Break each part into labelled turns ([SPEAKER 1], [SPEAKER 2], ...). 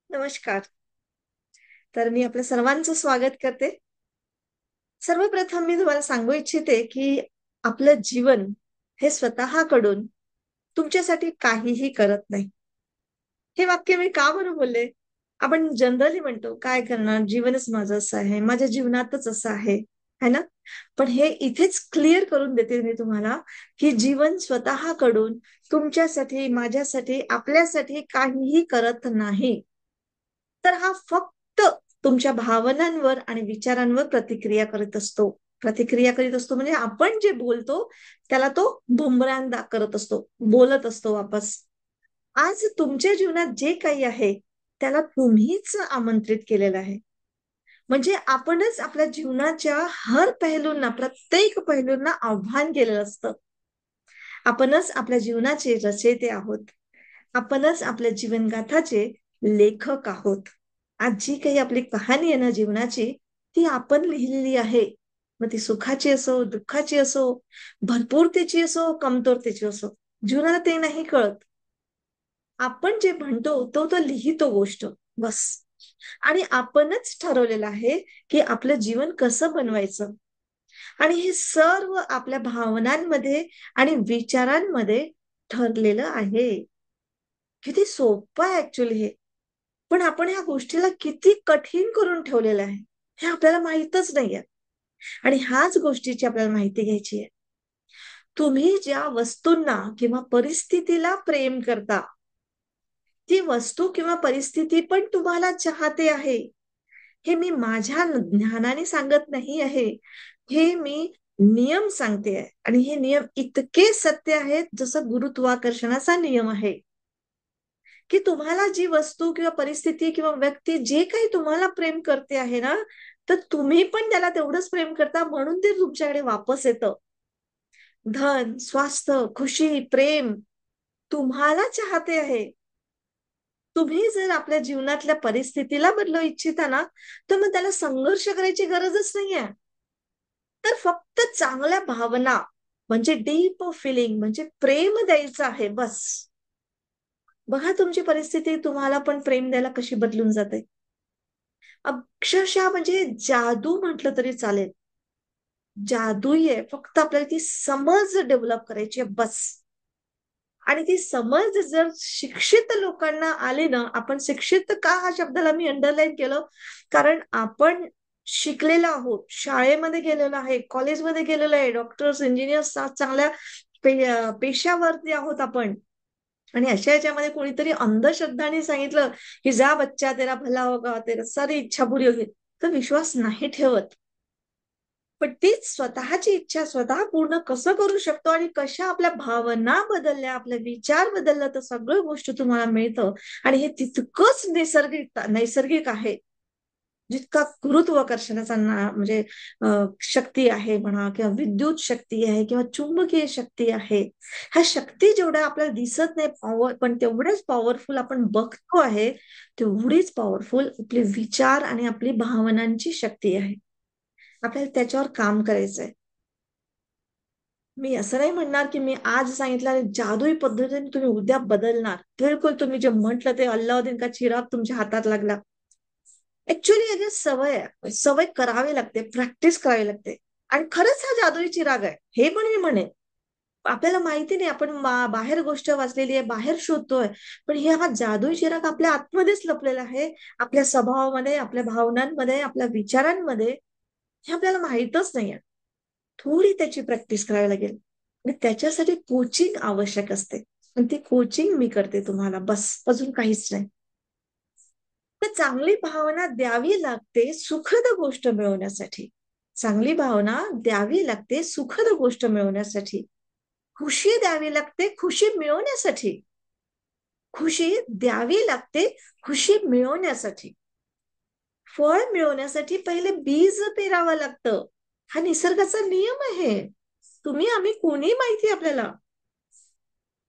[SPEAKER 1] नमस्कार. तर मी आपल्या सर्वांचं स्वागत करते. सर्वप्रथम मी तुम्हाला सांगू इच्छिते, की आपलं जीवन हे स्वतःकडून तुमच्यासाठी काहीही करत नाही. हे वाक्य मी का बरं बोलले? आपण जनरली म्हणतो, "काय करणार? जीवनच माझं असं आहे. माझ्या जीवनातच असं आहे." है ना? पण हे इथेच क्लिअर करून देते मी तुम्हाला, की जीवन स्वतःकडून तुमच्यासाठी, माझ्यासाठी, आपल्यासाठी काहीही करत नाही. तर हा फक्त तुमच्या भावनांवर आणि विचारांवर प्रतिक्रिया करत असतो. प्रतिक्रिया करीत असतो म्हणजे आपण जे बोलतो त्याला तो बुमरॅंग करत असतो, बोलत असतो वापस. आज तुमच्या जीवनात जे काही आहे त्याला तुम्हीच आमंत्रित केलेलं आहे. म्हणजे आपणच आपल्या जीवनाच्या हर पैलूंना, प्रत्येक पैलूंना आव्हान केलेलं असतं. आपणच आपल्या जीवनाचे रचयिते आहोत. आपणच आपल्या जीवनगाथाचे लेखक आहोत. आज जी काही आपली कहाणी आहे ना जीवनाची, ती आपण लिहिलेली आहे. मग ती सुखाची असो, दुःखाची असो, भरपूरतेची असो, कमतरतेची असो. जीवनाला ते नाही कळत. आपण जे म्हणतो तो लिहितो गोष्ट बस. आणि आपणच ठरवलेलं आहे, की आपलं जीवन कसं बनवायचं. आणि हे सर्व आपल्या भावनांमध्ये आणि विचारांमध्ये ठरलेलं आहे. किती सोपं आहे ऍक्च्युली हे. पण आपण ह्या गोष्टीला किती कठीण करून ठेवलेलं आहे, हे आपल्याला माहीतच नाहीये. आणि ह्याच गोष्टीची आपल्याला माहिती घ्यायची आहे. तुम्ही ज्या वस्तूंना किंवा परिस्थितीला प्रेम करता, ती वस्तू किंवा परिस्थिती पण तुम्हाला चाहते आहे. हे मी माझ्या ज्ञानाने सांगत नाही आहे. हे मी नियम सांगते आहे. आणि हे नियम इतके सत्य आहेत, जसं गुरुत्वाकर्षणाचा नियम आहे. की तुम्हाला जी वस्तू किंवा परिस्थिती किंवा व्यक्ती जे काही तुम्हाला प्रेम करते आहे ना, तर तुम्ही पण त्याला तेवढंच प्रेम करता म्हणून ते तुमच्याकडे वापस येतं. धन, स्वास्थ्य, खुशी, प्रेम तुम्हाला चाहते आहे. तुम्ही जर आपल्या जीवनातल्या परिस्थितीला बदलू इच्छिता ना, तर मग त्याला संघर्ष करायची गरजच नाहीये. तर फक्त चांगल्या भावना म्हणजे डीप फिलिंग म्हणजे प्रेम द्यायचं आहे बस. बघा तुमची परिस्थिती तुम्हाला पण प्रेम द्यायला कशी बदलून जाते. अक्षरशः म्हणजे जादू म्हटलं तरी चालेल. जादुई आहे. फक्त आपल्याला ती समज डेव्हलप करायची आहे बस. आणि ती समज जर शिक्षित लोकांना आली ना, आपण शिक्षित का हा शब्दाला मी अंडरलाईन केलं, कारण आपण शिकलेलो आहोत, शाळेमध्ये गेलेलो आहे, कॉलेजमध्ये गेलेलो आहे, डॉक्टर्स, इंजिनियर्स चांगल्या पेशावरती आहोत आपण. आणि अशा याच्यामध्ये कोणीतरी अंधश्रद्धाने सांगितलं, की "जा बच्चा तेरा भला होगा, तेरा सारी इच्छा पूरी होगी." तर विश्वास नाही ठेवत. पण तीच स्वतःची इच्छा स्वतः पूर्ण कसं करू शकतो आणि कशा आपल्या भावना बदलल्या, आपले विचार बदलला तर सगळं गोष्ट तुम्हाला मिळतं. आणि हे तितकंच नैसर्गिक नैसर्गिक आहे. जितका गुरुत्वाकर्षणाचा म्हणजे शक्ती आहे म्हणा किंवा विद्युत शक्ती आहे किंवा चुंबकीय शक्ती आहे. ह्या शक्ती जेवढ्या आपल्याला दिसत नाही पॉवर पण तेवढ्याच पॉवरफुल आपण बघतो आहे, तेवढीच पॉवरफुल आपले विचार आणि आपली भावनांची शक्ती आहे. आपल्याला त्याच्यावर काम करायचंय. मी असं नाही म्हणणार, की मी आज सांगितलं आणि जादुई पद्धतीने तुम्ही उद्या बदलणार. बिलकुल तुम्ही जे म्हटलं ते अल्लाउद्दीन का चिराग तुमच्या हातात लागला. ऍक्च्युअली याची सवय आहे. सवय करावी लागते, प्रॅक्टिस करावी लागते. आणि खरंच हा जादुई चिराग आहे, हे पण मी म्हणेन. आपल्याला माहिती नाही, आपण बाहेर गोष्ट वाचलेली आहे, बाहेर शोधतोय. पण हा जादुई चिराग आपल्या आतमध्येच लपलेला आहे. आपल्या स्वभावामध्ये, आपल्या भावनांमध्ये, आपल्या विचारांमध्ये. हे आपल्याला माहीतच नाहीये. थोडी त्याची प्रॅक्टिस करावी लागेल. आणि त्याच्यासाठी कोचिंग आवश्यक असते. आणि ती कोचिंग मी करते तुम्हाला बस, अजून काहीच नाही. तर चांगली भावना द्यावी लागते सुखद गोष्ट मिळवण्यासाठी. चांगली भावना द्यावी लागते सुखद गोष्ट मिळवण्यासाठी. खुशी द्यावी लागते खुशी मिळवण्यासाठी. खुशी द्यावी लागते खुशी मिळवण्यासाठी. फळ मिळवण्यासाठी पहिले बीज पेरावं लागतं. हा निसर्गाचा नियम आहे. तुम्ही आम्ही कोणी माहिती आपल्याला.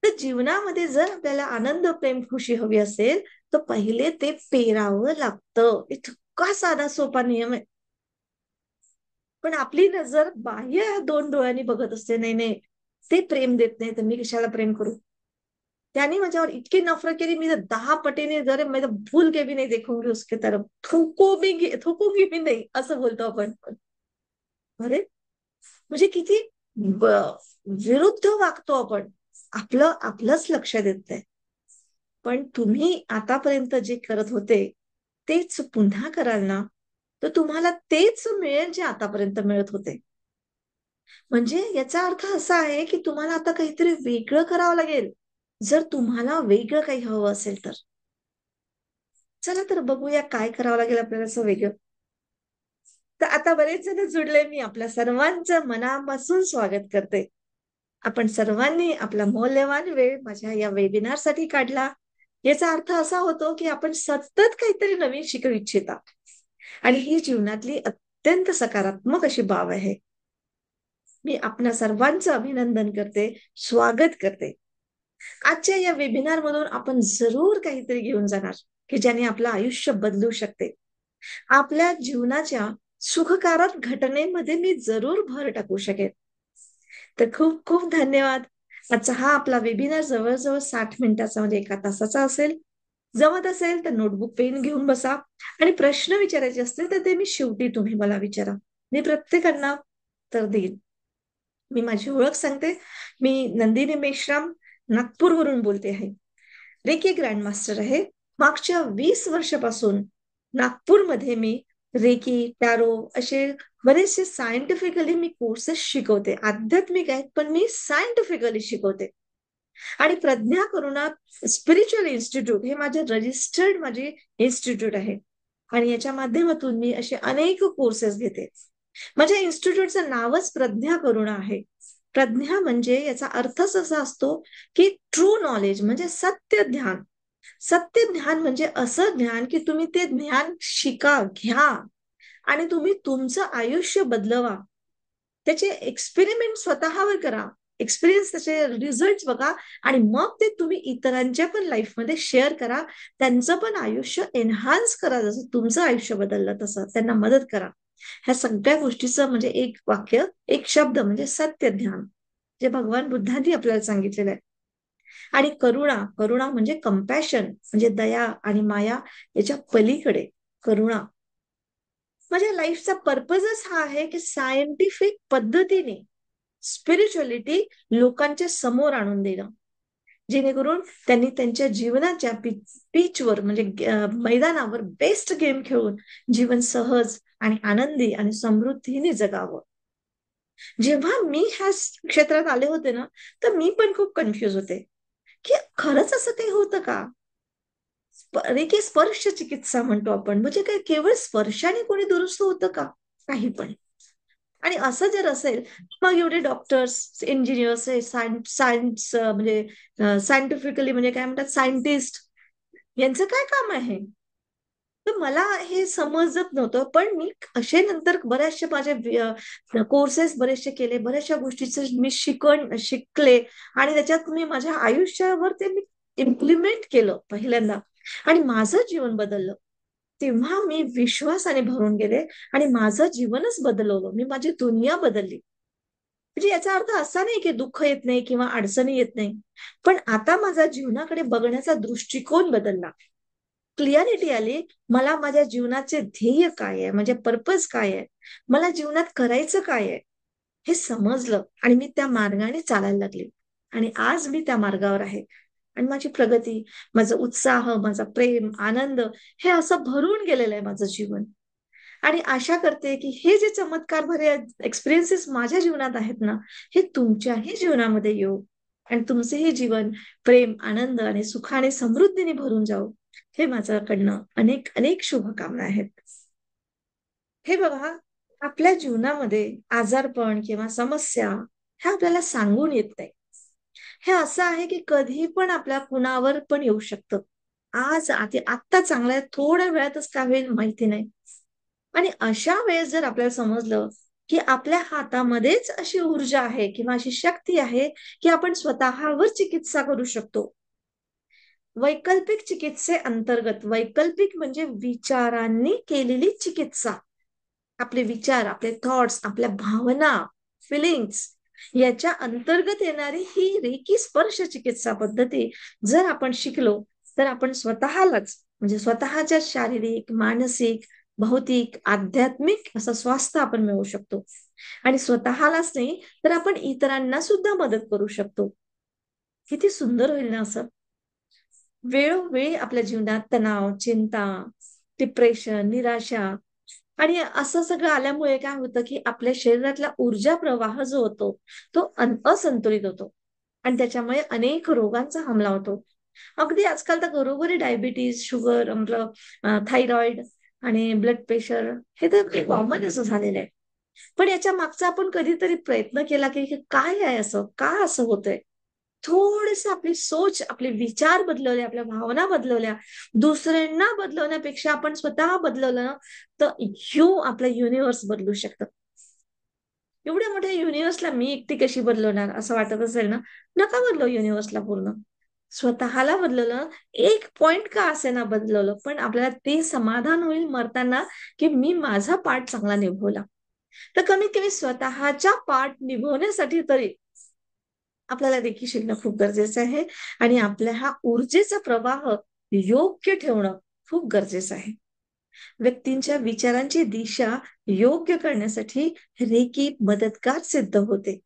[SPEAKER 1] तर जीवनामध्ये जर आपल्याला आनंद, प्रेम, खुशी हवी असेल, तर पहिले ते पेरावं लागतं. इतका साधा सोपा नियम आहे. पण आपली नजर बाह्य दोन डोळ्यांनी बघत असते. नाही, नाही, ते प्रेम देत नाही, तर मी कशाला प्रेम करू? त्याने माझ्यावर इतकी नफरत केली, मी जर 10 पटीने जर मैं तो भूल के भी नहीं देखूंगी उसके तरफ, थुकूंगी भी नाही, असं बोलतो आपण. अरे, म्हणजे किती विरुद्ध वागतो आपण. आपलंच लक्ष देत नाही. पण तुम्ही आतापर्यंत जे करत होते तेच पुन्हा कराल ना, तर तुम्हाला तेच मिळेल जे आतापर्यंत मिळत होते. म्हणजे याचा अर्थ असा आहे की तुम्हाला आता काहीतरी वेगळं करावं लागेल, जर तुम्हाला वेगळं काही हवं असेल तर. चला तर बघूया काय करावं लागेल आपल्याला असं वेगळं. तर आता बरेच जण जुडले, मी आपल्या सर्वांचं मनापासून स्वागत करते. आपण सर्वांनी आपला मौल्यवान वेळ माझ्या या वेबिनारसाठी काढला. याचा अर्थ असा होतो की आपण सतत काहीतरी नवीन शिकू इच्छिता, आणि ही जीवनातली अत्यंत सकारात्मक अशी बाब आहे. मी आपल्या सर्वांचं अभिनंदन करते, स्वागत करते. आजच्या या वेबिनार मधून आपण जरूर काहीतरी घेऊन जाणार की ज्याने आपलं आयुष्य बदलू शकते. आपल्या जीवनाच्या सुखकारक घटनेमध्ये मी जरूर भर टाकू शकेन. तर खूप खूप धन्यवाद. आजचा हा आपला वेबिनार जवळजवळ 60 मिनिटाचा, म्हणजे 1 तासाचा असेल. जमत असेल तर नोटबुक पेन घेऊन बसा, आणि प्रश्न विचारायचे असतील तर ते मी शेवटी तुम्ही मला विचारा. मी प्रत्येकांना तर देईन. मी माझी ओळख सांगते. मी नंदिनी मेश्राम नागपूरवरून बोलते आहे. रेकी ग्रँड मास्टर आहे. मागच्या 20 वर्षापासून नागपूरमध्ये मी रेकी, टॅरो असे बरेचसे सायंटिफिकली मी कोर्सेस शिकवते. आध्यात्मिक आहेत पण मी सायंटिफिकली शिकवते. आणि प्रज्ञा करुणा स्पिरिच्युअल इन्स्टिट्यूट हे माझे इन्स्टिट्यूट आहे. आणि याच्या माध्यमातून मी असे अनेक कोर्सेस घेते. माझ्या इन्स्टिट्यूटचं नावच प्रज्ञा करुणा आहे. प्रज्ञा म्हणजे याचा अर्थच असा असतो की ट्रू नॉलेज, म्हणजे सत्य ज्ञान. सत्य ज्ञान म्हणजे असं ज्ञान की तुम्ही ते ज्ञान शिका, घ्या, आणि तुम्ही तुमचं आयुष्य बदलवा. त्याचे एक्सपेरिमेंट स्वतःवर करा, एक्सपिरियन्स, त्याचे रिझल्ट बघा, आणि मग ते तुम्ही इतरांच्या पण लाईफमध्ये शेअर करा. त्यांचं पण आयुष्य एनहान्स करा, जसं तुमचं आयुष्य बदललं तसं त्यांना मदत करा. ह्या सगळ्या गोष्टीचं म्हणजे एक वाक्य, एक शब्द म्हणजे सत्य ज्ञान, जे भगवान बुद्धांनी आपल्याला सांगितलेलं आहे. आणि करुणा, करुणा म्हणजे कंपॅशन, म्हणजे दया आणि माया याच्या पलीकडे करुणा. माझ्या लाईफचा पर्पजच हा आहे की सायंटिफिक पद्धतीने स्पिरिच्युअलिटी लोकांच्या समोर आणून देणं, जेणेकरून त्यांनी त्यांच्या जीवनाच्या पिचवर, म्हणजे मैदानावर बेस्ट गेम खेळून जीवन सहज आणि आनंदी आणि समृद्धीने जगावं. जेव्हा मी ह्या क्षेत्रात आले होते ना, तर मी पण खूप कन्फ्युज होते की खरंच असं काही होतं का. रेकी स्पर्श चिकित्सा म्हणतो आपण, म्हणजे काय केवळ स्पर्शाने कोणी दुरुस्त होतं का, काही पण. आणि असं जर असेल मग एवढे डॉक्टर्स, इंजिनियर्स, सायन्स म्हणजे सायंटिफिकली म्हणजे काय म्हणतात सायंटिस्ट, यांचं काय काम आहे. तर मला हे समजत नव्हतं. पण मी असे नंतर बऱ्याचशा माझे कोर्सेस बरेचसे केले, बऱ्याचशा गोष्टीचं मी शिकले, आणि त्याच्यात मी माझ्या आयुष्यावर ते मी इम्प्लिमेंट केलं पहिल्यांदा, आणि माझं जीवन बदललं. तेव्हा मी विश्वासाने भरून गेले आणि माझं जीवनच बदलवलं. मी माझी दुनिया बदलली. म्हणजे याचा अर्थ असा नाही की दुःख येत नाही किंवा अडचणी येत नाही, पण आता माझा जीवनाकडे बघण्याचा दृष्टिकोन बदलला. क्लिअरिटी आली. मला माझ्या जीवनाचे ध्येय काय आहे, म्हणजे पर्पज काय आहे, मला जीवनात करायचं काय आहे, हे समजलं, आणि मी त्या मार्गाने चालायला लागले. आणि आज मी त्या मार्गावर आहे. आणि माझी प्रगती, माझा उत्साह, माझा प्रेम, आनंद, हे असं भरून गेलेलं आहे माझं जीवन. आणि आशा करते की हे जे चमत्कार भरे एक्सपिरियन्सेस माझ्या जीवनात आहेत ना, हे तुमच्याही जीवनामध्ये येऊ, आणि तुमचेही जीवन प्रेम, आनंद आणि सुखाने समृद्धीने भरून जाऊ, हे माझ्याकडनं अनेक अनेक शुभकामना आहेत. हे बघा, आपल्या जीवनामध्ये आजारपण किंवा समस्या ह्या आपल्याला सांगून येत नाही. हे असं आहे की कधी पण आपल्या कुणावर पण येऊ शकतं. आज आत्ता चांगलं आहे, थोड्या वेळातच काय होईल माहिती नाही. आणि अशा वेळेस जर आपल्याला समजलं की आपल्या हातामध्येच अशी ऊर्जा आहे किंवा अशी शक्ती आहे की आपण स्वतःवर चिकित्सा करू शकतो. वैकल्पिक चिकित्से अंतर्गत, वैकल्पिक म्हणजे विचारांनी केलेली चिकित्सा. आपले विचार, आपले थॉट्स, आपल्या भावना, फिलिंग्स याच्या अंतर्गत येणारी ही रेकी स्पर्श चिकित्सा पद्धती जर आपण शिकलो, तर आपण स्वतःलाच म्हणजे स्वतःच्या शारीरिक, मानसिक, भौतिक, आध्यात्मिक असं स्वास्थ्य आपण मिळवू शकतो. आणि स्वतःलाच नाही, तर आपण इतरांना सुद्धा मदत करू शकतो. किती सुंदर होईल ना असं? वेळोवेळी आपल्या जीवनात तणाव, चिंता, डिप्रेशन, निराशा आणि असं सगळं आल्यामुळे काय होतं, की आपल्या शरीरातला ऊर्जा प्रवाह जो होतो, तो असंतुलित होतो आणि त्याच्यामुळे अनेक रोगांचा हमला होतो. अगदी आजकाल तर घरोघरी डायबिटीज, शुगर, आपलं थायरॉइड आणि ब्लड प्रेशर हे तर कॉमन असं झालेलं आहे. पण याच्या मागचा आपण कधीतरी प्रयत्न केला, की काय आहे असं? का असं होतंय? थोडंसं आपली सोच, आपले विचार बदलवले, आपल्या भावना बदलवल्या, दुसऱ्यांना बदलवण्यापेक्षा आपण स्वतः बदलवलं ना, तर आपलं युनिव्हर्स बदलू शकतं. एवढ्या मोठ्या युनिव्हर्सला मी एकटी कशी बदलवणार असं वाटत असेल ना, नका बदलवू युनिव्हर्सला पूर्ण. स्वतःला बदलवलं, एक पॉइंट का असेना बदलवलं, पण आपल्याला ते समाधान होईल मरताना, की मी माझा पार्ट चांगला निभवला. तर कमीत कमी स्वतःच्या पार्ट निभवण्यासाठी तरी आपल्याला रेकी शिकणं खूप गरजेचं आहे आणि आपल्या हा ऊर्जेचा प्रवाह योग्य ठेवणं खूप गरजेचं आहे. व्यक्तींच्या विचारांची दिशा योग्य करण्यासाठी रेकी मदतगार सिद्ध होते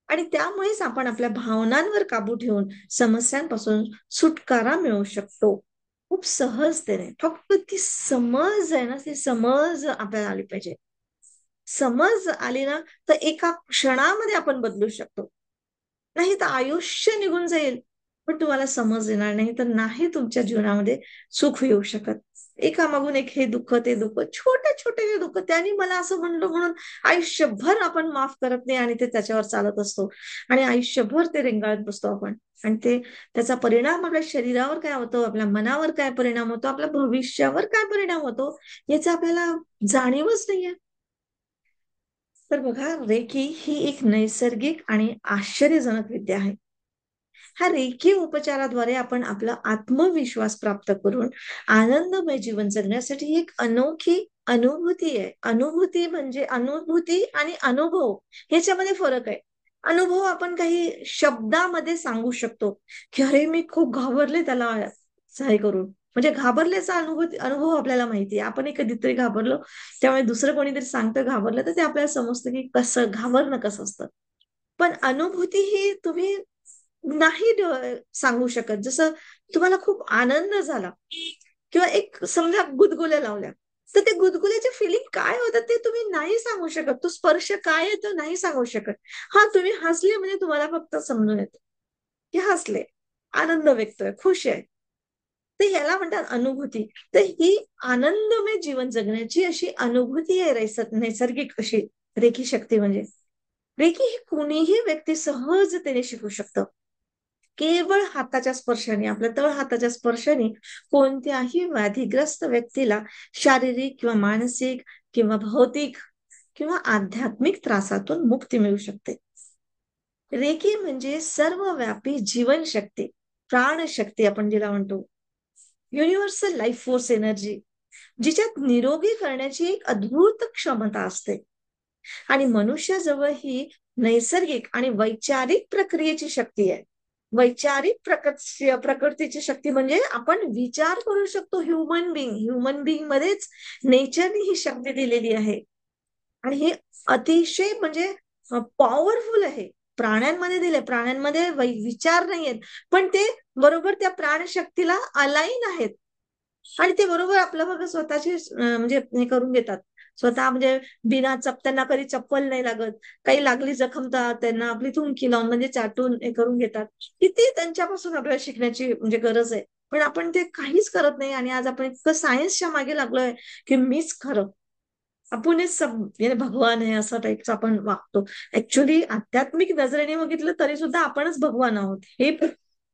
[SPEAKER 1] आणि त्यामुळेच आपण आपल्या भावनांवर काबू ठेवून समस्यांपासून सुटकारा मिळवू शकतो. खूप सहजतेने. फक्त ती समज आहे ना, ती समज आपल्याला आली पाहिजे. समज आली ना, तर एका क्षणामध्ये आपण बदलू शकतो. नाही तर आयुष्य निघून जाईल. पण तुम्हाला समज येणार नाही, तर नाही तुमच्या जीवनामध्ये सुख येऊ शकत. एकामागून एक हे दुःख, ते दुःख, छोटे-छोटे हे दुःख, त्याने मला असं म्हणलं म्हणून आयुष्यभर आपण माफ करत नाही आणि ते त्याच्यावर चालत असतो. आणि आयुष्यभर ते रेंगाळत बसतो आपण. आणि त्याचा परिणाम आपल्या शरीरावर काय होतो, आपल्या मनावर काय परिणाम होतो, आपल्या भविष्यावर काय परिणाम होतो, याचा आपल्याला जाणीवच नाहीये. तर बघा, रेकी ही एक नैसर्गिक आणि आश्चर्यजनक विद्या आहे. ह्या रेखीव उपचाराद्वारे आपण आपला आत्मविश्वास प्राप्त करून आनंदमय जीवन जगण्यासाठी एक अनोखी अनुभूती आहे. अनुभूती आणि अनुभव ह्याच्यामध्ये फरक आहे. अनुभव आपण काही शब्दामध्ये सांगू शकतो, की "अरे, मी खूप घाबरले त्याला हे करून." म्हणजे घाबरल्याचा अनुभव आपल्याला माहिती आहे. आपणही कधीतरी घाबरलो, त्यामुळे दुसरं कोणीतरी सांगतं घाबरलं, तर ते आपल्याला समजतं, की कसं घाबरणं कसं असतं. पण अनुभूती ही तुम्ही नाही सांगू शकत. जसं तुम्हाला खूप आनंद झाला किंवा एक समजा गुदगुल्या लावल्या. तर ते गुदगुल्याचे फिलिंग काय होतं ते तुम्ही नाही सांगू शकत. तो स्पर्श काय आहे तो नाही सांगू शकत. हां, तुम्ही हसले म्हणजे तुम्हाला फक्त समजून येतं, की हसले. आनंद व्यक्त आहे, खुश आहे. तर ह्याला म्हणतात अनुभूती. तर ही आनंदमय जीवन जगण्याची अशी अनुभूती आहे नैसर्गिक अशी रेखी शक्ती म्हणजे. रेकी ही कुणीही व्यक्ती सहजतेने शिकू शकतं. केवळ हाताच्या स्पर्शाने, आपल्या तळहाताच्या स्पर्शाने कोणत्याही व्याधीग्रस्त व्यक्तीला शारीरिक किंवा मानसिक किंवा भौतिक किंवा आध्यात्मिक त्रासातून मुक्ती मिळू शकते. रेकी म्हणजे सर्वव्यापी जीवनशक्ती, प्राणशक्ती आपण जिला म्हणतो. युनिव्हर्सल लाईफ फोर्स एनर्जी, जिच्यात निरोगी करण्याची एक अद्भुत क्षमता असते. आणि मनुष्याजवळ ही नैसर्गिक आणि वैचारिक प्रक्रियेची शक्ती आहे. प्रकृतीची शक्ती म्हणजे आपण विचार करू शकतो. ह्युमन बिंग मध्येच नेचरने ही शक्ती दिलेली आहे. आणि हे अतिशय म्हणजे पॉवरफुल आहे. प्राण्यांमध्ये दिले. प्राण्यांमध्ये विचार नाहीयेत. पण ते बरोबर त्या प्राणशक्तीला अलाईन आहेत. आणि ते बरोबर आपलं बघा स्वतःची म्हणजे हे करून घेतात. स्वतः म्हणजे त्यांना कधी चप्पल नाही लागत. काही लागली जखम तर त्यांना आपली थुंकी लावून म्हणजे चाटून हे करून घेतात. किती त्यांच्यापासून आपल्याला शिकण्याची म्हणजे गरज आहे. पण आपण ते काहीच करत नाही आणि आज आपण इतकं सायन्सच्या मागे लागलोय, की मीच खरं. आपणच म्हणजे भगवान आहे असं टाईपचं आपण वागतो. ऍक्च्युअली आध्यात्मिक नजरेने बघितलं तरी सुद्धा आपणच भगवान आहोत. हे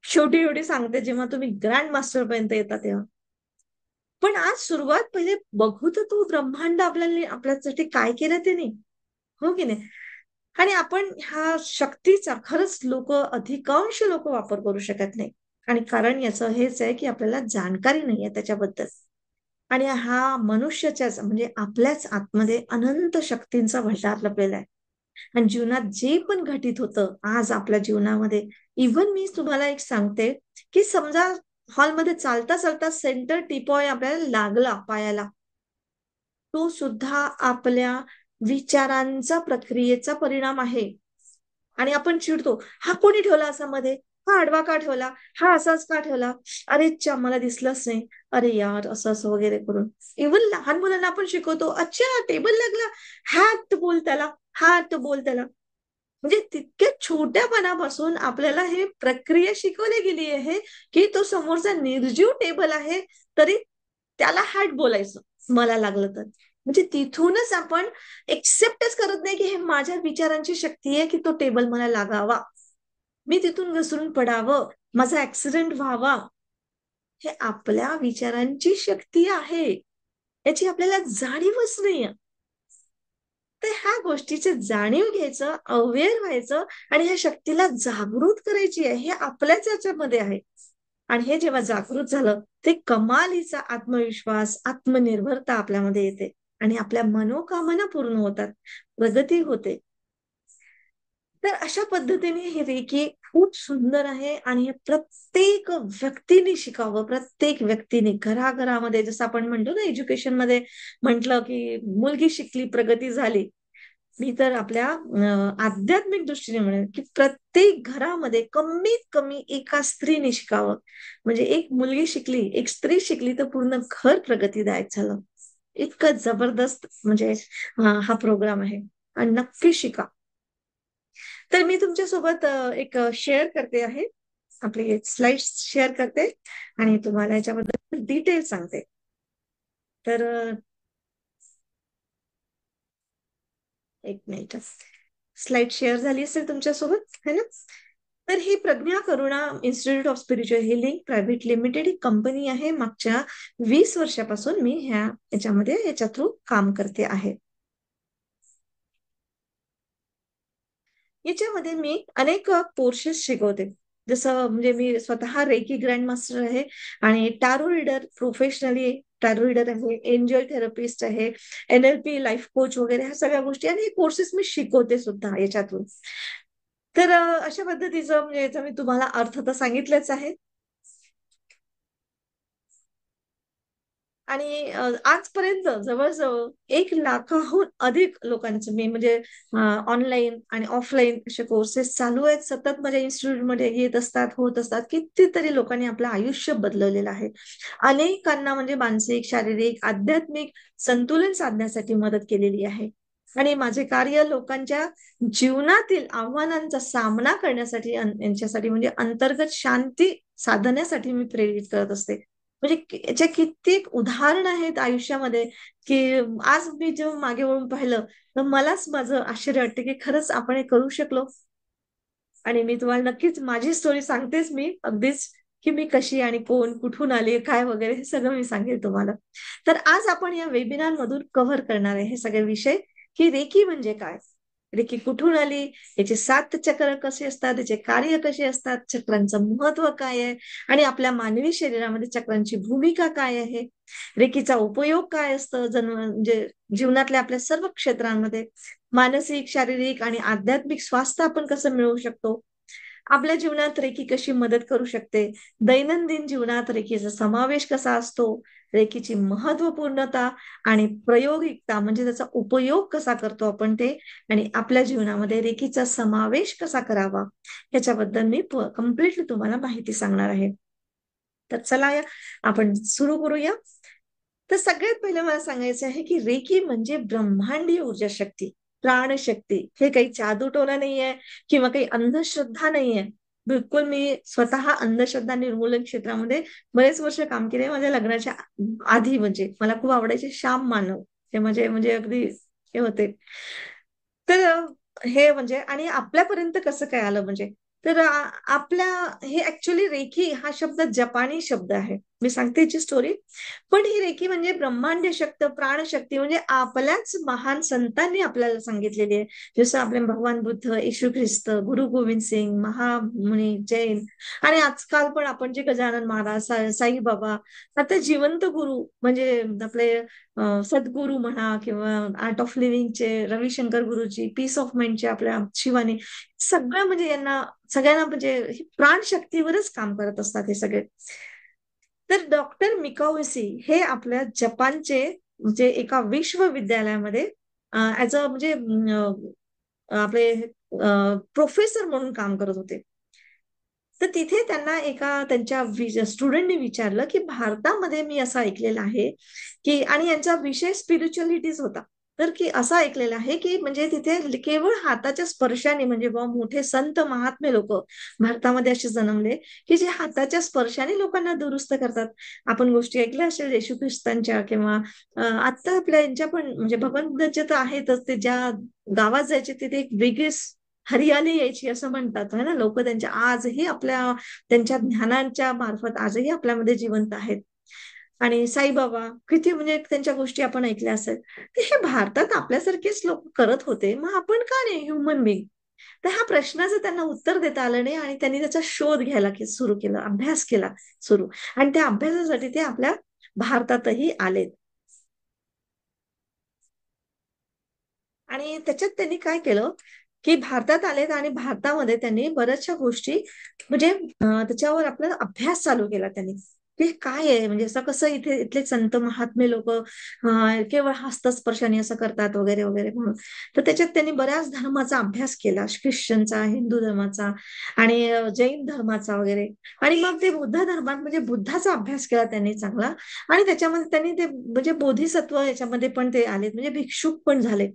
[SPEAKER 1] शेवटी शेवटी सांगते जेव्हा तुम्ही ग्रँड मास्टर पर्यंत येता तेव्हा. पण आज सुरुवात पहिले बघू तर तू ब्रह्मांड आपल्यासाठी काय केलं ते नाही. हो की नाही? आणि आपण ह्या शक्तीचा खरंच अधिकांश लोक वापर करू शकत नाही. आणि कारण याचं हेच आहे, की आपल्याला जाणकारी नाहीये त्याच्याबद्दल. आणि हा मनुष्याच्याच म्हणजे आपल्याच आतमध्ये अनंत शक्तींचा भंडार लपलेला आहे. आणि जीवनात जे पण घटित होतं आज आपल्या जीवनामध्ये, इव्हन मी तुम्हाला एक सांगते, की समजा हॉलमध्ये चालता चालता सेंटर टिपॉय आपल्याला लागला पायाला, तो सुद्धा आपल्या विचारांचा प्रक्रियेचा परिणाम आहे. आणि आपण चिडतो, हा कोणी ठेवला असा मध्ये, हा आडवा का ठेवला, हा असाच का ठेवला, अरे च्या मला दिसलंच नाही, अरे यार असं असं वगैरे करून. इव्हन लहान मुलांना आपण शिकवतो, अच्छा टेबल लागला, हॅट बोल त्याला, हॅट बोल त्याला. म्हणजे तितक्या छोट्यापणापासून आपल्याला हे प्रक्रिया शिकवली गेली आहे, की तो समोरचा निर्जीव टेबल आहे तरी त्याला हॅट बोलायचं मला लागलं तर. म्हणजे तिथूनच आपण एक्सेप्टच करत नाही, की हे माझ्या विचारांची शक्ती आहे, की तो टेबल मला लागावा, मी तिथून घसरून पडावं, माझा ऍक्सिडेंट व्हावा. हे आपल्या विचारांची शक्ती आहे, याची आपल्याला जाणीवच नाहीये. तर ह्या गोष्टीचे जाणीव घ्यायचं, अवेअर व्हायचं आणि ह्या शक्तीला जागृत करायची आहे, हे आपल्याच याच्यामध्ये आहे. आणि हे जेव्हा जागृत झालं, ते कमालीचा आत्मविश्वास, आत्मनिर्भरता आपल्यामध्ये येते आणि आपल्या मनोकामना पूर्ण होतात, प्रगती होते. तर अशा पद्धतीने हे रेकी खूप सुंदर आहे आणि हे प्रत्येक व्यक्तीने शिकावं. प्रत्येक व्यक्तीने घराघरामध्ये, जसं आपण म्हणतो ना एज्युकेशन मध्ये म्हटलं, की मुलगी शिकली प्रगती झाली. मी तर आपल्या आध्यात्मिक दृष्टीने म्हणेन, की प्रत्येक घरामध्ये कमीत कमी एका स्त्रीने शिकावं. म्हणजे एक मुलगी शिकली, एक स्त्री शिकली तर पूर्ण घर प्रगतीदायक झालं. इतकं जबरदस्त म्हणजे हा प्रोग्राम आहे आणि नक्की शिका. तर मी तुमच्यासोबत एक शेअर करते आहे. आपली स्लाइड शेअर करते आणि तुम्हाला याच्याबद्दल डिटेल सांगते. तर एक मिनिट, स्लाइड शेअर झाली असेल तुमच्यासोबत है ना. तर ही Pragya Karuna institute of spiritual healing private limited ही कंपनी आहे. मागच्या 20 वर्षापासून मी याच्या थ्रू काम करते आहे. याच्यामध्ये मी अनेक कोर्सेस शिकवते. जसं म्हणजे मी स्वतः रेकी ग्रँड मास्टर आहे आणि tarot reader professionally tarot reader आहे, एंजल थेरपिस्ट आहे, NLP लाईफ कोच वगैरे ह्या सगळ्या गोष्टी आणि हे कोर्सेस मी शिकवते सुद्धा याच्यातून. तर अशा पद्धतीचं म्हणजे याचा मी तुम्हाला अर्थ तर सांगितलेच आहे. आणि आजपर्यंत जवळजवळ 1 लाखाहून अधिक लोकांचं मी म्हणजे ऑनलाईन आणि ऑफलाईन असे कोर्सेस चालू आहेत. सतत माझ्या इन्स्टिट्यूटमध्ये येत असतात, होत असतात. कितीतरी लोकांनी आपलं आयुष्य बदलवलेलं आहे. अनेकांना म्हणजे मानसिक, शारीरिक, आध्यात्मिक संतुलन साधण्यासाठी मदत केलेली आहे. आणि माझे कार्य लोकांच्या जीवनातील आव्हानांचा सामना करण्यासाठी, यांच्यासाठी म्हणजे अंतर्गत शांती साधण्यासाठी मी प्रेरित करत असते. म्हणजे याच्या कित्येक उदाहरण आहेत आयुष्यामध्ये, की आज मी जेव्हा मागे वळून पाहिलं तर मलाच माझं आश्चर्य वाटतं, की खरंच आपण हे करू शकलो. आणि मी तुम्हाला नक्कीच माझी स्टोरी सांगतेच मी अगदीच, की मी कशी आणि कोण, कुठून आली, काय वगैरे हे सगळं मी सांगेल तुम्हाला. तर आज आपण या वेबिनार मधून कव्हर करणार आहे हे सगळे विषय, की रेकी म्हणजे काय, रेकी कुठून आली, याचे 7 चक्र कसे असतात, याचे कार्य कसे असतात, चक्रांचं महत्व काय आहे आणि आपल्या मानवी शरीरामध्ये चक्रांची भूमिका काय आहे, रेकीचा उपयोग काय असतं म्हणजे जीवनातल्या आपल्या सर्व क्षेत्रांमध्ये, मानसिक, शारीरिक आणि आध्यात्मिक स्वास्थ्य आपण कसं मिळवू शकतो, आपल्या जीवनात रेकी कशी मदत करू शकते, दैनंदिन जीवनात रेकीचा समावेश कसा असतो, रेकीची महत्वपूर्णता आणि प्रायोगिकता म्हणजे त्याचा उपयोग कसा करतो आपण ते, आणि आपल्या जीवनामध्ये रेकीचा समावेश कसा करावा, याच्याबद्दल मी कम्प्लिटली तुम्हाला माहिती सांगणार आहे. तर चला आपण सुरू करूया. तर सगळ्यात पहिले मला सांगायचं आहे, की रेकी म्हणजे ब्रह्मांडीय ऊर्जा शक्ती, प्राणशक्ती. हे काही जादूटोना नाहीये किंवा काही अंधश्रद्धा नाहीये. बिलकुल मी स्वतः अंधश्रद्धा निर्मूलन क्षेत्रामध्ये बरेच वर्ष काम केले. माझ्या लग्नाच्या आधी म्हणजे मला खूप आवडायचे श्याम मानव. ते म्हणजे म्हणजे अगदी हे होते. तर हे म्हणजे आणि आपल्यापर्यंत कसं काय आलं म्हणजे, तर आपल्या हे ऍक्च्युली रेकी हा शब्द जपानी शब्द आहे. मी सांगते याची स्टोरी. पण ही रेकी म्हणजे ब्रह्मांड शक्त प्राणशक्ती म्हणजे आपल्याच महान संतांनी आपल्याला सांगितलेली आहे. जसं आपले भगवान बुद्ध, येशू ख्रिस्त, गुरु गोविंद सिंग, महामुनी, जैन, आणि आजकाल पण आपण जे गजानन महाराज, साईबाबा, आता जिवंत गुरु म्हणजे आपले सद्गुरू म्हणा, किंवा आर्ट ऑफ लिव्हिंगचे रविशंकर गुरुजी, पीस ऑफ माइंडचे आपल्या शिवानी, सगळं म्हणजे यांना सगळ्यांना म्हणजे प्राणशक्तीवरच काम करत असतात हे सगळे. तर डॉक्टर मिकाओसी हे आपल्या जपानचे म्हणजे एका विश्वविद्यालयामध्ये ऍज अ म्हणजे आपले प्रोफेसर म्हणून काम करत होते. तर तिथे त्यांना एका त्यांच्या स्टुडंटने विचारलं की भारतामध्ये मी असं ऐकलेलं आहे की, आणि यांचा विषय स्पिरिच्युअलिटीज होता, तर की असं ऐकलेलं आहे की म्हणजे तिथे केवळ हाताच्या स्पर्शाने म्हणजे बुवा मोठे संत महात्मे लोक भारतामध्ये असे जन्मले की जे हाताच्या स्पर्शाने लोकांना दुरुस्त करतात. आपण गोष्टी ऐकल्या असेल येशू ख्रिस्तांच्या, किंवा आता आपल्या यांच्या पण म्हणजे भगवान बुद्धांच्या तर आहेतच, ते ज्या गावात जायचे तिथे एक वेगळीच हरियाली यायची असं म्हणतात है ना लोक. त्यांच्या आजही आपल्या त्यांच्या ज्ञानांच्या मार्फत आजही आपल्यामध्ये जिवंत आहेत. आणि साईबाबा किती म्हणजे त्यांच्या गोष्टी आपण ऐकल्या असेल. तर हे भारतात आपल्यासारखेच लोक करत होते, मग आपण का नाही ह्युमन बिंग? तर ह्या प्रश्नाचं त्यांना उत्तर देता आलं नाही आणि त्यांनी त्याचा शोध घ्यायला सुरू केला, अभ्यास केला सुरू. आणि त्या अभ्यासासाठी ते आपल्या भारतातही आलेत. आणि त्याच्यात त्यांनी काय केलं की भारतात आलेत आणि भारतामध्ये त्यांनी बऱ्याचशा गोष्टी म्हणजे त्याच्यावर आपला अभ्यास चालू केला त्यांनी. की काय आहे म्हणजे असं कसं इथे इथले संत महात्मे लोक केवळ हस्तस्पर्शाने असं करतात वगैरे वगैरे म्हणून. तर त्याच्यात त्यांनी बऱ्याच धर्माचा अभ्यास केला, ख्रिश्चनचा, हिंदू धर्माचा आणि जैन धर्माचा वगैरे. आणि मग ते बुद्ध धर्मात म्हणजे बुद्धाचा अभ्यास केला त्यांनी चांगला. आणि त्याच्यामध्ये त्यांनी ते म्हणजे बोधिसत्व याच्यामध्ये पण ते आले, म्हणजे भिक्षुक पण झाले.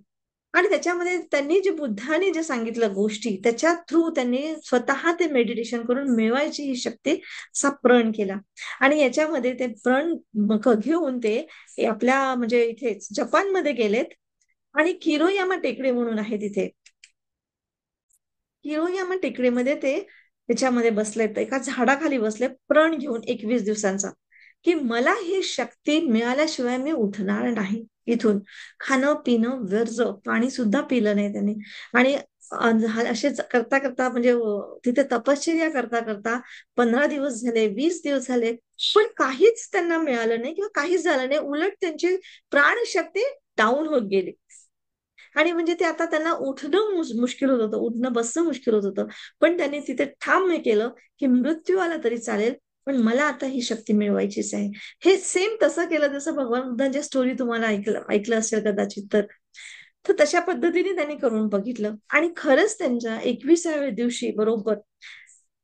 [SPEAKER 1] आणि त्याच्यामध्ये त्यांनी जे बुद्धाने जे सांगितलं गोष्टी त्याच्या थ्रू त्यांनी स्वतः ते मेडिटेशन करून मिळवायची ही शक्ती असा प्रण केला. आणि याच्यामध्ये ते प्रण घेऊन ते आपल्या म्हणजे इथेच जपानमध्ये गेलेत. आणि किरोयामा टेकडी म्हणून आहे तिथे, किरोयामा टेकडीमध्ये ते त्याच्यामध्ये बसलेत, एका झाडाखाली बसले प्रण घेऊन 21 दिवसांचा, की मला ही शक्ती मिळाल्याशिवाय मी उठणार नाही इथून. खाणं पिणं वर्ज, पाणी सुद्धा पिलं नाही त्यांनी. आणि असेच करता करता म्हणजे तिथे तपश्चर्या करता करता 15 दिवस झाले, 20 दिवस झाले, पण काहीच त्यांना मिळालं नाही किंवा काहीच झालं नाही. उलट त्यांची प्राणशक्ती डाऊन होत गेली. आणि म्हणजे ते आता त्यांना उठणं मुश्किल होत होतं, उठणं बसणं मुश्किल होत होतं. पण त्यांनी तिथे ठाम हे केलं की मृत्यू आला तरी चालेल, पण मला आता ही शक्ती मिळवायचीच आहे. हे सेम तसं केलं जसं भगवान बुद्धांच्या स्टोरी तुम्हाला ऐकलं ऐकलं असेल कदाचित. तर तर तशा पद्धतीने त्यांनी करून बघितलं आणि खरंच त्यांच्या 21व्या दिवशी बरोबर.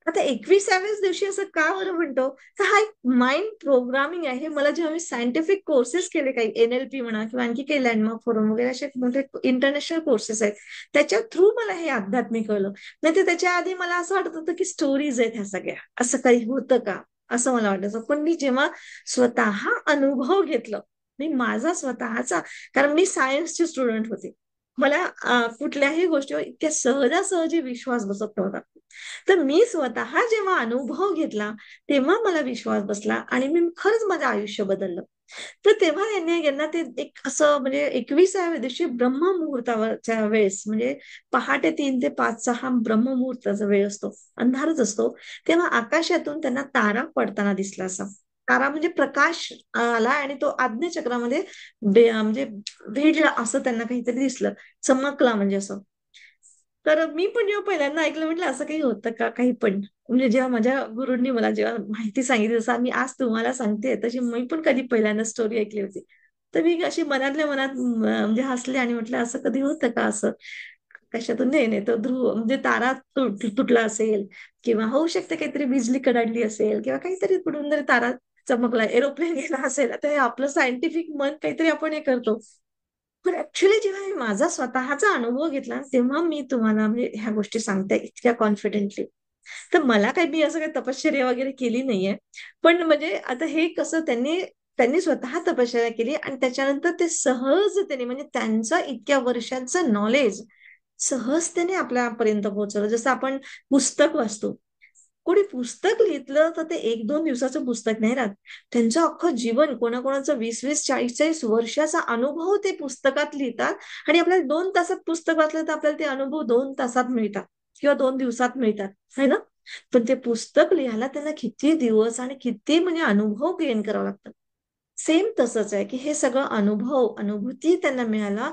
[SPEAKER 1] आता 21व्याच दिवशी असं का बरं म्हणतो, तर हा एक माइंड प्रोग्रामिंग आहे. मला जेव्हा मी सायंटिफिक कोर्सेस केले काही NLP म्हणा किंवा आणखी काही लँडमार्क फोरम वगैरे असे मोठे इंटरनॅशनल कोर्सेस आहेत, त्याच्या थ्रू मला हे आध्यात्मिक कळलं. नाही तर त्याच्या आधी मला असं वाटत होतं की स्टोरीज आहेत ह्या सगळ्या, असं काही होतं का असं मला वाटायचं. पण मी जेव्हा स्वतः अनुभव घेतलं, मी माझा स्वतःचा, कारण मी सायन्सची स्टुडंट होते, मला कुठल्याही गोष्टीवर इतक्या सहजासहजी विश्वास बसत नव्हता. तर मी स्वतः जेव्हा अनुभव घेतला तेव्हा मला विश्वास बसला आणि मी खरंच माझं आयुष्य बदललं. तर तेव्हा यांना ते एक असं म्हणजे 21व्या दिवशी ब्रह्ममुहूर्तावरच्या वेळेस म्हणजे पहाटे 3 ते 5 हा ब्रह्ममुहूर्ताचा वेळ असतो, अंधारच असतो. तेव्हा आकाशातून त्यांना तारा पडताना दिसला असा. तारा म्हणजे प्रकाश आला आणि तो आज्ञाचक्रामध्ये म्हणजे भिडला असं त्यांना काहीतरी दिसलं, चमकला म्हणजे असं. तर मी पण जेव्हा पहिल्यांदा ऐकलं म्हटलं असं काही होतं का काही पण. म्हणजे जेव्हा माझ्या गुरूंनी मला जेव्हा माहिती सांगितली जसं मी आज तुम्हाला सांगते तशी मी पण कधी पहिल्यांदा स्टोरी ऐकली होती. तर मी अशी मनातल्या मनात म्हणजे हसले आणि म्हटलं असं कधी होतं का असं. कशातून नाही नाही तो ध्रुव म्हणजे तारा तुटला असेल, किंवा होऊ शकते काहीतरी बिजली कडाडली असेल, किंवा काहीतरी कुठून तरी तारा चमकला, एरोप्लेन गेला असेल. आता हे आपलं सायंटिफिक मन काहीतरी आपण हे करतो. पण ऍक्च्युली जेव्हा मी माझा स्वतःचा अनुभव घेतला तेव्हा मी तुम्हाला म्हणजे ह्या गोष्टी सांगते इतक्या कॉन्फिडेंटली. तर मला काही मी असं काही तपश्चर्या वगैरे केली नाहीये. पण म्हणजे आता हे कसं त्यांनी त्यांनी स्वतः तपश्चर्या केली आणि त्याच्यानंतर ते सहजतेने म्हणजे त्यांचं इतक्या वर्षांचं नॉलेज सहजतेने आपल्यापर्यंत पोहोचवलं. जसं आपण पुस्तक वाचतो, कोणी पुस्तक लिहिलं तर ते 1-2 दिवसाचं पुस्तक नाही राहत. त्यांचं अख्खं जीवन कोणाकोणाचं 20-20, 40-40 वर्षाचा अनुभव ते पुस्तकात लिहितात आणि आपल्याला 2 तासात पुस्तक वाचलं तर आपल्याला ते अनुभव 2 तासात मिळतात किंवा 2 दिवसात मिळतात, है ना? पण ते पुस्तक लिहायला त्यांना किती दिवस आणि किती म्हणजे अनुभव गेन करावा लागतात. सेम तसंच आहे, की हे सगळं अनुभूती त्यांना मिळायला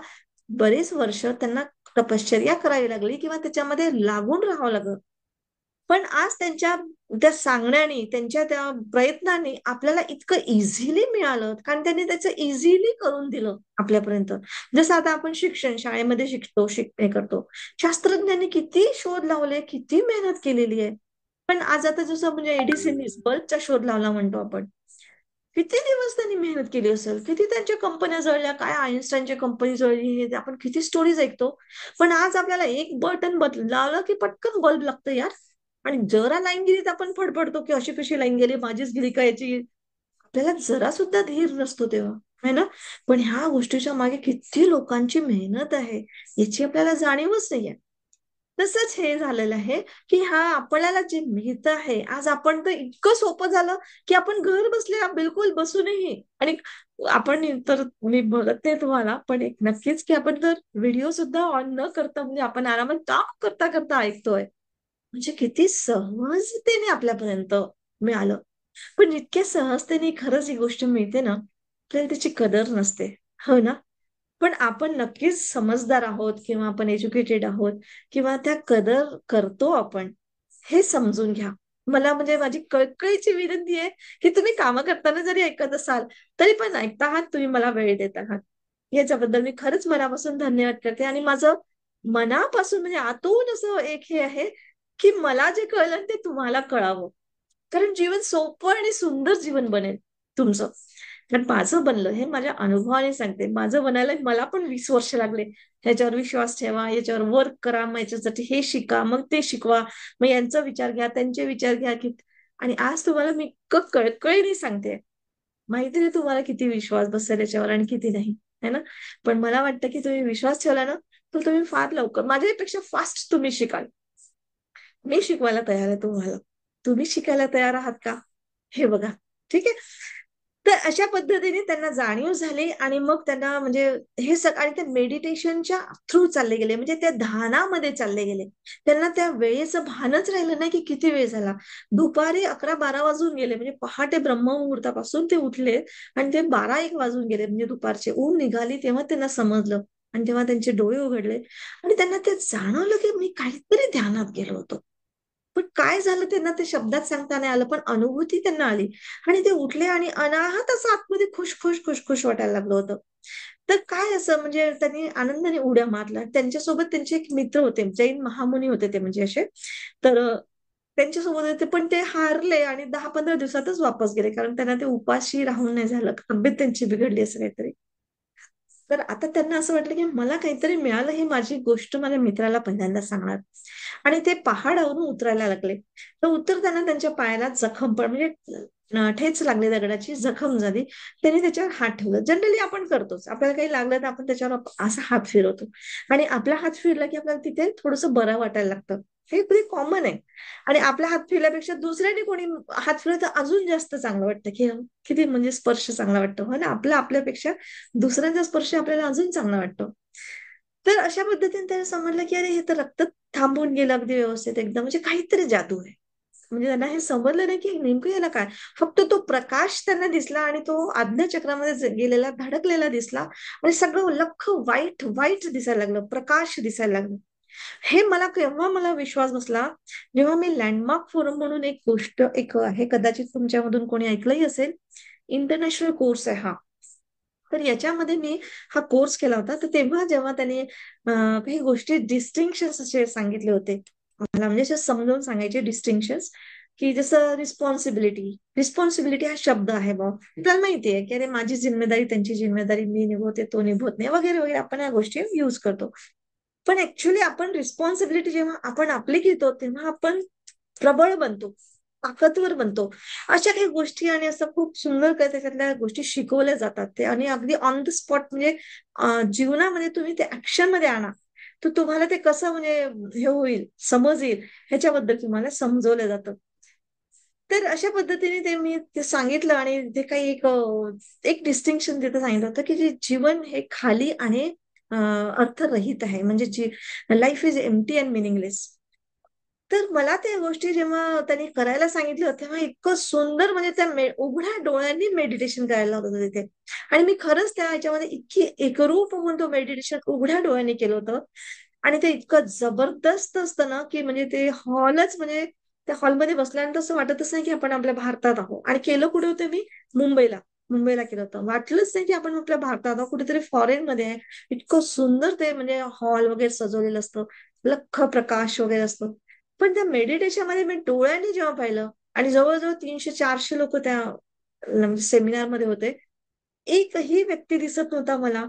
[SPEAKER 1] बरेच वर्ष त्यांना तपश्चर्या करावी लागली किंवा त्याच्यामध्ये लागून राहावं लागलं. पण आज त्यांच्या त्या सांगण्याने, त्यांच्या त्या प्रयत्नाने आपल्याला इतकं इझिली मिळालं, कारण त्यांनी त्याचं इझिली करून दिलं आपल्यापर्यंत. जसं आता आपण शिक्षण शाळेमध्ये शिकतो, हे करतो. शास्त्रज्ञांनी किती शोध लावले, किती मेहनत केलेली आहे. पण आज आता जसं म्हणजे एडिसननी बल्बचा शोध लावला म्हणतो आपण. किती दिवस त्यांनी मेहनत केली असेल, किती त्यांच्या कंपन्या जळल्या, काय आइन्स्टाईनच्या कंपनी जळली, हे आपण किती स्टोरीज ऐकतो. पण आज आपल्याला एक बटन लावलं की पटकन बल्ब लागतं यार. आणि जरा लाईन गेली तर आपण फडफडतो की अशी कशी लाईन गेली, माझीच गेली का याची. आपल्याला जरा सुद्धा धीर नसतो तेव्हा, है ना? पण ह्या गोष्टीच्या मागे किती लोकांची मेहनत आहे याची आपल्याला जाणीवच नाहीये. तसंच हे झालेलं आहे, की हा आपल्याला जे मिळतं आहे, आज आपण तर इतकं सोपं झालं, की आपण घर बसल्या बिलकुल बसूनही आणि आपण तर मी बघत नाही तुम्हाला, पण एक नक्कीच की आपण तर व्हिडिओ सुद्धा ऑन न करता म्हणजे आपण आरामात काम करता करता ऐकतोय. म्हणजे किती सहजतेने आपल्यापर्यंत मिळालं. पण इतक्या सहजतेने खरंच ही गोष्ट मिळते ना, आपल्याला त्याची कदर नसते. हो ना? पण आपण नक्कीच समजदार आहोत किंवा आपण एज्युकेटेड आहोत किंवा त्या कदर करतो आपण, हे समजून घ्या. मला म्हणजे माझी कळकळीची विनंती आहे, की तुम्ही कामं करताना जरी ऐकत असाल, तरी पण ऐकता आहात, तुम्ही मला वेळ देत आहात. याच्याबद्दल मी खरंच मनापासून धन्यवाद करते आणि माझं मनापासून म्हणजे आतून असं एक हे आहे, की मला जे कळलं ते तुम्हाला कळावं. कारण जीवन सोपं आणि सुंदर जीवन बनेल तुमचं. कारण माझं बनलं हे माझ्या अनुभवाने सांगते. माझं बनायला मला पण 20 वर्ष लागले. ह्याच्यावर विश्वास ठेवा, याच्यावर वर्क करा, मग याच्यासाठी हे शिका, मग ते शिकवा, मग यांचा विचार घ्या, त्यांचे विचार घ्या की आणि आज तुम्हाला मी इतकं कळकळीने सांगते. माहिती नाही तुम्हाला किती विश्वास बसेल याच्यावर आणि किती नाही, है ना? पण मला वाटतं की तुम्ही विश्वास ठेवला ना, तर तुम्ही फार लवकर माझ्यापेक्षा फास्ट तुम्ही शिकाल. मी शिकवायला तयार आहे तुम्हाला. तुम्ही शिकायला तयार आहात का? हे बघा. ठीक आहे? तर अशा पद्धतीने त्यांना जाणीव झाली आणि मग त्यांना म्हणजे हे आणि ते मेडिटेशनच्या थ्रू चालले गेले. म्हणजे त्या ध्यानामध्ये चालले गेले. त्यांना त्या वेळेचं भानच राहिलं नाही, की किती वेळ झाला. दुपारी 11-12 वाजून गेले. म्हणजे पहाटे ब्रह्ममुहूर्तापासून ते उठले आणि ते 12-1 वाजून गेले म्हणजे दुपारचे. ऊन निघाली तेव्हा त्यांना समजलं आणि तेव्हा त्यांचे डोळे उघडले आणि त्यांना ते जाणवलं, की मी काहीतरी ध्यानात गेलो होतो. पण काय झालं त्यांना ते शब्दात सांगता नाही आलं, पण अनुभूती त्यांना आली आणि ते उठले आणि अनाहत असं आतमध्ये खुश वाटायला लागलं होतं. तर काय असं म्हणजे त्यांनी आनंदाने उड्या मारल्या. त्यांच्यासोबत त्यांचे एक मित्र होते, जैन महामुनी होते ते म्हणजे असे. तर त्यांच्यासोबत होते पण ते हारले आणि 10-15 दिवसातच वापस गेले. कारण त्यांना ते उपाशी राहून नाही झालं. तब्येत त्यांची बिघडली असं काहीतरी. तर आता त्यांना असं वाटलं, की मला काहीतरी मिळालं ही माझी गोष्ट माझ्या मित्राला पहिल्यांदा सांगणार. आणि ते पहाडावरून उतरायला लागले. तर उतरताना त्यांच्या पायाला जखम पण म्हणजे ठेच लागली दगडाची, जखम झाली. त्यांनी त्याच्यावर हात ठेवला. जनरली आपण करतोच. आपल्याला काही लागलं तर आपण त्याच्यावर असा हात फिरवतो. आणि आपला हात फिरला की आपल्याला तिथे थोडंसं बरं वाटायला लागतं. हे pretty कॉमन आहे. आणि आपला हात फिरल्यापेक्षा दुसऱ्याने कोणी हात फिरवलं तर अजून जास्त चांगलं वाटतं, की किती म्हणजे स्पर्श चांगला वाटतो. हो ना? आपल्यापेक्षा दुसऱ्यांचा स्पर्श आपल्याला अजून चांगला वाटतो. तर अशा पद्धतीने त्याला समजलं, की अरे हे तर रक्त थांबून गेलं अगदी व्यवस्थित एकदम म्हणजे काहीतरी जादू आहे. म्हणजे त्यांना हे समजलं नाही, की नेमकं याला काय? फक्त तो प्रकाश त्यांना दिसला आणि तो आज्ञाचक्रामध्ये गेलेला, धडकलेला दिसला आणि सगळं लख्ख व्हाईट दिसायला लागलं, प्रकाश दिसायला लागला. हे मला केव्हा मला विश्वास बसला, जेव्हा मी लँडमार्क फोरम म्हणून एक गोष्ट एक आहे, कदाचित तुमच्यामधून कोणी ऐकलंही असेल. इंटरनॅशनल कोर्स आहे हा. तर याच्यामध्ये मी हा कोर्स केला होता. तर तेव्हा जेव्हा त्याने काही गोष्टी डिस्टिंक्शन्स असे सांगितले होते. मला म्हणजे असे समजावून सांगायचे डिस्टिंक्शन्स, की जसं रिस्पॉन्सिबिलिटी हा शब्द आहे बुवा. आपल्याला माहिती आहे, की अरे माझी जिम्मेदारी, त्यांची जिम्मेदारी, मी निभवते, तो निभवत नाही, वगैरे वगैरे आपण या गोष्टी युज करतो. पण ऍक्च्युली आपण रिस्पॉन्सिबिलिटी जेव्हा आपण आपली घेतो, तेव्हा आपण प्रबळ बनतो, ताकदवर बनतो. अशा काही गोष्टी आणि असं खूप सुंदर काही त्याच्यातल्या गोष्टी शिकवल्या जातात ते आणि अगदी ऑन द स्पॉट म्हणजे जीवनामध्ये तुम्ही ते ऍक्शन मध्ये आणा. तर तुम्हाला ते कसं म्हणजे हे होईल, समज येईल ह्याच्याबद्दल तुम्हाला समजवलं जातं. तर अशा पद्धतीने ते मी ते सांगितलं आणि ते काही एक डिस्टिंक्शन तिथे सांगितलं होतं, की जे जीवन हे खाली आणि अर्थरहित आहे. म्हणजे life is empty and meaningless. तर मला त्या गोष्टी जेव्हा त्यांनी करायला सांगितलं होतं, तेव्हा इतकं सुंदर म्हणजे त्या उघड्या डोळ्यांनी मेडिटेशन करायला लावत होतं तिथे. आणि मी खरंच त्या ह्याच्यामध्ये इतकी एकरूप होऊन तो मेडिटेशन उघड्या डोळ्यांनी केलं होतं. आणि ते इतकं जबरदस्त असतं ना, की म्हणजे ते हॉलच म्हणजे त्या हॉलमध्ये बसल्यानंतर असं वाटतच नाही, की आपण आपल्या भारतात आहोत. आणि केलं कुठे होतं मी? मुंबईला. मुंबईला केलं होतं. वाटलंच नाही, की आपण आपल्या भारतात आहोत, कुठेतरी फॉरेनमध्ये आहे. इतकं सुंदर ते म्हणजे हॉल वगैरे सजवलेलं असतं. लख्ख प्रकाश वगैरे असतो. पण त्या मेडिटेशनमध्ये मी डोळ्यांनी जेव्हा पाहिलं आणि जवळजवळ 300-400 लोक त्या सेमिनारमध्ये होते. एकही व्यक्ती दिसत नव्हता मला.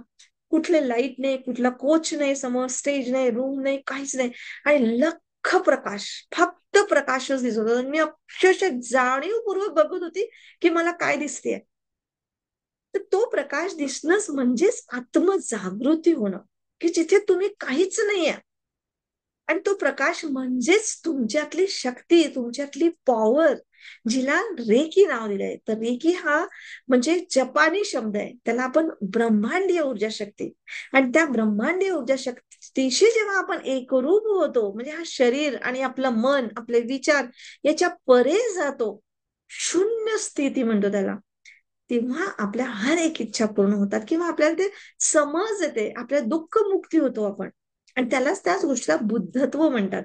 [SPEAKER 1] कुठले लाईट नाही, कुठला कोच नाही, समोर स्टेज नाही, रूम नाही, काहीच नाही. आणि लख्ख प्रकाश, फक्त प्रकाशच दिसत होता. मी अक्षरशः जाणीवपूर्वक बघत होती, की मला काय दिसतेय. तर तो प्रकाश दिसणंच म्हणजेच आत्मजागृती होणं, की जिथे तुम्ही काहीच नाहीये. आणि तो प्रकाश म्हणजेच तुमच्यातली शक्ती, तुमच्यातली पॉवर, जिला रेकी नाव दिलंय. तर रेकी हा म्हणजे जपानी शब्द आहे. त्याला आपण ब्रह्मांडीय ऊर्जा शक्ती. आणि त्या ब्रह्मांडीय ऊर्जा शक्तीशी जेव्हा आपण एकरूप होतो, म्हणजे हा शरीर आणि आपलं मन, आपले विचार याच्या परे जातो, शून्य स्थिती म्हणतो त्याला. तेव्हा आपल्या हर एक इच्छा पूर्ण होतात किंवा आपल्याला ते समज येते, आपल्या दुःख मुक्ती होतो आपण. आणि त्याच गोष्टीला बुद्धत्व म्हणतात.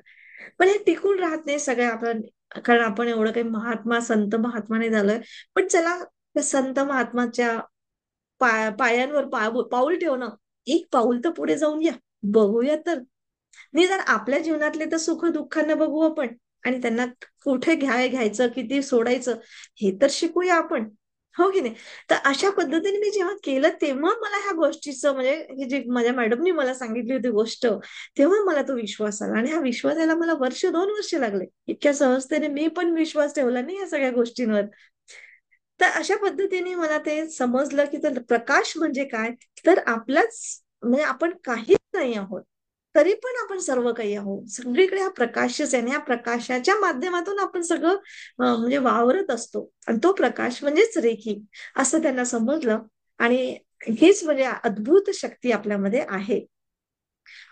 [SPEAKER 1] पण हे टिकून राहत नाही सगळ्या आपण, कारण आपण एवढं काही संत महात्मा नाही झालोय. पण चला त्या संत महात्माच्या पायांवर पाऊल ठेवणं, एक पाऊल तर पुढे जाऊन या, बघूया तर. निदान आपल्या जीवनातले तर सुख दुःखांना बघू आपण, आणि त्यांना कुठे घ्यायचं, किती सोडायचं, हे तर शिकूया आपण. हो की नाही? तर अशा पद्धतीने मी जेव्हा केलं, तेव्हा मला ह्या गोष्टीचं म्हणजे ही जी माझ्या मॅडमनी मला सांगितली होती गोष्ट, तेव्हा मला तो विश्वास आला. आणि हा विश्वास यायला मला 1-2 वर्ष लागले. इतक्या सहजतेने मी पण विश्वास ठेवला नाही या सगळ्या गोष्टींवर. तर अशा पद्धतीने मला ते समजलं, की तर प्रकाश म्हणजे काय? तर आपलाच म्हणजे आपण काहीच नाही आहोत. तरी पण आपण सर्व काही आहोत. सगळीकडे हा प्रकाशच आहे आणि या प्रकाशाच्या माध्यमातून आपण सगळं म्हणजे वावरत असतो. आणि तो प्रकाश म्हणजेच रेखी, असं त्यांना समजलं. आणि हीच म्हणजे अद्भुत शक्ती आपल्यामध्ये आहे.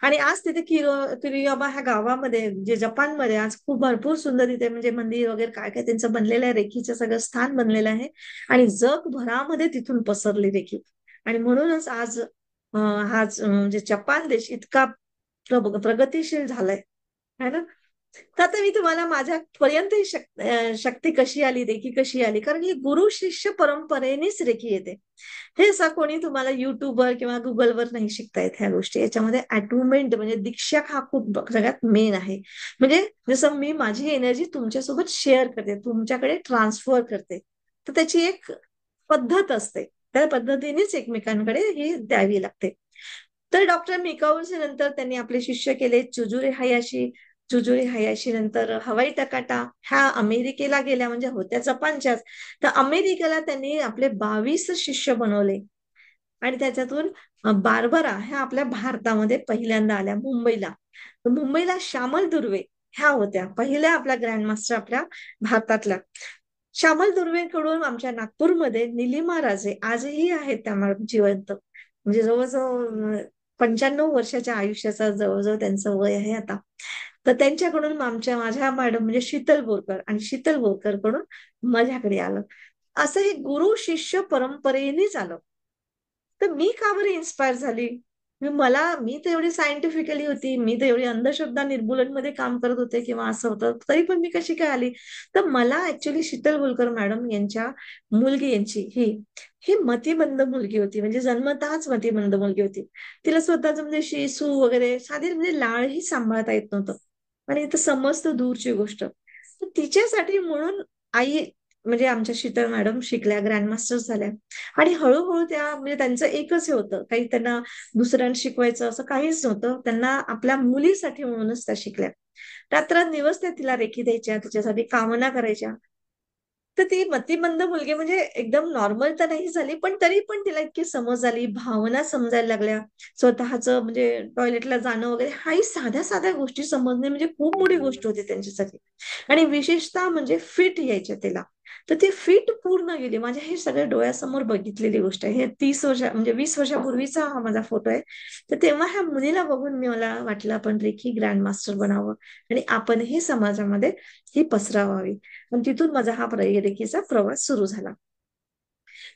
[SPEAKER 1] आणि आज तिथे किरियाबा ह्या गावामध्ये, जे जपानमध्ये, आज खूप भरपूर सुंदर तिथे म्हणजे मंदिर वगैरे काय काय त्यांचं बनलेलं आहे. रेखीचं सगळं स्थान बनलेलं आहे. आणि जगभरामध्ये तिथून पसरली रेखी. आणि म्हणूनच आज म्हणजे जपान देश इतका प्रगतीशील झालाय, है ना? तर आता मी तुम्हाला माझ्यापर्यंत ही शक्ती कशी आली, रेखी कशी आली, कारण ही गुरु शिष्य परंपरेनेच रेखी येते. हे असं कोणी तुम्हाला युट्यूबवर किंवा गुगलवर नाही शिकता येत ह्या गोष्टी. याच्यामध्ये अटुमेंट म्हणजे दीक्षा हा खूप सगळ्यात मेन आहे. म्हणजे जसं मी माझी एनर्जी तुमच्यासोबत शेअर करते, तुमच्याकडे ट्रान्सफर करते, तर त्याची एक पद्धत असते. त्या पद्धतीनेच एकमेकांकडे ही द्यावी लागते. तर डॉक्टर मिकाऊचे नंतर त्यांनी आपले शिष्य केले चुजुरे हायाशी. चुजुरे हायाशी नंतर हवाई टकाटा ह्या अमेरिकेला गेल्या, म्हणजे होत्या जपानच्याच. तर अमेरिकेला त्यांनी आपले 22 शिष्य बनवले. आणि त्याच्यातून बार्बरा ह्या आपल्या भारतामध्ये पहिल्यांदा आल्या मुंबईला. तर मुंबईला श्यामल दुर्वे ह्या होत्या पहिल्या आपल्या ग्रँडमास्टर आपल्या भारतातल्या. श्यामल दुर्वेकडून आमच्या नागपूरमध्ये निलिमा राजे आजही आहेत त्या जिवंत. म्हणजे जवळजवळ 95 वर्षाच्या आयुष्याचा जवळजवळ त्यांचं वय आहे आता. तर त्यांच्याकडून माझ्या मॅडम म्हणजे शीतल बोरकर, आणि शीतल बोरकर कडून माझ्याकडे आलं. असं हे गुरु शिष्य परंपरेनेच आलं. तर मी का बरं इन्स्पायर झाली? मी तर एवढी सायंटिफिकली होती, मी तर एवढी अंधश्रद्धा निर्मूलन मध्ये काम करत होते किंवा असं होतं, तरी पण मी कशी काय आली? तर मला ऍक्च्युली शीतल बोलकर मॅडम यांच्या मुलगी यांची ही मतिमंद मुलगी होती, म्हणजे जन्मतःच मतिमंद मुलगी होती. तिला स्वतःच म्हणजे शिसू वगैरे साधी म्हणजे लाळही सांभाळता येत नव्हतं. आणि इथं समजत दूरची गोष्ट. तर तिच्यासाठी म्हणून आई म्हणजे आमच्या शीतल मॅडम शिकल्या, ग्रँडमास्टर झाल्या. आणि हळूहळू त्या म्हणजे त्यांचं एकच हे होतं, काही त्यांना दुसऱ्यांना शिकवायचं असं काहीच नव्हतं. त्यांना आपल्या मुलीसाठी म्हणूनच त्या शिकल्या. रात्रंदिवस त्या तिला रेखी द्यायच्या, तिच्यासाठी कामना करायच्या. तर ती मतिमंद मुलगी म्हणजे एकदम नॉर्मल तर नाही झाली, पण तरी पण तिला इतकी समज आली, भावना समजायला लागल्या. स्वतःचं म्हणजे टॉयलेटला जाणं वगैरे हाही साध्या साध्या गोष्टी समजणे म्हणजे खूप मोठी गोष्ट होती त्यांच्यासाठी. आणि विशेषतः म्हणजे फिट यायचे तिला. तर ती फिट पूर्ण गेली. माझ्या हे सगळ्या डोळ्यासमोर बघितलेली गोष्ट आहे. हे 30 वर्ष म्हणजे 20 वर्षापूर्वीचा हा माझा फोटो आहे. तर तेव्हा ह्या मुलीला बघून मला वाटलं आपण रेकी ग्रँड मास्टर बनावं आणि आपणही समाजामध्ये ही पसरवावी. आणि तिथून माझा हा रेकीचा प्रवास सुरू झाला.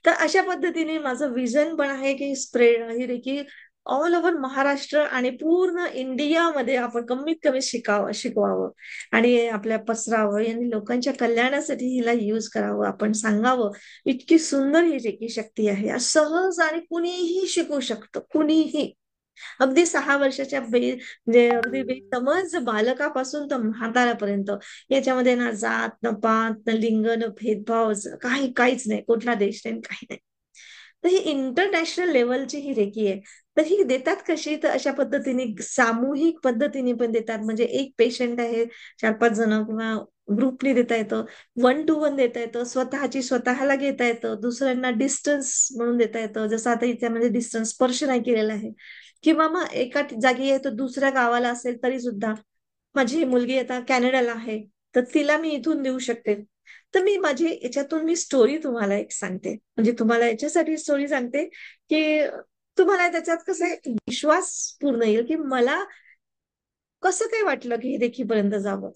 [SPEAKER 1] तर अशा पद्धतीने माझं विजन पण आहे की स्प्रेड ही रेकी ऑल ओव्हर महाराष्ट्र आणि पूर्ण इंडियामध्ये आपण कमीत कमी शिकवावं आणि आपल्या पसरावं आणि लोकांच्या कल्याणासाठी हिला यूज करावं. आपण सांगावं इतकी सुंदर ही रेकी शक्ती आहे. सहज आणि कुणीही शिकू शकतं, कुणीही. अगदी 6 वर्षाच्या म्हणजे अगदी बेसमज बालकापासून तर म्हाताऱ्यापर्यंत याच्यामध्ये ना जात, न पात, न लिंग, न भेदभाव काहीच नाही. कुठला देश नाही, काही नाही. तर ही इंटरनॅशनल लेवलची ही रेकी आहे. तर ही देतात कशी? तर अशा पद्धतीने सामूहिक पद्धतीने पण देतात. म्हणजे एक पेशंट आहे, 4-5 जण किंवा ग्रुपने देता येतं, 1 to 1 देता येतं, स्वतःची स्वतःला घेता येतं, दुसऱ्यांना डिस्टन्स म्हणून देता येतं. जसं आता इथे डिस्टन्स स्पर्श नाही केलेला आहे. किंवा मग एका जागी आहे तर दुसऱ्या गावाला असेल तरी सुद्धा माझी मुलगी आता कॅनडाला आहे, तर तिला मी इथून देऊ शकते. तर मी माझी याच्यातून मी स्टोरी तुम्हाला एक सांगते. म्हणजे तुम्हाला याच्यासाठी स्टोरी सांगते, की तुम्हाला त्याच्यात कसं एक विश्वास पूर्ण येईल, की मला कसं काय वाटलं, की हे देखीपर्यंत जावं.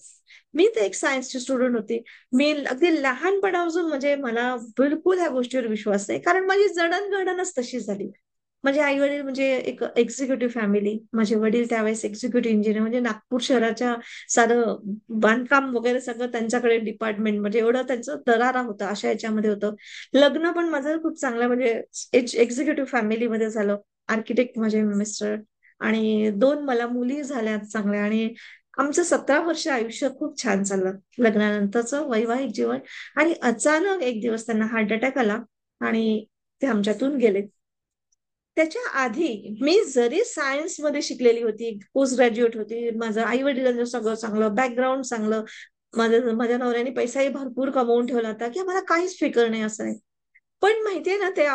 [SPEAKER 1] मी तर एक सायन्सची स्टुडंट होती. मी अगदी लहानपणापासून म्हणजे मला बिलकुल ह्या गोष्टीवर विश्वास नाही. कारण माझी जडणघडणच तशी झाली. माझे आई-वडील म्हणजे एक एक्झिक्युटिव्ह फॅमिली. माझे वडील त्यावेळेस एक्झिक्युटिव्ह इंजिनियर म्हणजे नागपूर शहराच्या सारं बांधकाम वगैरे सगळं त्यांच्याकडे डिपार्टमेंट म्हणजे एवढं त्यांचं दरारा होता. अशा याच्यामध्ये होतं. लग्न पण माझं खूप चांगलं म्हणजे एक्झिक्युटिव्ह फॅमिलीमध्ये झालं. आर्किटेक्ट माझे मिस्टर आणि 2 मला मुली झाल्या चांगल्या आणि आमचं 17 वर्ष आयुष्य खूप छान चाललं. लग्नानंतरचं वैवाहिक जीवन आणि अचानक एक दिवस त्यांना हार्ट अटॅक आला आणि ते आमच्यातून गेले. त्याच्या आधी मी जरी सायन्समध्ये शिकलेली होती, पोस्ट ग्रॅज्युएट होती, माझं आई-वडिलांचं सगळं चांगलं, बॅकग्राऊंड चांगलं, माझ्या नवऱ्याने पैसाही भरपूर कमवून ठेवला होता, की आम्हाला काहीच फिकर नाही असं नाही. पण माहितीये ना ते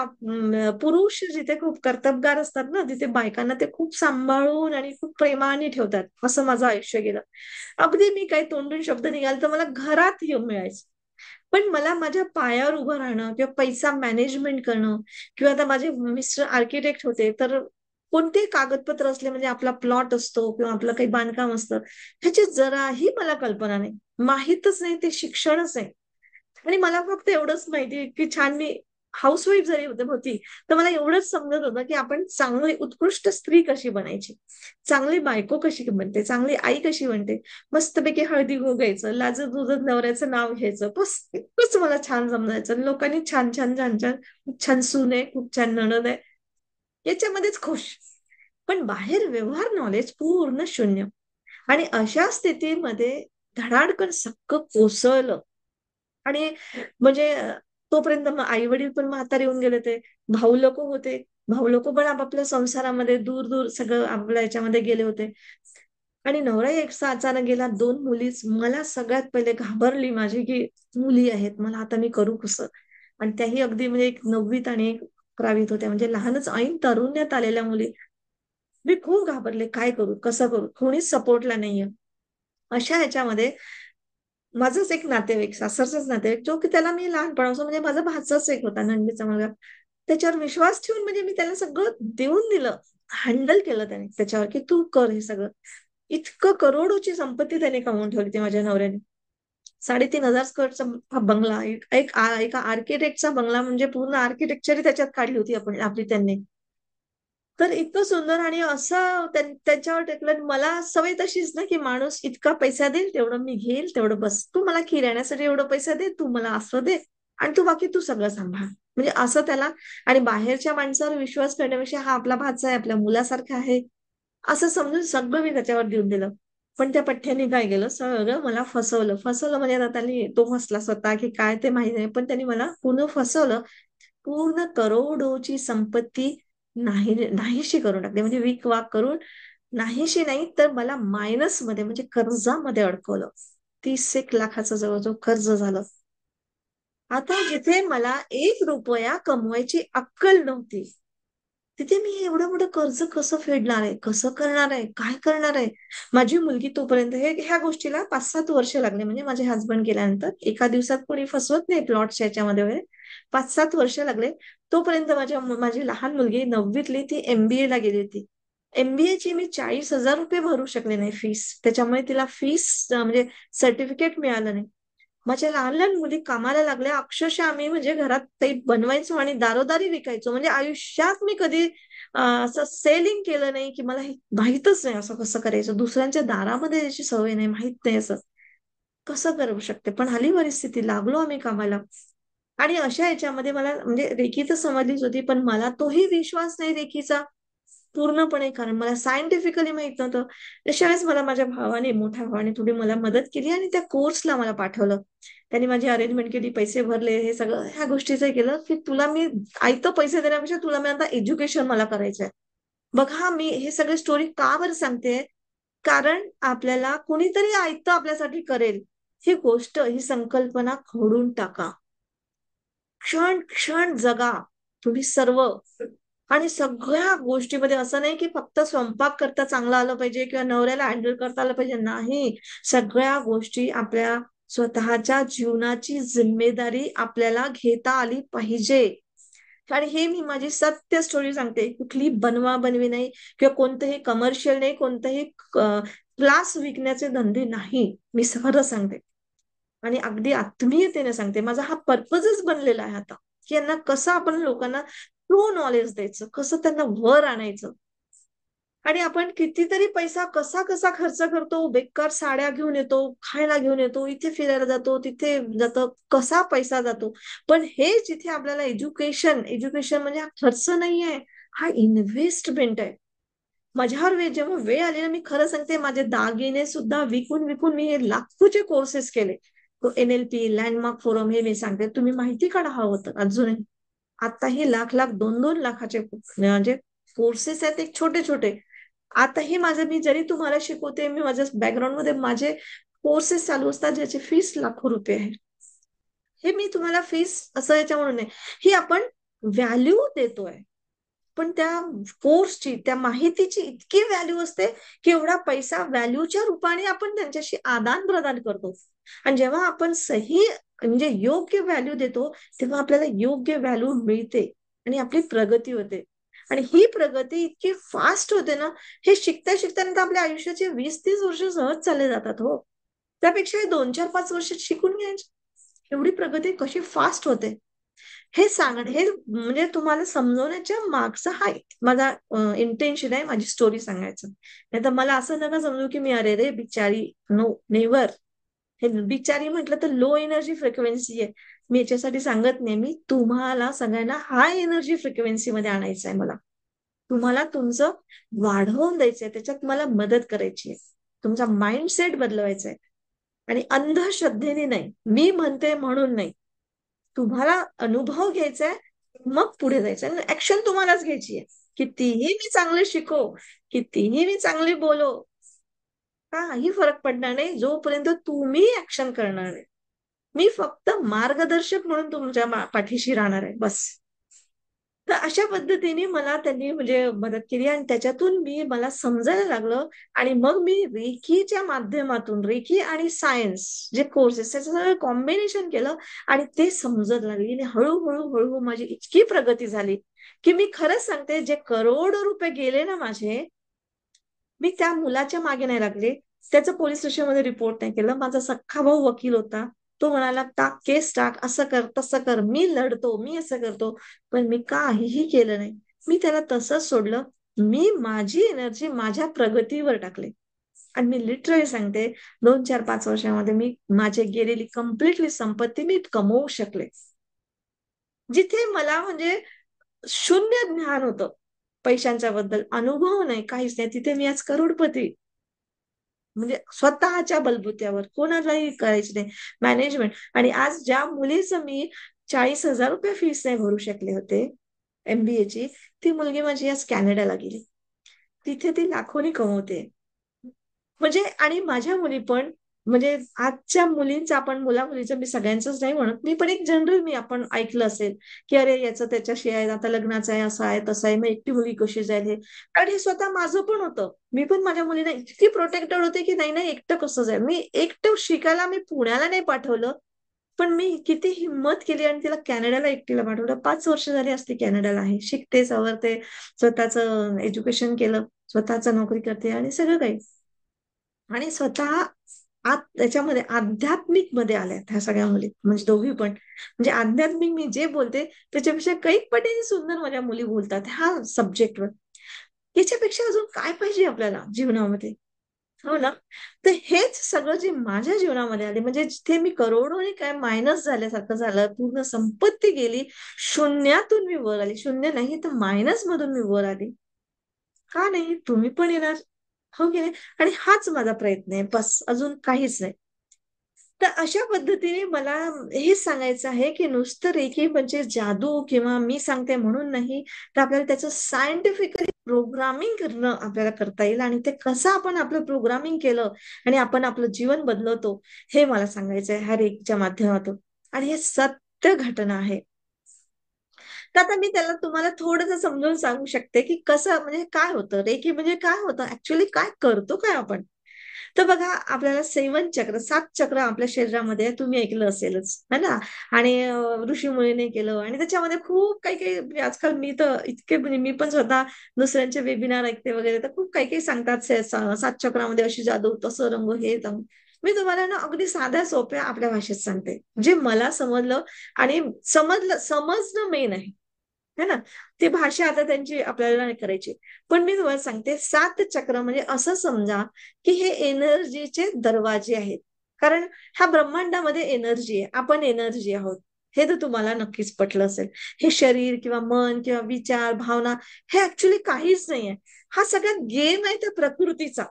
[SPEAKER 1] पुरुष जिथे खूप कर्तबगार असतात ना, तिथे बायकांना ते खूप सांभाळून आणि खूप प्रेमाने ठेवतात. असं माझं आयुष्य गेलं. अगदी मी काही तोंडून शब्द निघाला तर मला घरात येऊन मिळायचं. पण मला माझ्या पायावर उभं राहणं किंवा पैसा मॅनेजमेंट करणं किंवा आता माझे मिस्टर आर्किटेक्ट होते, तर कोणते कागदपत्र असले म्हणजे आपला प्लॉट असतो किंवा आपलं काही बांधकाम असतं, ह्याची जराही मला कल्पना नाही. माहीतच नाही, ते शिक्षणच नाही. आणि मला फक्त एवढंच माहिती की छान मी हाऊसवाईफ जरी होती, तर मला एवढंच समजत होतं की आपण चांगली उत्कृष्ट स्त्री कशी बनायची, चांगली बायको कशी बनते, चांगली आई कशी बनते, मस्तपैकी हळदी कुंकू घ्यायचं, लाजत लुजत नवऱ्याचं नाव घ्यायचं, बस इतकंच मला छान समजायचं. लोकांनी छान छान छान छान खूप छान सून आहे, खूप छान नणद आहे, याच्यामध्येच खुश. पण बाहेर व्यवहार नॉलेज पूर्ण शून्य. आणि अशा स्थितीमध्ये धडाडकन सगळं कोसळलं. आणि म्हणजे तोपर्यंत मग आई वडील पण म्हातारे होऊन गेले होते. भाऊ लोक होते. भाऊ लोक पण आपापल्या संसारामध्ये दूर दूर सगळं आपल्या याच्यामध्ये गेले होते. आणि नवरा एकसा अचानक गेला. 2 मुलीच. मला सगळ्यात पहिले घाबरली माझी की मुली आहेत. मला आता मी करू कसं? आणि त्याही अगदी म्हणजे एक 9वीत आणि एक 11वीत होत्या. म्हणजे लहानच ऐन तारुण्यात आलेल्या मुली. मी खूप घाबरले. काय करू? कसं करू? कोणीच सपोर्टला नाहीये. अशा ह्याच्यामध्ये माझंच एक नातेवाईक, सासरचाच नातेवाईक, जो की त्याला मी लहानपणापासून म्हणजे माझा भाचाच एक होता, नंदेचा मुलगा. त्याच्यावर विश्वास ठेवून म्हणजे मी त्याला सगळं देऊन दिलं. हँडल केलं त्याने त्याच्यावर, की तू कर हे सगळं. इतकं करोडोची संपत्ती त्याने कमवून ठेवली होती माझ्या नवऱ्याने. 3,500 स्क्वेअरचा हा बंगला, एका आर्किटेक्टचा बंगला म्हणजे पूर्ण आर्किटेक्चर त्याच्यात काढली होती आपण आपली त्यांनी. तर इतकं सुंदर आणि असं त्याच्यावर टेकलं. मला सवय तशीच ना, की माणूस इतका पैसा देईल, तेवढं मी घेईल, तेवढं बस. तू मला किराण्यासाठी एवढं पैसा दे, तू मला असं दे आणि तू बाकी तू सगळं सांभाळ. म्हणजे असं त्याला आणि बाहेरच्या माणसावर विश्वास करण्यापेक्षा हा आपला भाचा आहे, आपल्या मुलासारखा आहे, असं समजून सगळं मी त्याच्यावर देऊन दिलं. पण त्या पठ्ठ्याने काय केलं, सगळं मला फसवलं. फसवलं म्हणजे आता त्यांनी तो फसला स्वतः की काय ते माहिती नाही. पण त्यांनी मला पूर्ण फसवलं. पूर्ण करोडोची संपत्ती नाहीशी करून टाकली. म्हणजे विक-वाक करून नाहीशी नाही तर मला मायनसमध्ये म्हणजे कर्जामध्ये अडकवलं. 30 एक लाखाचं जवळजवळ कर्ज झालं. आता जिथे मला 1 रुपया कमवायची अक्कल नव्हती, तिथे मी एवढं मोठं कर्ज कसं फेडणार आहे? कसं करणार आहे? काय करणार आहे? माझी मुलगी तोपर्यंत ह्या गोष्टीला 5-7 वर्ष लागले. म्हणजे माझे हसबंड गेल्यानंतर एका दिवसात कोणी फसवत नाही प्लॉट्सच्या ह्याच्यामध्ये वगैरे. 5-7 वर्ष लागले. तोपर्यंत माझी लहान मुलगी 9वीतली ती MBA ला गेली होती. MBA ची मी ₹40,000 भरू शकले नाही फीस. त्याच्यामुळे तिला फीस म्हणजे सर्टिफिकेट मिळालं नाही. माझ्या लहान लहान मुली कामाला लागल्या. अक्षरशः आम्ही म्हणजे घरात ते बनवायचो आणि दारोदारी विकायचो. म्हणजे आयुष्यात मी कधी असं सेलिंग केलं नाही, की मला हे माहीतच नाही असं कसं करायचं. दुसऱ्यांच्या दारामध्ये याची सवय नाही, माहित नाही असं. कसं करू शकते? पण आली परिस्थिती, लागलो आम्ही कामाला. आणि अशा ह्याच्यामध्ये मला म्हणजे रेखी तर समजलीच होती, पण मला तोही विश्वास नाही रेखीचा पूर्णपणे, कारण मला सायंटिफिकली माहित नव्हतं. अशा वेळेस मला माझ्या भावाने, मोठ्या भावाने थोडी मला मदत केली आणि त्या कोर्सला मला पाठवलं. त्यांनी माझी अरेंजमेंट केली, पैसे भरले, हे सगळं ह्या गोष्टीचं केलं, की तुला मी आयतं पैसे देण्यापेक्षा तुला मी आता एज्युकेशन मला करायचंय. बघा मी हे सगळे स्टोरी का बरं सांगते? कारण आपल्याला कुणीतरी आयतं आपल्यासाठी करेल. ही गोष्ट, ही संकल्पना खोडून टाका. क्षण क्षण जगा तुम्ही सर्व. आणि सगळ्या गोष्टीमध्ये असं नाही की फक्त स्वयंपाक करता चांगलं आलं पाहिजे किंवा नवऱ्याला हँडल करता आलं पाहिजे. नाही, सगळ्या गोष्टी आपल्या स्वतःच्या जीवनाची जिम्मेदारी आपल्याला घेता आली पाहिजे. आणि हे मी माझी सत्य स्टोरी सांगते. कुठली बनवा बनवी नाही किंवा कोणतंही कमर्शियल नाही, कोणतंही क्लास विकण्याचे धंदे नाही. मी खरं सांगते आणि अगदी आत्मीयतेने सांगते. माझा हा पर्पजच बनलेला आहे आता, की यांना कसं आपण लोकांना ट्रू नॉलेज द्यायचं, कसं त्यांना वर आणायचं. आणि आपण कितीतरी पैसा कसा कसा खर्च करतो, बेकार साड्या घेऊन येतो, खायला घेऊन येतो, इथे फिरायला जातो, तिथे जातो, कसा पैसा जातो. पण हे जिथे आपल्याला एज्युकेशन म्हणजे हा खर्च नाहीये, हा इन्व्हेस्टमेंट आहे. माझ्यावर जेव्हा वेळ आली ना, मी खरं सांगते, माझे दागिने सुद्धा विकून विकून मी हे लाखोचे कोर्सेस केले. NLP, लँडमार्क फोरम, हे मी सांगते, तुम्ही माहिती काढा हवं होतं अजूनही. आताही लाख लाख 2-2 लाखाचे म्हणजे कोर्सेस आहेत, एक छोटे छोटे. आताही माझं, मी जरी तुम्हाला शिकवते, मी माझ्या बॅकग्राऊंड मध्ये माझे कोर्सेस चालू असतात ज्याची फीस लाखो रुपये आहे. हे मी तुम्हाला फीस असं याच्यामुळे नाही, ही आपण व्हॅल्यू देतोय. पण त्या कोर्सची, त्या माहितीची इतकी व्हॅल्यू असते की एवढा पैसा व्हॅल्यूच्या रूपाने आपण त्यांच्याशी आदान प्रदान करतो. आणि जेव्हा आपण सही म्हणजे योग्य व्हॅल्यू देतो, तेव्हा आपल्याला योग्य व्हॅल्यू मिळते आणि आपली प्रगती होते. आणि ही प्रगती इतकी फास्ट होते ना, हे शिकता शिकता आपल्या आयुष्याचे 20-30 वर्ष सहज चालले जातात हो. त्यापेक्षा हे 2-4-5 वर्षात शिकून घ्यायचे. एवढी प्रगती कशी फास्ट होते हे सांगणं, हे म्हणजे तुम्हाला समजवण्याच्या मागचा हा माझा इंटेन्शन आहे, माझी स्टोरी सांगायचं. नाही तर मला असं नका समजू की मी अरे रे बिचारी. No, never. हे बिचारी म्हटलं तर लो एनर्जी फ्रिक्वेन्सी आहे. मी याच्यासाठी सांगत नाही. मी तुम्हाला सगळ्यांना हाय एनर्जी फ्रिक्वेन्सी मध्ये आणायचं आहे. मला तुम्हाला तुमचं वाढवून द्यायचंय, त्याच्यात मला मदत करायची आहे. तुमचा माइंडसेट बदलवायचा आहे. आणि अंधश्रद्धेने नाही, मी म्हणते म्हणून नाही. तुम्हाला अनुभव घ्यायचा आहे, मग पुढे जायचं. ऍक्शन तुम्हालाच घ्यायची आहे. कितीही मी चांगले शिको, कितीही मी चांगली बोलो, काही फरक पडणार नाही जोपर्यंत तुम्ही ऍक्शन करणार नाही. मी फक्त मार्गदर्शक म्हणून तुमच्या पाठीशी राहणार आहे, बस. तर अशा पद्धतीने मला त्यांनी म्हणजे मदत केली आणि त्याच्यातून मला समजायला लागलं. आणि मग मी रेखीच्या माध्यमातून, रेखी आणि सायन्स जे कोर्सेस, त्याचं सगळं कॉम्बिनेशन केलं आणि ते समजत लागली. आणि हळूहळू हळूहळू माझी इतकी प्रगती झाली की मी खरंच सांगते, जे करोडो रुपये गेले ना माझे, मी त्या मुलाच्या मागे नाही लागले. त्याचं पोलीस स्टेशनमध्ये रिपोर्ट नाही केलं. माझा सख्खा भाऊ वकील होता. तो म्हणाला, टाक केस टाक, असं कर तसं कर, मी लढतो, मी असं करतो. पण मी काहीही केलं नाही. मी त्याला तसंच सोडलं. मी माझी एनर्जी माझ्या प्रगतीवर टाकले. आणि मी लिटरली सांगते, 2-4-5 वर्षामध्ये मी माझी गेलेली कम्प्लिटली संपत्ती मी कमवू शकले. जिथे मला म्हणजे शून्य ज्ञान होतं पैशांच्या बद्दल, अनुभव नाही, काहीच नाही, तिथे मी आज करोडपती. म्हणजे स्वतःच्या बलबुत्यावर, कोणालाही करायचं नाही मॅनेजमेंट. आणि आज ज्या मुलीचं मी ₹40,000 फीस नाही भरू शकले होते MBA ची, ती मुलगी माझी आज कॅनडाला गेली. तिथे ती लाखोनी कमवते. म्हणजे आणि माझ्या मुली पण म्हणजे आजच्या मुलींचं आपण मुला-मुलीचं मी सगळ्यांचंच नाही म्हणत. मी पण एक जनरल मी आपण ऐकलं असेल, की "अरे याचं त्याच्याशी आहे, आता लग्नाचं आहे, असं आहे, तसं आहे, मग एकटी मुलगी कशी जाईल हे." आणि हे स्वतः माझं पण होतं. मी पण माझ्या मुलीला इतकी प्रोटेक्टेड होते, की नाही, नाही एकटं कसं जाईल. मी एकटं शिकायला मी पुण्याला नाही पाठवलं. पण मी किती हिंमत केली आणि तिला कॅनडाला एकटीला पाठवलं. 5 वर्ष झाली असती कॅनडाला आहे. शिकते, सवरते, स्वतःचं एज्युकेशन केलं, स्वतःच नोकरी करते आणि सगळं काही. आणि स्वतः आत त्याच्यामध्ये आध्यात्मिक मध्ये आल्यात ह्या सगळ्या मुली म्हणजे दोघी पण म्हणजे आध्यात्मिक मी जे बोलते त्याच्यापेक्षा कैक पटीने सुंदर माझ्या मुली बोलतात ह्या सब्जेक्टवर. याच्यापेक्षा अजून काय पाहिजे आपल्याला जीवनामध्ये? हो ना? तर हेच सगळं जे माझ्या जीवनामध्ये आले म्हणजे जिथे मी करोडोने काय मायनस झाल्यासारखं झालं, पूर्ण संपत्ती गेली, शून्यातून मी वर आली. शून्य नाही तर मायनस मधून मी वर आली. का नाही? तुम्ही पण येणार. हो की नाही? आणि हाच माझा प्रयत्न आहे. बस अजून काहीच नाही. तर अशा पद्धतीने मला हेच सांगायचं आहे, की नुसतं रेकी म्हणजे जादू किंवा मी सांगते म्हणून नाही, तर आपल्याला त्याचं सायंटिफिकली प्रोग्रामिंग करणं आपल्याला करता येईल आणि ते कसं आपण आपलं प्रोग्रामिंग केलं आणि आपण आपलं जीवन बदलवतो, हे मला सांगायचं आहे ह्या रेकीच्या माध्यमातून. आणि हे सत्य घटना आहे. तर आता मी त्याला तुम्हाला थोडंसं समजावून सांगू शकते, की कसं म्हणजे काय होतं? रेकी म्हणजे काय होतं? ॲक्चुअली काय करतो काय आपण? तर बघा आपल्याला 7 चक्र 7 चक्र आपल्या शरीरामध्ये आहे. तुम्ही ऐकलं असेलच, है ना? आणि ऋषीमुनींनी केलं आणि त्याच्यामध्ये खूप काही-काही म्हणजे आजकाल मी तर इतके म्हणजे मी पण स्वतः दुसऱ्यांचे वेबिनार ऐकते वगैरे, तर खूप काही-काही सांगतात 7 चक्रामध्ये अशी जादू, तसं रंग, हे रंग. मी तुम्हाला ना अगदी साध्या सोप्या आपल्या भाषेत सांगते. जे मला समजलं आणि समजणं मेन आहे. है ना? ती भाषा आता त्यांची आपल्याला नाही करायची. पण मी तुम्हाला सांगते 7 चक्र म्हणजे असं समजा, की हे एनर्जीचे दरवाजे आहेत. कारण ह्या ब्रह्मांडामध्ये एनर्जी आहे. आपण एनर्जी आहोत. हे तर तुम्हाला नक्कीच पटलं असेल. हे शरीर किंवा मन किंवा विचार, भावना हे ॲक्चुअली काहीच नाहीये. हा सगळा गेम आहे त्या प्रकृतीचा.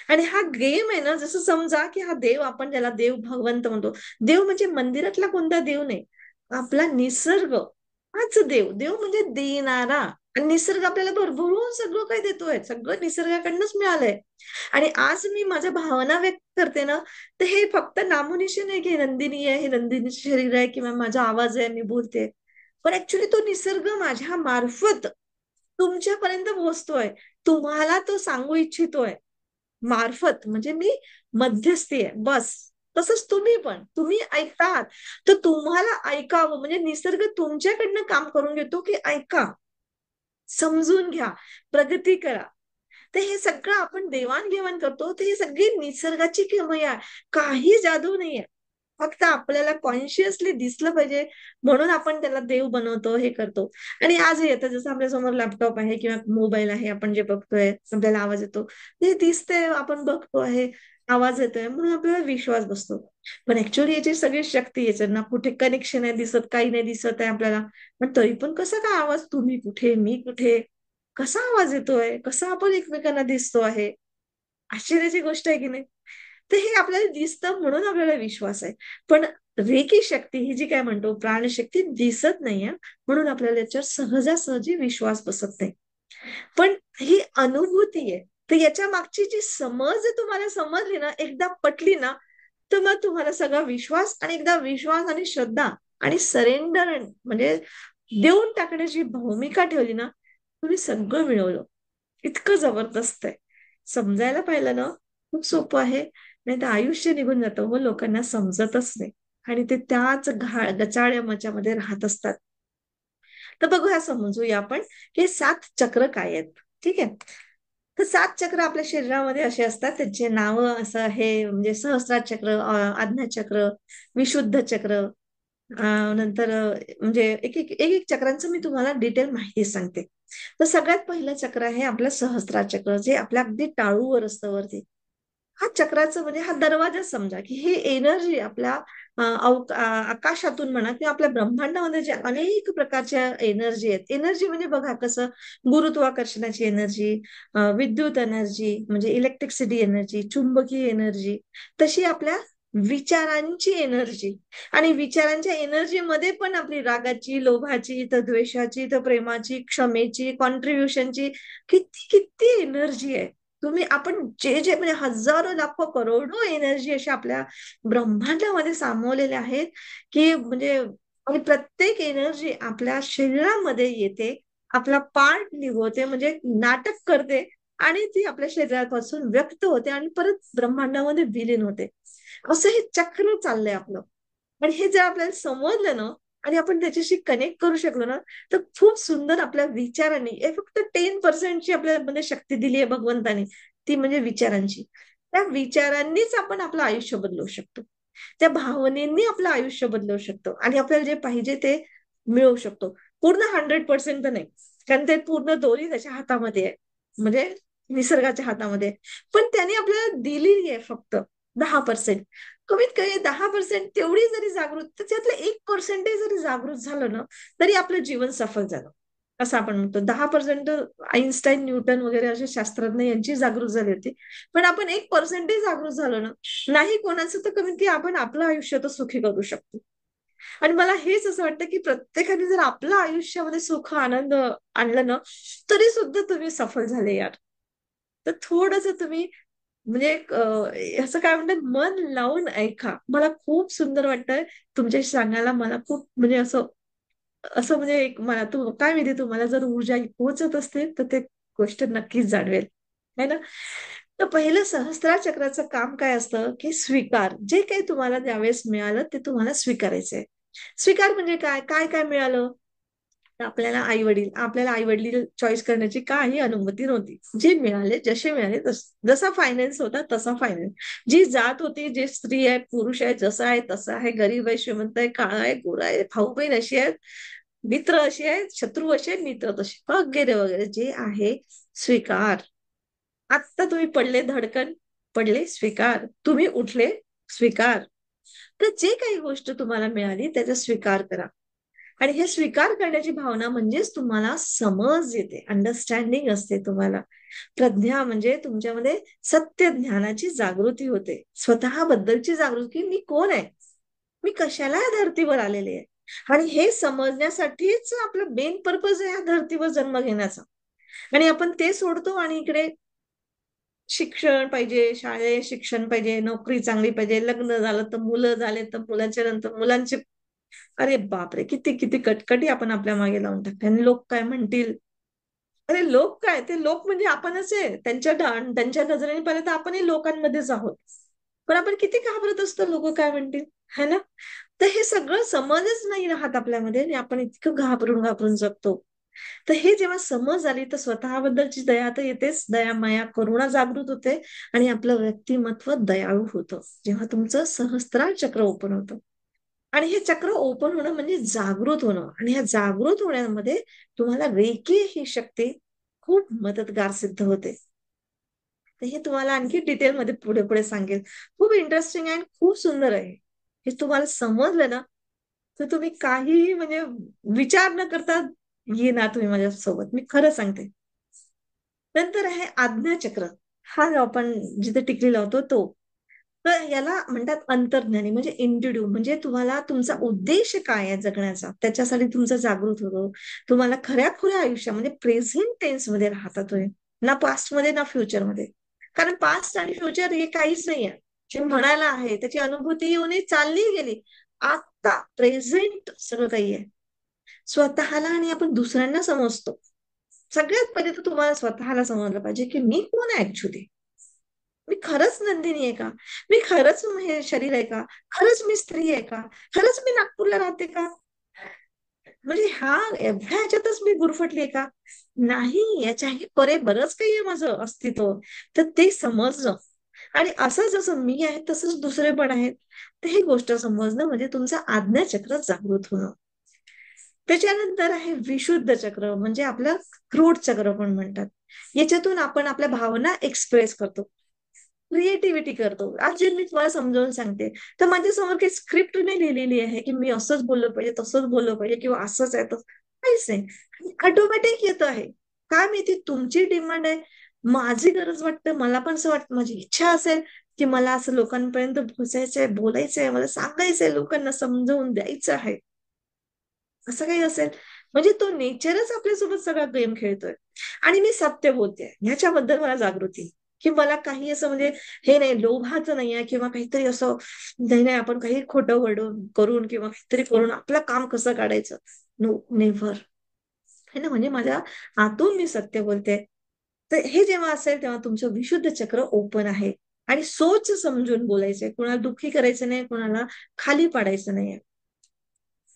[SPEAKER 1] आणि हा गेम आहे ना, जसं समजा, की हा देव आपण ज्याला देव भगवंत म्हणतो. देव म्हणजे मंदिरातला कोणता देव नाही. आपला निसर्ग हाच देव. देव म्हणजे देणारा आणि निसर्ग आपल्याला भरभरून सगळं काही देतोय. सगळं निसर्गाकडूनच मिळालंय. आणि आज मी माझ्या भावना व्यक्त करते ना, तर हे फक्त नामोनिशाण नाही, की नंदिनी आहे, हे नंदिनीचं शरीर आहे किंवा माझा आवाज आहे, मी बोलते. पण ॲक्चुअली तो निसर्ग माझ्या मार्फत तुमच्यापर्यंत पोहोचतोय. तुम्हाला तो सांगू इच्छितोय. मार्फत म्हणजे मी मध्यस्थी आहे बस. तसंच तुम्ही पण. तुम्ही ऐकतात, तर तुम्हाला ऐकावं म्हणजे निसर्ग तुमच्याकडनं काम करून घेतो, की ऐका, समजून घ्या, प्रगती करा. तर हे सगळं आपण देवाण-घेवाण करतो, तर ही सगळी निसर्गाची किमया आहे. काही जादू नाहीये. फक्त आपल्याला कॉन्शियसली दिसलं पाहिजे म्हणून आपण त्याला देव बनवतो, हे करतो. आणि आजही आता जसं आपल्यासमोर लॅपटॉप आहे किंवा मोबाईल आहे, आपण जे बघतोय, आपल्याला आवाज येतो. ते दिसतंय, आपण बघतो आहे, आवाज येतोय म्हणून आपल्याला विश्वास बसतो. पण ॲक्चुअली याची सगळी शक्ती याच्यात ना कुठे कनेक्शन आहे दिसत, काही नाही दिसत आहे आपल्याला. पण तरी पण कसा काय आवाज तुम्ही कुठे, मी कुठे? कसा आवाज येतोय? कसं आपण एकमेकांना दिसतो आहे? आश्चर्याची गोष्ट आहे की नाही? तर हे आपल्याला दिसतं म्हणून आपल्याला विश्वास आहे. पण रेकी शक्ती ही जी काय म्हणतो प्राणशक्ती दिसत नाहीये, म्हणून आपल्याला याच्यावर सहजासहजी विश्वास बसत नाही. पण ही अनुभूती आहे. तर याच्या मागची जी समज आहे तुम्हाला समजली ना, एकदा पटली ना, तर मग तुम्हाला सगळा विश्वास आणि एकदा विश्वास आणि श्रद्धा आणि सरेंडर म्हणजे देऊन टाकण्याची भूमिका ठेवली ना, तुम्ही सगळं मिळवलं. इतकं जबरदस्त आहे. समजायला पाहिलं ना, खूप सोपं आहे. नाहीतर आयुष्य निघून जातं हो लोकांना समजतच नाही. आणि ते त्याच गचाळ-मचामध्ये राहत असतात. तर बघूया समजूया आपण, हे 7 चक्र काय आहेत? ठीक आहे. तर 7 चक्र आपल्या शरीरामध्ये असे असतात, त्याचे नावं असं आहे म्हणजे सहस्रार चक्र, आज्ञाचक्र, विशुद्ध चक्र, अ, नंतर म्हणजे एक-एक चक्रांचं मी तुम्हाला डिटेल माहिती सांगते. तर सगळ्यात पहिलं चक्र आहे आपलं सहस्रार चक्र, जे आपल्या अगदी टाळूवर असतं वरती. हा चक्राचं म्हणजे हा दरवाजा समजा, की ही एनर्जी आपल्या आकाशातून म्हणा किंवा आपल्या ब्रह्मांडामध्ये जे अनेक प्रकारच्या एनर्जी आहेत. एनर्जी म्हणजे बघा कसं गुरुत्वाकर्षणाची एनर्जी, विद्युत एनर्जी म्हणजे इलेक्ट्रिसिटी एनर्जी, चुंबकीय एनर्जी, तशी आपल्या विचारांची एनर्जी आणि विचारांच्या एनर्जीमध्ये पण आपली रागाची, लोभाची, तर द्वेषाची, तर प्रेमाची, क्षमेची, कॉन्ट्रिब्युशनची किती-किती एनर्जी आहे. तुम्ही आपण जे जे म्हणजे हजारो लाखो करोडो एनर्जी अशा आपल्या ब्रह्मांडामध्ये सामावलेल्या आहेत, की म्हणजे आणि प्रत्येक एनर्जी आपल्या शरीरामध्ये येते, आपला पार्ट निभवते म्हणजे नाटक करते आणि ती आपल्या शरीरापासून व्यक्त होते आणि परत ब्रह्मांडामध्ये विलीन होते. असं हे चक्र चाललंय आपलं. आणि हे जर आपल्याला समजलं ना आणि आपण त्याच्याशी कनेक्ट करू शकलो ना, तर खूप सुंदर आपल्या विचारांनी हे फक्त 10% आपल्याला म्हणजे शक्ती दिली आहे भगवंतानी, ती म्हणजे विचारांची. त्या विचारांनीच आपण आपलं आयुष्य बदलवू शकतो. त्या भावनेनी आपलं आयुष्य बदलवू शकतो आणि आपल्याला जे पाहिजे ते मिळवू शकतो. पूर्ण 100% तर नाही. कारण ते पूर्ण दोरी त्याच्या हातामध्ये आहे. म्हणजे निसर्गाच्या हातामध्ये आहे. पण त्याने आपल्याला दिलेली आहे फक्त 10%. कमीत कमी 10% तेवढी जरी जागृत, तर त्यातलं 1% जरी जागृत झालं ना, तरी आपलं जीवन सफल झालं. असं आपण म्हणतो. 10% आइन्स्टाईन, न्यूटन वगैरे असे शास्त्रज्ञ यांची जागृत झाली होती. पण आपण 1% जागृत झालो ना, नाही कोणाचं तर कमीत कमी आपण आपलं आयुष्य तर सुखी करू शकतो. आणि मला हेच असं वाटतं, की प्रत्येकाने जर आपलं आयुष्यामध्ये सुख, आनंद आणलं ना, तरी सुद्धा तुम्ही सफल झाले यार. तर थोडंसं तुम्ही म्हणजे असं काय म्हणतात मन लावून ऐका. मला खूप सुंदर वाटतंय तुमच्याशी सांगायला. मला खूप म्हणजे असं असं म्हणजे एक मला तू काय माहिती तुम्हाला जर ऊर्जा पोहोचत असते, तर ते गोष्ट नक्कीच जाणवेल. है ना? तर पहिलं सहस्त्रा चक्राचं काम काय असतं, की स्वीकार. जे काही तुम्हाला त्यावेळेस मिळालं ते तुम्हाला स्वीकारायचंय. स्वीकार म्हणजे काय? काय मिळालं? आपल्याला आई-वडील चॉईस करण्याची काही अनुमती नव्हती. जे मिळाले, जसे मिळाले जसा फायनान्स होता तसा फायनान्स. जी जात होती, जे स्त्री आहे, पुरुष आहे, जसा आहे तसा आहे, गरीब आहे, श्रीमंत आहे, काळा आहे, गोरा आहे, भाऊ-बहीण अशी आहेत, मित्र असे आहेत, शत्रू असे आहेत, मित्र तसे वगैरे, वगैरे. जे आहे स्वीकार. आत्ता तुम्ही पडले धडकन, पडले स्वीकार. तुम्ही उठले स्वीकार. तर जे काही गोष्ट तुम्हाला मिळाली त्याचा स्वीकार करा. आणि हे स्वीकार करण्याची भावना म्हणजेच तुम्हाला समज येते, अंडरस्टँडिंग असते तुम्हाला. प्रज्ञा म्हणजे तुमच्यामध्ये सत्य ज्ञानाची जागृती होते. स्वतःबद्दलची जागृती, मी कोण आहे? मी कशाला या धर्तीवर आलेले आहे? आणि हे समजण्यासाठीच आपलं मेन पर्पज आहे या धर्तीवर जन्म घेण्याचा. आणि आपण ते सोडतो आणि इकडे शिक्षण पाहिजे, शाळेत शिक्षण पाहिजे, नोकरी चांगली पाहिजे, लग्न झालं तर मुलं झाले तर मुलांच्या नंतर मुलांचे अरे बापरे! किती किती कटकटी आपण आपल्या मागे लावून टाकतो. आणि लोक काय म्हणतील? अरे लोक काय? ते लोक म्हणजे आपणच आहे. त्यांच्या नजरेने पाहिलं तर आपणही लोकांमध्येच आहोत. पण आपण किती घाबरत असतो लोक काय म्हणतील, है ना? तर हे सगळं समजच नाही राहत आपल्यामध्ये आणि आपण इतकं घाबरून घाबरून जगतो. तर हे जेव्हा समज आली तर स्वतःबद्दलची दया तर येतेच, दया, माया, करुणा जागृत होते आणि आपलं व्यक्तिमत्व दयाळू होतं. जेव्हा तुमचं सहस्त्रार चक्र ओपन होतं. आणि हे चक्र ओपन होणं म्हणजे जागृत होणं आणि ह्या जागृत होण्यामध्ये तुम्हाला रेकी ही शक्ती खूप मदतगार सिद्ध होते. तर हे तुम्हाला आणखी डिटेलमध्ये पुढे पुढे सांगेल. खूप इंटरेस्टिंग आहे आणि खूप सुंदर आहे. हे तुम्हाला समजलं ना, तर तुम्ही काहीही म्हणजे विचार न करता येणार तुम्ही माझ्यासोबत. मी खरं सांगते. नंतर आहे आज्ञाचक्र. हा जो आपण जिथे टिकली लावतो तो. तर याला म्हणतात अंतर्ज्ञानी म्हणजे इंट्युटिव्ह म्हणजे तुम्हाला तुमचा उद्देश काय आहे जगण्याचा त्याच्यासाठी तुमचं जागृत होतो. तुम्हाला खऱ्या-खुऱ्या आयुष्यामध्ये प्रेझेंट टेन्स मध्ये राहता तुम्ही. ना पास्ट मध्ये ना फ्युचर मध्ये. कारण पास्ट आणि फ्युचर हे काहीच नाहीये. जे म्हणायला आहे त्याची अनुभूती येऊन चालली गेली. आता प्रेझेंट सगळं काही आहे. स्वतःला आणि आपण दुसऱ्यांना समजतो. सगळ्यात पहिले तर तुम्हाला स्वतःला समजलं पाहिजे, की मी कोण आहे ऍक्च्युली? मी खरंच नंदिनी आहे का? मी खरंच हे शरीर आहे का? खरंच मी स्त्री आहे का? खरंच मी नागपूरला राहते का? म्हणजे एवढ्या ह्याच्यातच मी गुरफटली आहे का? नाही, याच्याही परे बरंच काही आहे माझं अस्तित्व. तर ते समजणं आणि असं जसं मी आहे तसंच दुसरे पण आहेत. तर ही गोष्ट समजणं म्हणजे तुमचं आज्ञाचक्र जागृत होणं. त्याच्यानंतर आहे विशुद्ध चक्र म्हणजे आपलं क्रोध चक्र पण म्हणतात. याच्यातून आपण आपल्या भावना एक्सप्रेस करतो. क्रिएटिव्हिटी करतो. आज जे मी तुम्हाला समजावून सांगते, तर माझ्यासमोर काही स्क्रिप्ट नाही लिहिलेली आहे, की मी असंच बोललं पाहिजे, तसंच बोललं पाहिजे किंवा असंच आहे तसं काहीच नाही. ऑटोमॅटिक येत आहे. काय माहिती तुमची डिमांड आहे, माझी गरज वाटते, मला पण असं वाटतं, माझी इच्छा असेल, की मला असं लोकांपर्यंत पोहोचायचंय, बोलायचंय, मला सांगायचंय, लोकांना समजावून द्यायचं आहे. असं काही असेल, म्हणजे तो नेचरच आपल्यासोबत सगळा गेम खेळतोय. आणि मी सत्य बोलतेय, ह्याच्याबद्दल मला जागृती. की मला काही असं म्हणजे हे नाही, लोभाचं नाही आहे किंवा काहीतरी असं नाही नाही आपण काही खोटं वडून करून किंवा काहीतरी करून आपलं काम कसं काढायचं. No, never. है ना, म्हणजे माझ्या आतून मी सत्य बोलते. तर हे जेव्हा असेल तेव्हा तुमचं विशुद्ध चक्र ओपन आहे. आणि सोच समजून बोलायचंय, कुणाला दुःखी करायचं नाही, कुणाला खाली पाडायचं नाहीये.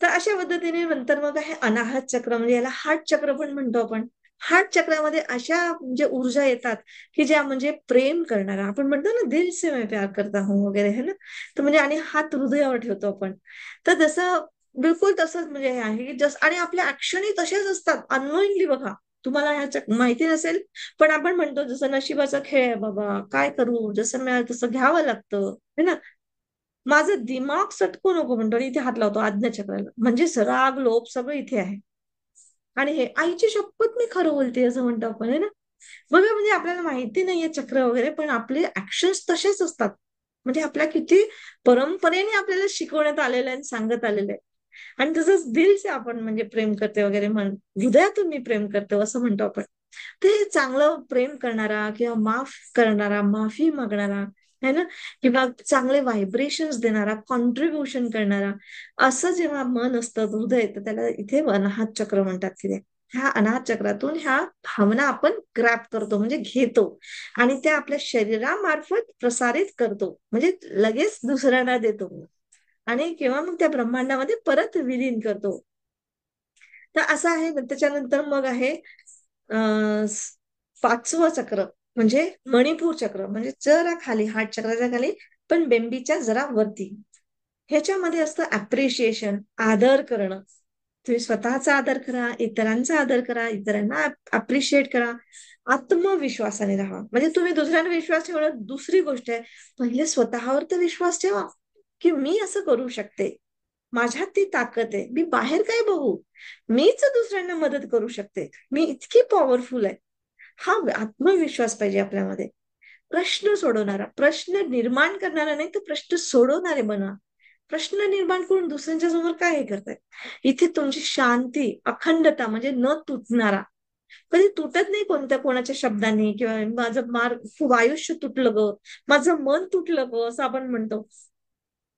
[SPEAKER 1] तर अशा पद्धतीने नंतर मग आहे अनाहत चक्र, म्हणजे याला हार्ट चक्र पण म्हणतो आपण. हार्ट चक्रामध्ये अशा म्हणजे ऊर्जा येतात की ज्या म्हणजे प्रेम करणारा, आपण म्हणतो ना दिल से मैं प्यार करता हूँ वगैरे, है ना. तर म्हणजे आणि हात हृदयावर ठेवतो आपण. तर जसं बिलकुल तसंच म्हणजे हे आहे की जस, आणि आपल्या ऍक्शनही तशाच असतात अननोईंगली. बघा, तुम्हाला ह्या माहिती नसेल, पण आपण म्हणतो जसं नशिबाचा खेळ आहे बाबा, काय करू, जसं मिळालं तसं घ्यावं लागतं, है ना. माझं दिमाग सटकू नको म्हणतो आणि इथे हात लावतो आज्ञाचक्राला, म्हणजे राग लोभ सगळं इथे आहे. आणि हे आईची शपथ मी खरं बोलते असं म्हणतो आपण, है ना. बघा, म्हणजे आपल्याला माहिती नाहीये चक्र वगैरे, पण आपले ऍक्शन्स तसेच असतात. म्हणजे आपल्या किती परंपरेने आपल्याला शिकवण्यात आलेलं आहे आणि सांगत आलेलं आहे. आणि तसंच दिल से आपण म्हणजे प्रेम करते वगैरे हृदयातून मी प्रेम करतो असं म्हणतो आपण. ते चांगलं प्रेम करणारा किंवा माफ करणारा, माफी मागणारा, है ना, किंवा चांगले व्हायब्रेशन्स देणारा, कॉन्ट्रीब्युशन करणारा, असं जेव्हा मन असतं, हृदय, तर त्याला इथे अनाहत चक्र म्हणतात तिथे. ह्या अनाहत चक्रातून ह्या भावना आपण ग्रॅप करतो, म्हणजे घेतो आणि त्या आपल्या शरीरामार्फत प्रसारित करतो, म्हणजे लगेच दुसऱ्यांना देतो आणि किंवा मग त्या ब्रह्मांडामध्ये परत विलीन करतो. तर असं आहे. त्याच्यानंतर मग आहे अं, पाचवं चक्र, म्हणजे मणिपूर चक्र, म्हणजे जरा खाली, हार्ट चक्राच्या खाली, पण बेंबीच्या जरा वरती. ह्याच्यामध्ये असतं अप्रिशिएशन, आदर करणं. तुम्ही स्वतःचा आदर करा, इतरांचा आदर करा, इतरांना अप्रिशिएट करा. आत्मविश्वासाने राहा, म्हणजे तुम्ही दुसऱ्यांवर विश्वास ठेवणं दुसरी गोष्ट आहे. पहिले स्वतःवर तर विश्वास ठेवा की मी असं करू शकते, माझ्यात ती ताकद आहे, मी बाहेर काय बघू, मीच दुसऱ्यांना मदत करू शकते, मी इतकी पॉवरफुल आहे. हा आत्मविश्वास पाहिजे आपल्यामध्ये. प्रश्न सोडवणारा, प्रश्न निर्माण करणारा नाही, तर प्रश्न सोडवणारे बना. प्रश्न निर्माण करून दुसऱ्यांच्या समोर काय हे करताय. इथे तुमची शांती, अखंडता, म्हणजे न तुटणारा, कधी तुटत नाही कोणत्या कोणाच्या शब्दांनी, किंवा माझं खूप आयुष्य तुटलं ग, माझं मन तुटलं ग, असं आपण म्हणतो.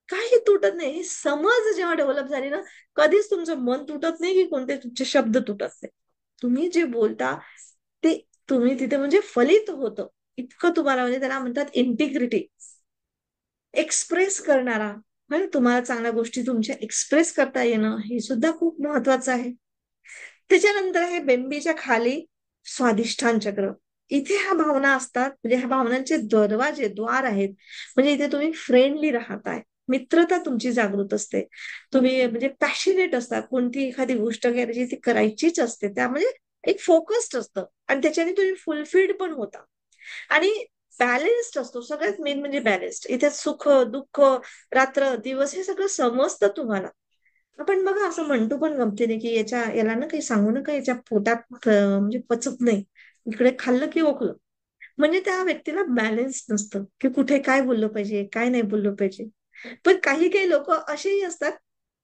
[SPEAKER 1] काही तुटत नाही. ही समज जेव्हा डेव्हलप झाली ना, कधीच तुमचं मन तुटत नाही की कोणते तुमचे शब्द तुटत नाही. तुम्ही जे बोलता ते तुम्ही तिथे म्हणजे फलित होतं. इतकं तुम्हाला, म्हणजे त्याला म्हणतात इंटिग्रिटी. एक्सप्रेस करणारा, म्हणजे तुम्हाला चांगल्या गोष्टी तुमच्या एक्सप्रेस करता येणं, हे सुद्धा खूप महत्वाचं आहे. त्याच्यानंतर आहे बेंबीच्या खाली स्वाधिष्ठान चक्र. इथे ह्या भावना असतात, म्हणजे ह्या भावनांचे दरवाजे, द्वार आहेत. म्हणजे इथे तुम्ही फ्रेंडली राहताय, मित्रता तुमची जागृत असते, तुम्ही म्हणजे पॅशनेट असता, कोणती एखादी गोष्ट करायची ती करायचीच असते, त्यामध्ये एक फोकस्ड असतं आणि त्याच्याने तुम्ही फुलफिल्ड पण होता. आणि बॅलेन्स्ड असतो, सगळ्यात मेन म्हणजे बॅलेन्स्ड. इथे सुख दुःख, रात्र दिवस हे सगळं समजतं तुम्हाला. आपण बघा असं म्हणतो पण गमतीने की याला ना काही सांगू नका, याच्या पोटात म्हणजे पचत नाही, इकडे खाल्लं की ओकलं. म्हणजे त्या व्यक्तीला बॅलन्स नसतं की कुठे काय बोललं पाहिजे, काय नाही बोललं पाहिजे. पण काही काही लोक असेही असतात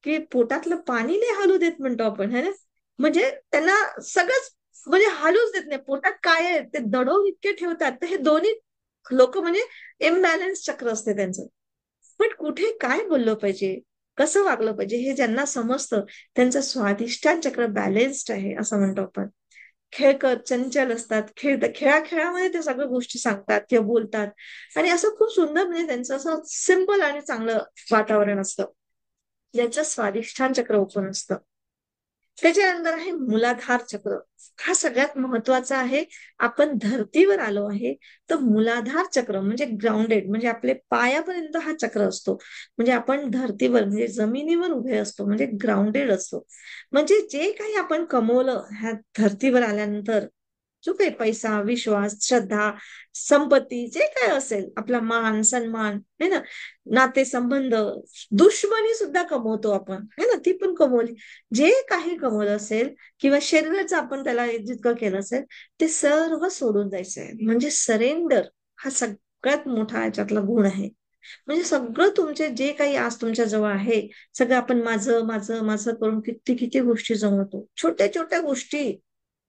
[SPEAKER 1] की पोटातलं पाणी नाही हलू देत म्हणतो आपण, है ना. म्हणजे त्यांना सगळंच म्हणजे हलूच देत नाही, पोटात काय आहे ते दडवून इतके ठेवतात. तर हे दोन्ही लोक म्हणजे इम्बॅलन्स चक्र असते त्यांचं. पण कुठे काय बोललं पाहिजे, कसं वागलं पाहिजे, हे ज्यांना समजतं त्यांचं स्वाधिष्ठान चक्र बॅलेन्स्ड आहे असं म्हणतो आपण. खेळकर चंचल असतात, खेळाखेळामध्ये ते सगळ्या गोष्टी सांगतात किंवा बोलतात आणि असं खूप सुंदर, म्हणजे त्यांचं असं सिंपल आणि चांगलं वातावरण असतं, ज्यांचं स्वाधिष्ठान चक्र ओपन असतं. त्याच्यानंतर आहे मूलाधार चक्र. हा सगळ्यात महत्वाचा आहे. आपण धर्तीवर आलो आहे, तर मूलाधार चक्र म्हणजे ग्राउंडेड, म्हणजे आपले पायापर्यंत हा चक्र असतो. म्हणजे आपण धर्तीवर म्हणजे जमिनीवर उभे असतो, म्हणजे ग्राउंडेड असतो. म्हणजे जे काही आपण कमवलं ह्या धर्तीवर आल्यानंतर, जो काही पैसा, विश्वास, श्रद्धा, संपत्ती, जे काय असेल, आपला मान सन्मान, है ना, नातेसंबंध, दुश्मनी सुद्धा कमवतो आपण, है ना, ती पण कमवली. जे काही कमवलं असेल किंवा शरीराचं आपण त्याला जितकं केलं असेल, ते सर्व सोडून जायचंय. म्हणजे सरेंडर हा सगळ्यात मोठा याच्यातला गुण आहे. म्हणजे सगळं तुमचे जे काही आज तुमच्या जवळ आहे, सगळं आपण माझं माझं माझं करून किती किती गोष्टी जमवतो, छोट्या छोट्या गोष्टी.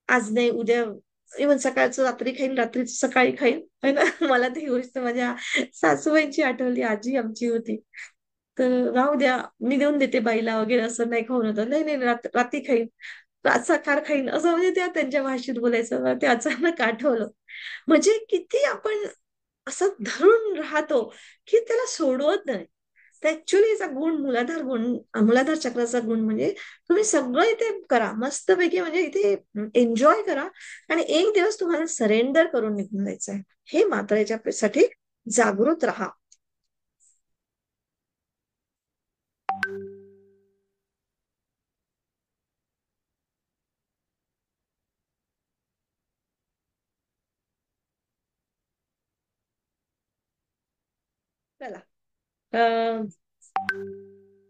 [SPEAKER 1] आज नाही उद्या इव्हन सकाळचं रात्री खाईन, रात्रीचं सकाळी खाईन है ना. मला ती गोष्ट माझ्या सासूबाईंची आठवली. आजी आमची होती. तर राहू द्या, मी देऊन देते बाईला वगैरे, असं नाही खाऊन होतं. नाही नाही, रात्री खाईन, सकाळ खाईन, असं म्हणजे त्या त्यांच्या भाषेत बोलायचं. मला ते अचानक आठवलं. म्हणजे किती आपण असं धरून राहतो की त्याला सोडवत नाही. तर ऍक्च्युली याचा गुण, मूलाधार गुण, मूलाधार चक्राचा गुण म्हणजे तुम्ही सगळं इथे करा मस्तपैकी, म्हणजे इथे एन्जॉय करा, आणि एक दिवस तुम्हाला सरेंडर करून निघून जायचं आहे. हे मात्र याच्यासाठी जागृत राहा. चला. अं,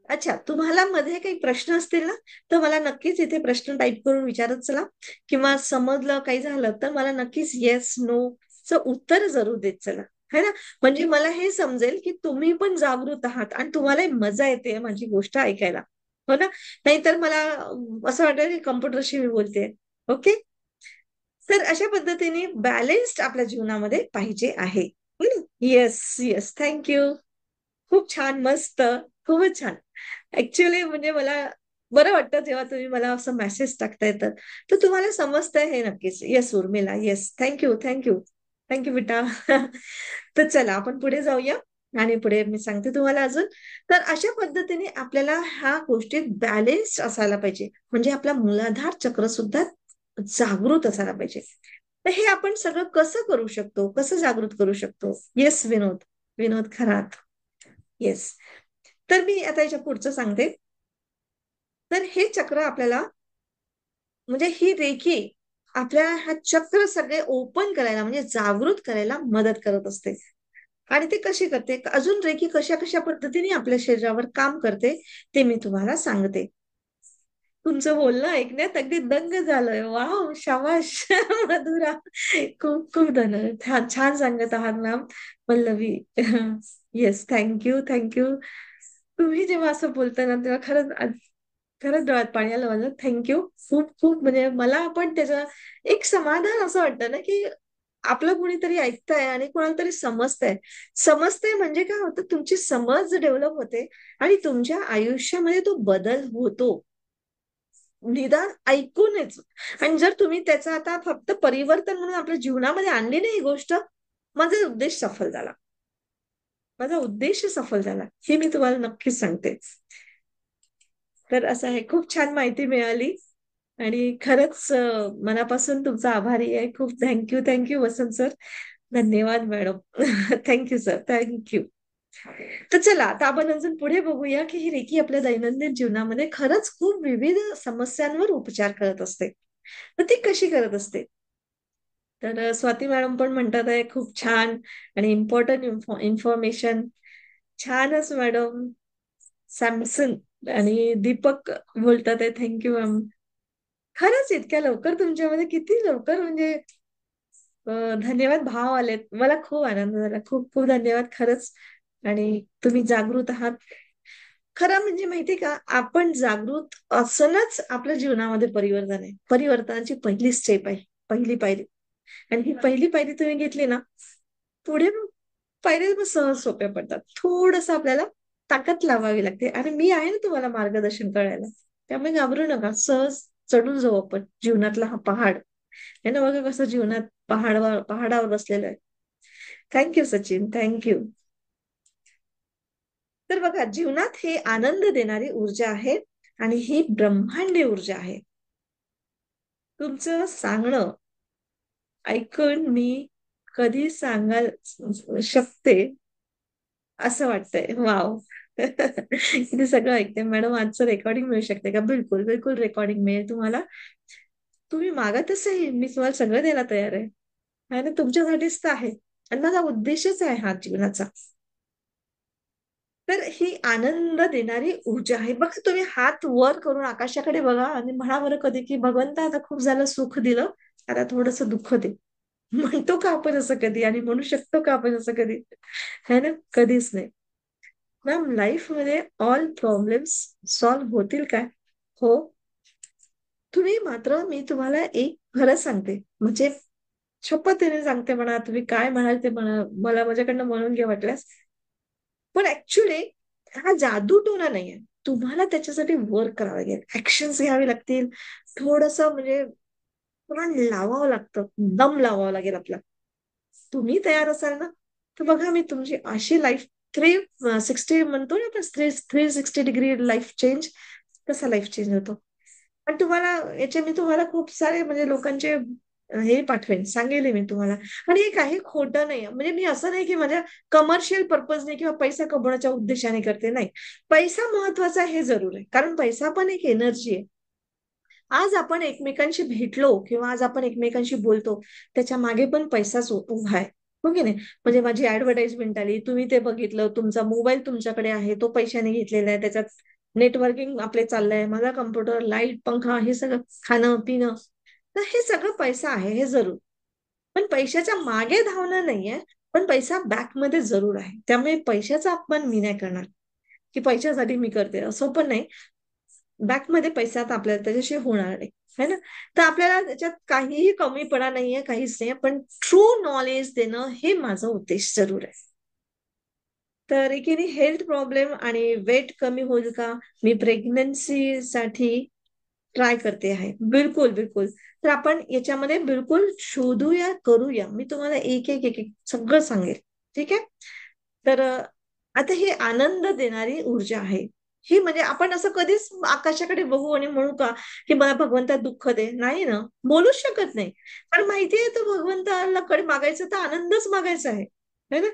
[SPEAKER 1] अच्छा, तुम्हाला मध्ये काही प्रश्न असतील ना, तर मला नक्कीच इथे प्रश्न टाईप करून विचारत चला, किंवा समजलं काही झालं तर मला नक्कीच येस नो च उत्तर जरूर देत चला, है ना. म्हणजे मला हे समजेल की तुम्ही पण जागृत आहात आणि तुम्हाला मजा येते माझी गोष्ट ऐकायला. हो ना. नाहीतर मला असं वाटेल की कम्प्युटरशी मी बोलते. ओके. तर अशा पद्धतीने बॅलेन्स्ड आपल्या जीवनामध्ये पाहिजे आहे. Yes yes, thank you. खूप छान, मस्त, खूपच छान. ऍक्च्युली म्हणजे मला बरं वाटतं जेव्हा तुम्ही मला असं मेसेज टाकता येतं, तर तुम्हाला समजतंय हे नक्कीच. Yes Urmila, yes, thank you thank you. Thank you बेटा. तर चला आपण पुढे जाऊया. आणि पुढे मी सांगते तुम्हाला अजून. तर अशा पद्धतीने आपल्याला ह्या गोष्टीत बॅलेन्स असायला पाहिजे, म्हणजे आपला मूलाधार चक्र सुद्धा जागृत असायला पाहिजे. तर हे आपण सगळं कसं करू शकतो, कसं जागृत करू शकतो? येस विनोद, विनोद खरात. येस. तर मी आता याच्या पुढचं सांगते. तर हे चक्र आपल्याला, म्हणजे ही रेखी आपल्या हा चक्र सगळे ओपन करायला, म्हणजे जागृत करायला मदत करत असते. आणि ते कशी करते, अजून रेखी कशा कशा पद्धतीने आपल्या शरीरावर काम करते, ते मी तुम्हाला सांगते. तुमचं बोलणं ऐकण्यात अगदी दंग झालोय. वाव, शाबाश. मधुरा, खूप खूप धन्यवाद. छान छान सांगत आहात ma'am. Pallavi. Yes, thank you thank you. तुम्ही जेव्हा असं बोलता ना, तेव्हा खरंच खरंच डोळ्यात पाणी आलं माझं. थँक्यू. खूप खूप, म्हणजे मला पण त्याचं एक समाधान असं वाटतं ना, की आपलं कुणीतरी ऐकतंय आणि कोणाला तरी समजतंय. समजतंय म्हणजे काय होतं, तुमची समज डेव्हलप होते आणि तुमच्या आयुष्यामध्ये तो बदल होतो. निदान ऐकूनच. आणि जर तुम्ही त्याचं आता फक्त परिवर्तन म्हणून आपल्या जीवनामध्ये आणली नाही ही गोष्ट, माझा उद्देश सफल झाला. माझा उद्देश सफल झाला, हे मी तुम्हाला नक्कीच सांगते. तर असं आहे, खूप छान माहिती मिळाली. आणि खरंच मनापासून तुमचा आभारी आहे. खूप थँक्यू थँक्यू वसंत सर. धन्यवाद मॅडम. Thank you sir, thank you. तर चला आता आपण अजून पुढे बघूया की ही रेखी आपल्या दैनंदिन जीवनामध्ये खरंच खूप विविध समस्यांवर उपचार करत असते. तर ती कशी करत असते? तर स्वाती मॅडम पण म्हणतात आहे खूप छान आणि इम्पॉर्टंट इन्फॉर्मेशन. छानच मॅडम. सॅमसन आणि दीपक बोलतात आहे, थँक्यू मॅम. खरंच इतक्या लवकर तुमच्यामध्ये, किती लवकर म्हणजे धन्यवाद भाव आलेत. मला खूप आनंद झाला. खूप खूप धन्यवाद खरंच. आणि तुम्ही जागृत आहात. खरं म्हणजे माहिती का, आपण जागृत असणंच आपल्या जीवनामध्ये परिवर्तन आहे. परिवर्तनाची पहिली स्टेप आहे, पहिली पायरी. आणि ही पहिली पायरी तुम्ही घेतली ना, पुढे मग पायऱ्या मग सहज सोप्या पडतात. थोडस आपल्याला ताकद लावावी लागते, आणि मी आहे ना तुम्हाला मार्गदर्शन करायला. त्यामुळे घाबरू नका, सहज चढून जाऊ आपण जीवनातला हा पहाड. हे ना, बघा कसं जीवनात पहाडावर बसलेलं आहे. Thank you Sachin, thank you. तर बघा, जीवनात हे आनंद देणारी ऊर्जा आहे, आणि ही ब्रह्मांडी ऊर्जा आहे. तुमचं सांगणं ऐकून मी कधी सांगाल शकते असं वाटतंय. वाव. किती सगळं ऐकते मॅडम. आजचं रेकॉर्डिंग मिळू शकते का? बिलकुल बिलकुल रेकॉर्डिंग मिळेल तुम्हाला. तुम्ही मागतच आहे, मी तुम्हाला सगळं द्यायला तयार आहे. आणि तुमच्यासाठीच तर आहे. आणि माझा उद्देशच आहे हा जीवनाचा. तर ही आनंद देणारी ऊर्जा आहे. बघा, तुम्ही हात वर करून आकाशाकडे बघा आणि म्हणा बरं कधी की भगवंता आता खूप झालं सुख दिलं, आता थोडस दुःख दे. म्हणतो का आपण असं कधी? आणि म्हणू शकतो का आपण असं कधी? है ना, कधीच नाही. मॅम, लाईफ मध्ये ऑल प्रॉब्लेम्स सॉल्व्ह होतील काय? हो. तुम्ही मात्र, मी तुम्हाला एक खरं सांगते, म्हणजे शपथेने सांगते म्हणा, तुम्ही काय म्हणाल ते म्हणा, मला माझ्याकडनं म्हणून घ्या वाटल्यास. पण ऍक्च्युली हा जादूटोणा नाहीये. तुम्हाला त्याच्यासाठी वर्क करावं लागेल, ऍक्शन्स घ्यावे लागतील, थोडंसं म्हणजे प्राण लावावं लागतं, दम लावावा लागेल आपला. तुम्ही तयार असाल ना, तर बघा मी तुमची अशी लाईफ 360 म्हणतो ना आपण, 360 डिग्री लाईफ चेंज, कसा लाईफ चेंज होतो. आणि तुम्हाला याचे मी तुम्हाला खूप सारे म्हणजे लोकांचे हे पाठवेन, सांगेल मी तुम्हाला. आणि हे काही खोटं नाही म्हणजे मी असं नाही की माझ्या कमर्शियल पर्पजने किंवा पैसा कमवण्याच्या उद्देशाने करते, नाही. पैसा महत्वाचा हे जरूर आहे, कारण पैसा पण एक एनर्जी आहे. आज आपण एकमेकांशी भेटलो किंवा आज आपण एकमेकांशी बोलतो, त्याच्या मागे पण पैसाच उभा आहे. हो की नाही? म्हणजे माझी ऍडव्हर्टाइजमेंट आली, तुम्ही ते बघितलं, तुमचा मोबाईल तुमच्याकडे आहे, तो पैशाने घेतलेला आहे, त्याच्यात नेटवर्किंग आपले चाललंय, माझा कम्प्युटर, लाईट, पंखा, हे सगळं खाणं पिणं, तर हे सगळं पैसा आहे, हे जरूर. पण पैशाच्या मागे धावणं नाहीये, पण पैसा बॅकमध्ये जरूर आहे. त्यामुळे पैशाचा अपमान मी नाही करणार, की पैशासाठी मी करते असं पण नाही. बॅकमध्ये पैसा तर आपल्याला त्याच्याशिवाय होणार नाही, है ना? तर आपल्याला त्याच्यात काहीही कमीपणा नाहीये, काहीच नाही. पण ट्रू नॉलेज देणं हे माझा उद्देश जरूर आहे. तर एकीने हेल्थ प्रॉब्लेम आणि वेट कमी होईल का? मी प्रेग्नन्सीसाठी ट्राय करते आहे. बिलकुल, बिलकुल. तर आपण याच्यामध्ये बिलकुल शोधूया, करूया. मी तुम्हाला एक, एक, एक, एक सगळं सांगेल. ठीक आहे? तर आता ही आनंद देणारी ऊर्जा आहे. ही म्हणजे आपण असं कधीच आकाशाकडे बघू आणि म्हणू का, की मला भगवंता दुःख दे. नाही ना, बोलूच शकत नाही. कारण माहिती आहे तर भगवंताला कडे मागायचं तर आनंदच मागायचा आहे. है ना?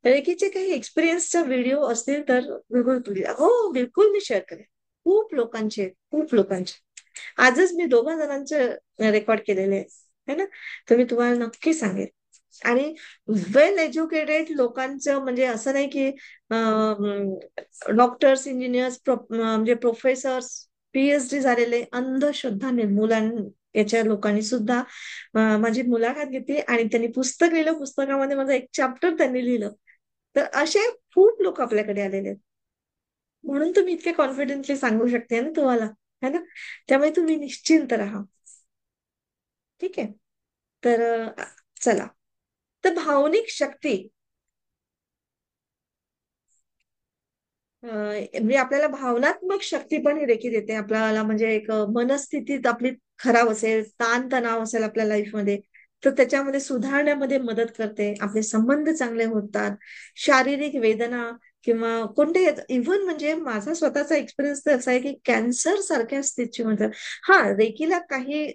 [SPEAKER 1] रेकीचे काही एक्सपिरियन्सचा व्हिडिओ असतील तर बिलकुल हो, बिलकुल मी शेअर करेन. खूप लोकांचे, खूप लोकांचे. आजच मी 2 जणांचे रेकॉर्ड केलेले आहे. है ना? तर मी तुम्हाला नक्की सांगेन. आणि वेल एज्युकेटेड लोकांचं म्हणजे असं नाही की डॉक्टर्स, इंजिनियर्स, म्हणजे प्रोफेसर्स, पीएचडी झालेले अंधश्रद्धा निर्मूलन याच्या लोकांनी सुद्धा माझी मुलाखत घेतली आणि त्यांनी पुस्तक लिहिलं. पुस्तकामध्ये माझं एक चॅप्टर त्यांनी लिहिलं. तर असे खूप लोक आपल्याकडे आलेले आहेत. म्हणून तुम्ही इतके कॉन्फिडेंटली सांगू शकते ना तुम्हाला, है ना? त्यामुळे तुम्ही निश्चिंत राहा. ठीक आहे? तर चला. तर भावनिक शक्ती म्हणजे आपल्याला भावनात्मक शक्ती पण ही देखील देते आपल्याला. म्हणजे एक मनस्थितीत आपली खराब असेल, ताणतणाव असेल आपल्या लाईफमध्ये, तर त्याच्यामध्ये सुधारण्यामध्ये मदत करते. आपले संबंध चांगले होतात. शारीरिक वेदना किंवा कोणते इव्हन म्हणजे माझा स्वतःचा एक्सपिरियन्स तर असा आहे की कॅन्सर सारख्या स्थितीमध्ये हा रेकीला काही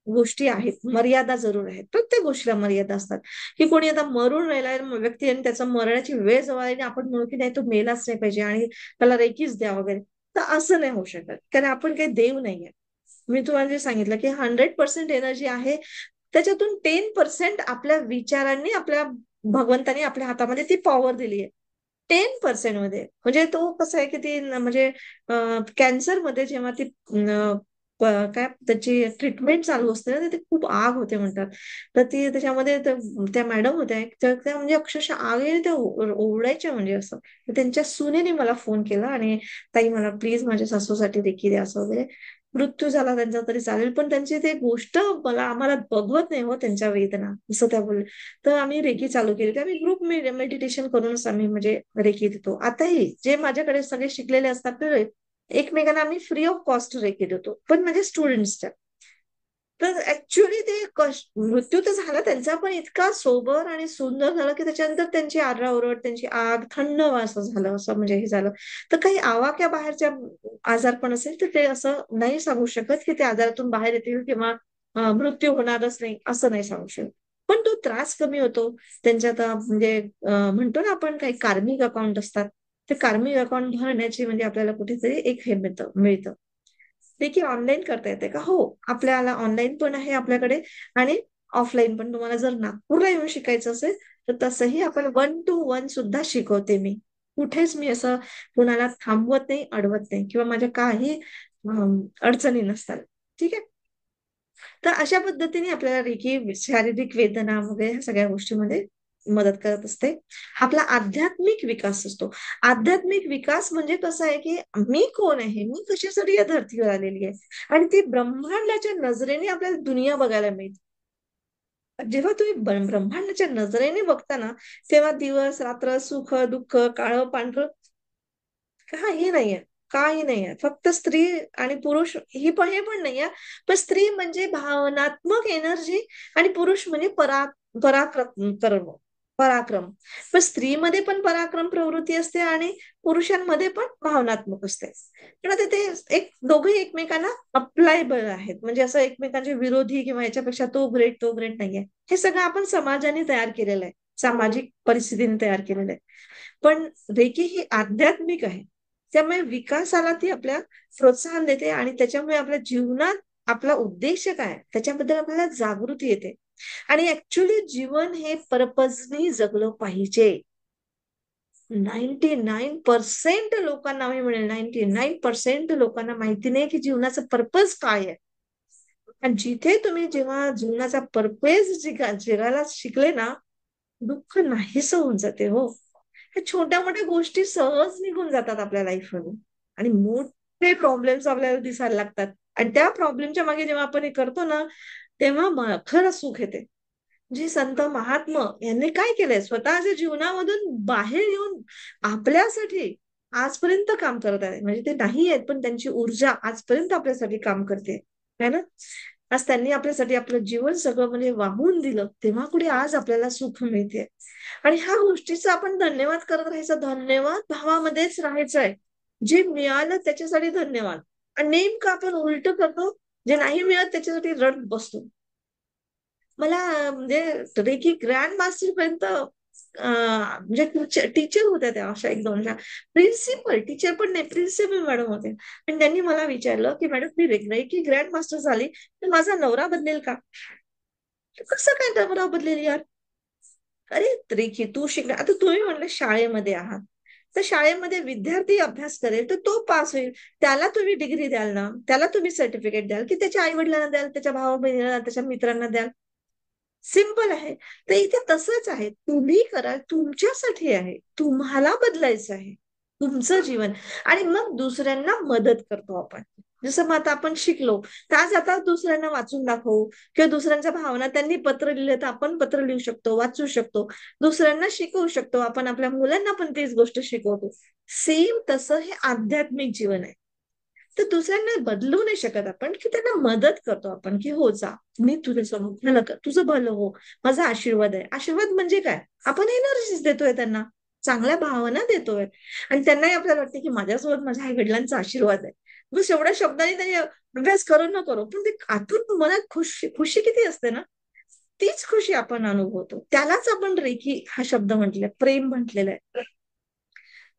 [SPEAKER 1] गोष्टी आहेत, मर्यादा जरूर आहेत. प्रत्येक गोष्टीला मर्यादा असतात. की कोणी आता मरून राहिलाय व्यक्ती आणि त्याचा मरणाची वेळ जवळ आली आणि आपण म्हणू की नाही तो मेलाच नाही पाहिजे आणि त्याला रेकीच द्या वगैरे, तर असं नाही होऊ शकत. कारण आपण काही देव नाहीये. मी तुम्हाला जे सांगितलं की 100% एनर्जी आहे, त्याच्यातून 10% आपल्या विचारांनी आपल्या भगवंतानी आपल्या हातामध्ये ती पॉवर दिली आहे. 10% मध्ये म्हणजे तो कसं आहे की ती म्हणजे कॅन्सरमध्ये जेव्हा ती काय त्याची ट्रीटमेंट चालू असते ना, तर ते खूप आग होते म्हणतात. तर ती त्याच्यामध्ये त्या मॅडम होत्या, तर त्या म्हणजे अक्षरशः आग येईल त्या ओरडायच्या म्हणजे असं. तर त्यांच्या सुनेने मला फोन केला आणि ताई मला प्लीज माझ्या सासूसाठी देखील द्या असं वगैरे. मृत्यू झाला त्यांचा तरी चालेल, पण त्यांची ते गोष्ट मला आम्हाला बघवत नाही हो त्यांच्या वेदना, असं त्या बोलल्या. तर आम्ही रेकी चालू केली. तर आम्ही ग्रुप मेडिटेशन करूनच आम्ही म्हणजे रेकी देतो. आताही जे माझ्याकडे सगळे शिकलेले असतात ते एकमेकांना आम्ही फ्री ऑफ कॉस्ट रेकी देतो, पण म्हणजे स्टुडंट्सच्या. तर ऍक्च्युली ते मृत्यू तर झाला त्यांचा, पण इतका सोबर आणि सुंदर झाला की त्याच्यानंतर त्यांची आरडाओरड, त्यांची आग थंड असं झालं, असं म्हणजे हे झालं. तर काही आवाक्या बाहेरच्या आजार पण असेल तर ते असं नाही सांगू शकत की ते आजारातून बाहेर येतील किंवा मृत्यू होणारच नाही असं नाही सांगू शकत. पण तो त्रास कमी होतो. त्यांच्यात म्हणजे म्हणतो ना आपण काही कार्मिक अकाउंट असतात, ते कार्मिक अकाउंट भरण्याची म्हणजे आपल्याला कुठेतरी एक हे मिळतं. ते की ऑनलाईन करता येते का? हो, आपल्याला ऑनलाईन पण आहे आपल्याकडे आणि ऑफलाईन पण. तुम्हाला जर नागपूरला येऊन शिकायचं असेल तर तसंही आपण 1 to 1 सुद्धा शिकवते मी. कुठेच मी असं कुणाला थांबवत नाही, अडवत नाही किंवा माझ्या काही अडचणी नसतात. ठीक आहे? तर अशा पद्धतीने आपल्याला रेकी शारीरिक वेदना वगैरे ह्या सगळ्या गोष्टींमध्ये मदत करत असते. आपला आध्यात्मिक विकास असतो. आध्यात्मिक विकास म्हणजे कसं आहे की मी कोण आहे, मी कशासाठी या धर्तीवर आलेली आहे आणि ती ब्रह्मांडाच्या नजरेने आपल्याला दुनिया बघायला मिळते. जेव्हा तुम्ही ब्रह्मांडाच्या नजरेने बघता ना, तेव्हा दिवस, रात्र, सुख, दुःख, काळं, पांढरं काही नाहीये. काही नाहीये. फक्त स्त्री आणि पुरुष हे पण नाहीये. पण स्त्री म्हणजे भावनात्मक एनर्जी आणि पुरुष म्हणजे पराक्रम. पराक्रम. पण स्त्रीमध्ये पण पराक्रम प्रवृत्ती असते आणि पुरुषांमध्ये पण भावनात्मक असते. पण आता ते एक दोघे एकमेकांना अप्लायबल आहेत. म्हणजे असं एकमेकांचे विरोधी किंवा याच्यापेक्षा तो ग्रेट नाहीये. हे सगळं आपण समाजाने तयार केलेलं आहे. सामाजिक परिस्थितीने तयार केलेलं आहे. पण रेकी ही आध्यात्मिक आहे. त्यामुळे विकासाला ती आपल्या प्रोत्साहन देते आणि त्याच्यामुळे आपल्या जीवनात आपला उद्देश काय त्याच्याबद्दल आपल्याला जागृती येते. आणि ऍक्च्युली जीवन हे पर्पजनी जगलं पाहिजे. 99% लोकांना मी म्हणेल 99% लोकांना माहिती नाही की जीवनाचा पर्पज काय आहे. आणि जिथे तुम्ही जेव्हा जीवनाचा पर्पज जगायला शिकले ना, दुःख नाहीसं होऊन जाते हो. ह्या छोट्या मोठ्या गोष्टी सहज निघून जातात आपल्या लाईफमधून आणि मोठे प्रॉब्लेम्स आपल्याला दिसायला लागतात. आणि त्या प्रॉब्लेमच्या मागे जेव्हा आपण हे करतो ना, तेव्हा खरं सुख येते. जे संत महात्मा यांनी काय केलंय, स्वतःच्या जीवनामधून बाहेर येऊन आपल्यासाठी आजपर्यंत काम करत आहे. म्हणजे ते नाही आहेत, पण त्यांची ऊर्जा आजपर्यंत आपल्यासाठी काम करते, है ना. आज त्यांनी आपल्यासाठी आपलं जीवन सगळं म्हणजे वाहून दिलं, तेव्हा कुठे आज आपल्याला सुख मिळते. आणि ह्या गोष्टीचा आपण धन्यवाद करत राहायचा. धन्यवाद भावामध्येच राहायचं आहे. जे मिळालं त्याच्यासाठी धन्यवाद. आणि नेमकं आपण उलट करतो, जे नाही मिळत त्याच्यासाठी रडत बसतो. मला म्हणजे रेकी ग्रँड मास्टर पर्यंत म्हणजे टीचर होत्या त्या अशा एक दोन प्रिन्सिपल टीचर पण नाही, प्रिन्सिपल मॅडम होते. आणि त्यांनी मला विचारलं की मॅडम मी रेकी ग्रँड मास्टर झाली तर माझा नवरा बदलेल का? कसं काय नवरा बदलेल यार? अरे रेखी तू शिकणार, आता तुम्ही म्हणलं शाळेमध्ये आहात, तर शाळेमध्ये विद्यार्थी अभ्यास करेल तर तो पास होईल. त्याला तुम्ही डिग्री द्याल ना, त्याला तुम्ही सर्टिफिकेट द्याल की त्याच्या आई वडिलांना द्याल, त्याच्या भावा बहिणीला, त्याच्या मित्रांना द्याल. सिंपल आहे. तर इथे तसंच आहे. तुम्ही करा, तुमच्यासाठी आहे. तुम्हाला बदलायचं आहे. तुमचं जीवन. आणि मग दुसऱ्यांना मदत करतो आपण. जसं मग आता आपण शिकलो, तर आज आता दुसऱ्यांना वाचून दाखवू किंवा दुसऱ्यांच्या भावना त्यांनी पत्र लिहिले तर आपण पत्र लिहू शकतो, वाचू शकतो. दुसऱ्यांना शिकवू शकतो. आपण आपल्या मुलांना पण तीच गोष्ट शिकवतो. सेम तसं हे आध्यात्मिक जीवन आहे. तर दुसऱ्यांना बदलू नाही शकत आपण, की त्यांना मदत करतो आपण, की हो जा, मी तुझ्यासमोर भलं कर, तुझं भलं हो, माझा आशीर्वाद आहे. आशीर्वाद म्हणजे काय? आपण एनर्जीज देतोय त्यांना, चांगल्या भावना देतोय. आणि त्यांनाही आपल्याला वाटतं की माझ्यासोबत माझ्या आई वडिलांचा आशीर्वाद आहे. बस एवढ्या शब्दांनी त्यांनी अभ्यास करू न करू, पण ते आतून मनात खुशी खुशी किती असते ना, तीच खुशी आपण अनुभवतो. त्यालाच आपण रेखी हा शब्द म्हटलेला, प्रेम म्हटलेला आहे.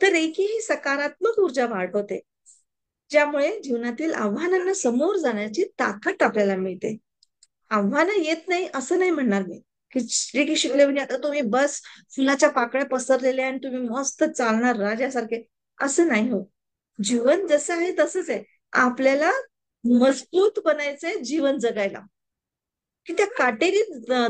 [SPEAKER 1] तर रेखी ही सकारात्मक ऊर्जा वाढवते, ज्यामुळे जीवनातील आव्हानांना समोर जाण्याची ताकद आपल्याला मिळते. आव्हानं येत नाही असं नाही म्हणणार मी, की रेखी शिकले म्हणजे आता तुम्ही बस फुलाच्या पाकळ्या पसरलेल्या आणि तुम्ही मस्त चालणार राजासारखे, असं नाही हो. जीवन जसं आहे तसंच आहे. आपल्याला मजबूत बनायचंय जीवन जगायला, की त्या काटेरी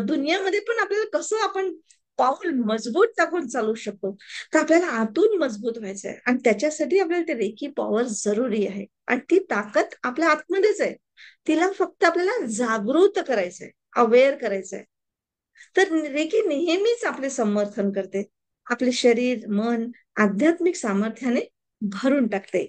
[SPEAKER 1] दुनियामध्ये पण आपल्याला कसं आपण पाऊल मजबूत टाकून चालू शकतो. तर आपल्याला आतून मजबूत व्हायचंय आणि त्याच्यासाठी आपल्याला ते रेकी पॉवर जरुरी आहे. आणि ती ताकद आपल्या आतमध्येच आहे. तिला फक्त आपल्याला जागृत करायचंय, अवेअर करायचंय. तर रेकी नेहमीच आपले समर्थन करते. आपले शरीर, मन आध्यात्मिक सामर्थ्याने भरून टाकते.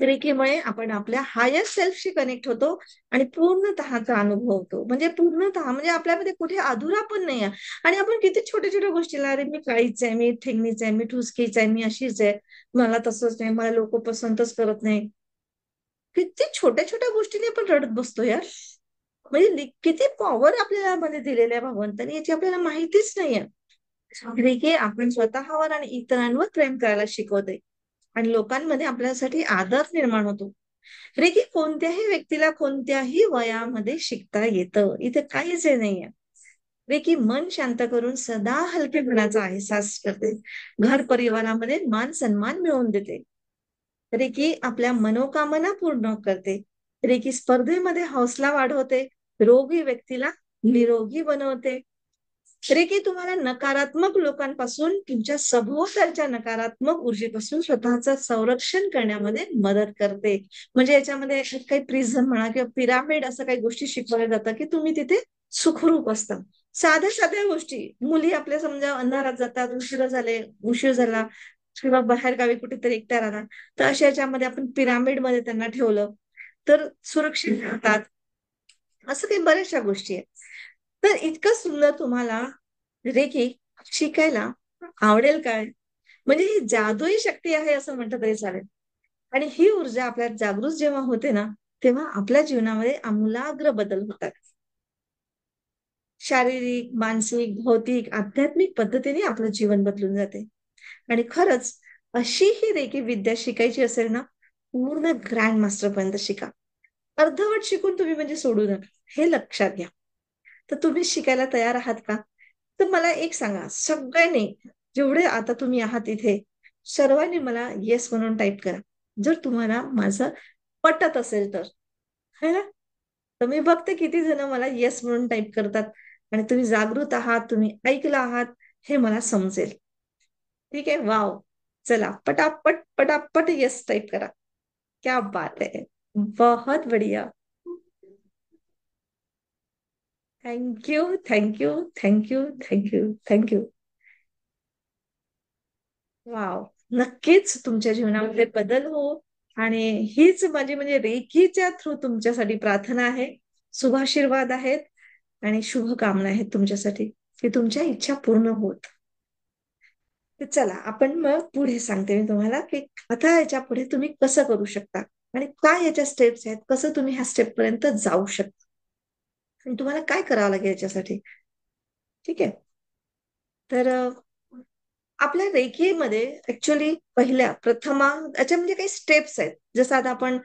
[SPEAKER 1] रेकीमुळे आपण आपल्या हायर सेल्फशी कनेक्ट होतो आणि पूर्णतःचा अनुभवतो. म्हणजे पूर्णतः म्हणजे आपल्यामध्ये कुठे अधुरा पण नाही आहे. आणि आपण किती छोट्या छोट्या गोष्टीला, अरे मी काळीच आहे, मी ठेंगणीच आहे, मी ठुसकीच आहे, मी अशीच आहे, मला तसंच नाही, मला लोक पसंतच करत नाही. किती छोट्या छोट्या गोष्टीने आपण रडत बसतो यार. म्हणजे किती पॉवर आपल्याला मध्ये दिलेल्या भगवंतानी, याची आपल्याला माहितीच नाहीये. रेकी आपण स्वतःवर आणि इतरांवर प्रेम करायला शिकवते आणि लोकांमध्ये आपल्यासाठी आदर निर्माण होतो. रेकी कोणत्याही व्यक्तीला कोणत्याही वयामध्ये शिकता येतं, इथे काहीच हे नाहीये. रेकी मन शांत करून सदा हलकेपणाचा अहसास करते. घर परिवारामध्ये मान सन्मान मिळवून देते. रेकी आपल्या मनोकामना पूर्ण करते. रेकी स्पर्धेमध्ये हौसला वाढवते. रोगी व्यक्तीला निरोगी बनवते. रेकी तुम्हाला नकारात्मक लोकांपासून, तुमच्या सभोवतालच्या नकारात्मक ऊर्जेपासून स्वतःचं संरक्षण करण्यामध्ये मदत करते. म्हणजे याच्यामध्ये काही प्रिझम म्हणा किंवा पिरामिड असं काही गोष्टी शिकवल्या जातात, की तुम्ही तिथे सुखरूप असतं. साध्या साध्या गोष्टी, मुली आपल्या समजा अंधारात जातात, उशीर झाला किंवा बाहेरगावी कुठेतरी एकट्या राहणार, तर अशा याच्यामध्ये आपण पिरामिडमध्ये त्यांना ठेवलं तर सुरक्षित राहतात. असं काही बऱ्याचशा गोष्टी आहेत. तर इतकं सुंदर तुम्हाला रेकी शिकायला आवडेल काय? म्हणजे ही जादुई शक्ती आहे असं म्हटलं तरी चालेल. आणि ही ऊर्जा आपल्यात जागृत जेव्हा होते ना, तेव्हा आपल्या जीवनामध्ये आमूलाग्र बदल होतात. शारीरिक, मानसिक, भौतिक, आध्यात्मिक पद्धतीने आपलं जीवन बदलून जाते. आणि खरंच अशी ही रेकी विद्या शिकायची असेल ना, पूर्ण ग्रँड मास्टर पर्यंत शिका. अर्धवट शिकून तुम्ही म्हणजे सोडू नका. हे लक्षात घ्या. तर तुम्ही शिकायला तयार आहात का? तर मला एक सांगा, सगळ्यांनी जेवढे आता तुम्ही आहात इथे, सर्वांनी मला येस म्हणून टाइप करा. जर तुम्हाला माझं पटत असेल तर. है ना? तर मी बघते किती जण मला येस म्हणून टाइप करतात आणि तुम्ही जागृत आहात, तुम्ही ऐकलं आहात, हे मला समजेल. ठीक आहे? वॉव! चला पटापट, पटापट येस टाइप करा. क्या बात है! बहुत बढ़िया. Thank you, thank you, thank you, thank you, thank you. Wow! नक्कीच तुमच्या जीवनामध्ये बदल हो आणि हीच माझी म्हणजे रेखीच्या थ्रू तुमच्यासाठी प्रार्थना आहे. शुभाशीर्वाद आहेत आणि शुभकामना आहेत तुमच्यासाठी, की तुमच्या इच्छा पूर्ण होत. तर चला आपण मग पुढे सांगते मी तुम्हाला, की आता याच्या पुढे तुम्ही कसं करू शकता आणि काय याच्या स्टेप्स आहेत, कसं तुम्ही ह्या स्टेप पर्यंत जाऊ शकता आणि तुम्हाला काय करावं लागेल याच्यासाठी. ठीक आहे? तर आपल्या रेखीमध्ये ऍक्च्युली प्रथमा याच्या म्हणजे काही स्टेप्स आहेत. जसं आता आपण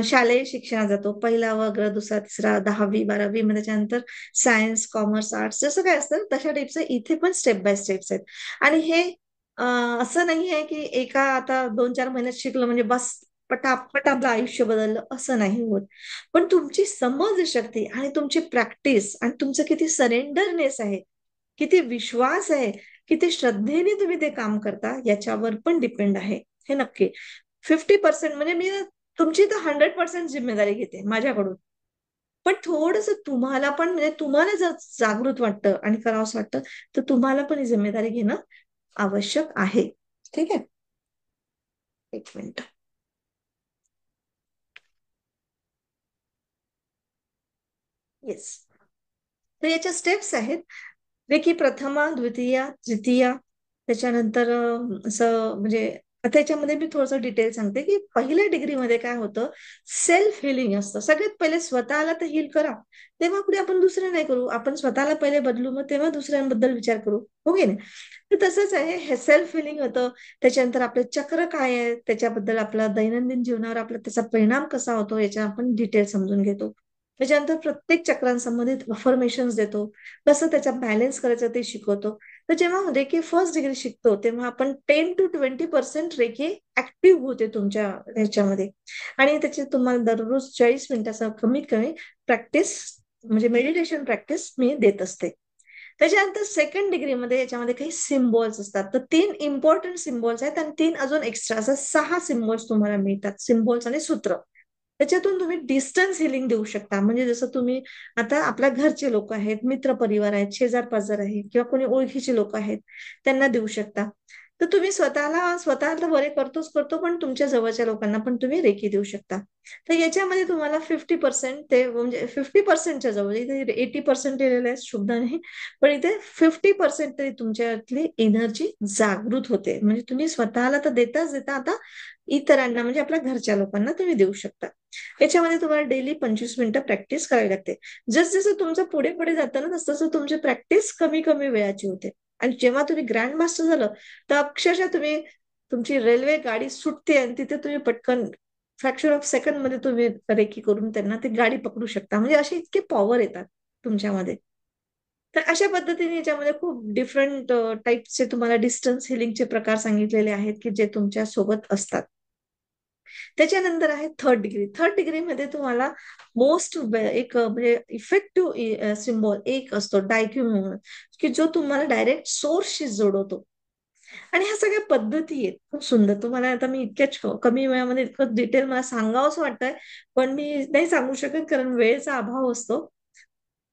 [SPEAKER 1] शालेय शिक्षणात जातो. पहिला वर्ग, दुसरा, तिसरा, 10वी, 12वी मग त्याच्यानंतर सायन्स, कॉमर्स, आर्ट्स जसं काय असतं तशा टाईपचं इथे पण स्टेप बाय स्टेप्स आहेत. आणि हे असं नाही आहे की एका आता 2-4 महिन्यात शिकलं म्हणजे बस पटापट आपलं आयुष्य बदललं असं नाही होत. पण तुमची समजशक्ती आणि तुमची प्रॅक्टिस आणि तुमचं किती सरेंडरनेस आहे, किती विश्वास आहे, किती श्रद्धेने तुम्ही ते काम करता याच्यावर पण डिपेंड आहे. हे नक्की. 50% म्हणजे मी तुमची तर 100% जिम्मेदारी घेते माझ्याकडून. पण थोडंसं तुम्हाला पण म्हणजे तुम्हाला जर जागृत वाटतं आणि करावंसं वाटतं, तर तुम्हाला पण ही जिम्मेदारी घेणं आवश्यक आहे. ठीक आहे? एक मिनिट. येस. तर याच्या स्टेप्स आहेत. पैकी प्रथमा, द्वितीया, तृतीया त्याच्यानंतर असं म्हणजे आता याच्यामध्ये मी थोडंसं डिटेल सांगते, की पहिल्या डिग्रीमध्ये काय होतं, सेल्फ हिलिंग असतं. सगळ्यात पहिले स्वतःला तर हील करा. तेव्हा पुढे आपण दुसरं नाही करू. आपण स्वतःला पहिले बदलू, मग तेव्हा दुसऱ्यांबद्दल विचार करू. हो की नाही? तर तसंच आहे, हे सेल्फ हिलिंग होतं. त्याच्यानंतर आपले चक्र काय आहे, त्याच्याबद्दल आपला दैनंदिन जीवनावर आपला त्याचा परिणाम कसा होतो, याच्या आपण डिटेल समजून घेतो. त्याच्यानंतर प्रत्येक चक्रांसंबंधित अफर्मेशन्स देतो. कसं त्याचा बॅलन्स करायचं ते शिकवतो. तर जेव्हा रेकी फर्स्ट डिग्री शिकतो, तेव्हा आपण 10 to 20% रेकी ऍक्टिव्ह होते तुमच्या ह्याच्यामध्ये. आणि त्याचे तुम्हाला दररोज 40 मिनिटाचा कमीत कमी प्रॅक्टिस म्हणजे मेडिटेशन प्रॅक्टिस मी देत असते. त्याच्यानंतर सेकंड डिग्रीमध्ये याच्यामध्ये काही सिम्बॉल्स असतात. तर 3 इम्पॉर्टंट सिम्बॉल्स आहेत आणि 3 अजून एक्स्ट्रा असं 6 सिम्बॉल्स तुम्हाला मिळतात. सिम्बॉल्स आणि सूत्र. त्याच्यातून तुम्ही डिस्टन्स हिलिंग देऊ शकता. म्हणजे जसं तुम्ही आता आपल्या घरचे लोक आहेत, मित्र परिवार आहेत, शेजार पाजार आहेत किंवा कोणी ओळखीचे लोक आहेत, त्यांना देऊ शकता. तर तुम्ही स्वतःला बरे करतोच करतो, पण तुमच्या जवळच्या लोकांना पण तुम्ही रेकी देऊ शकता. तर याच्यामध्ये तुम्हाला 50% ते म्हणजे 50%च्या जवळ, इथे 80% दिलेलं आहे शुद्ध नाही, पण इथे 50% तरी तुमच्यातली एनर्जी जागृत होते. म्हणजे तुम्ही स्वतःला तर देताच देता, आता इतरांना म्हणजे आपल्या घरच्या लोकांना तुम्ही देऊ शकता. याच्यामध्ये तुम्हाला डेली 25 मिनिटं प्रॅक्टिस करावी लागते. जसं तुमचं पुढे पुढे जातं ना, तसं तुमची प्रॅक्टिस कमी कमी वेळाची होते. आणि जेव्हा तुम्ही ग्रँड मास्टर झालं, तर अक्षरशः तुम्ही तुमची रेल्वे गाडी सुटते आणि तिथे तुम्ही पटकन फ्रॅक्शन ऑफ सेकंड मध्ये तुम्ही रेकी करून त्यांना ती गाडी पकडू शकता. म्हणजे असे इतके पॉवर येतात तुमच्यामध्ये. तर अशा पद्धतीने याच्यामध्ये खूप डिफरंट टाईपचे तुम्हाला डिस्टन्स हिलिंगचे प्रकार सांगितलेले आहेत, की जे तुमच्या सोबत असतात. त्याच्यानंतर आहे थर्ड डिग्री. थर्ड डिग्रीमध्ये तुम्हाला एक म्हणजे इफेक्टिव्ह सिम्बॉल एक असतो डायक्यू म्हणून, की जो तुम्हाला डायरेक्ट सोर्सशी जोडवतो. आणि ह्या सगळ्या पद्धती आहेत खूप सुंदर. तुम्हाला आता मी इतक्या कमी वेळामध्ये इतकं डिटेल मला सांगावंच वाटतंय, पण मी नाही सांगू शकत कारण वेळेचा अभाव असतो.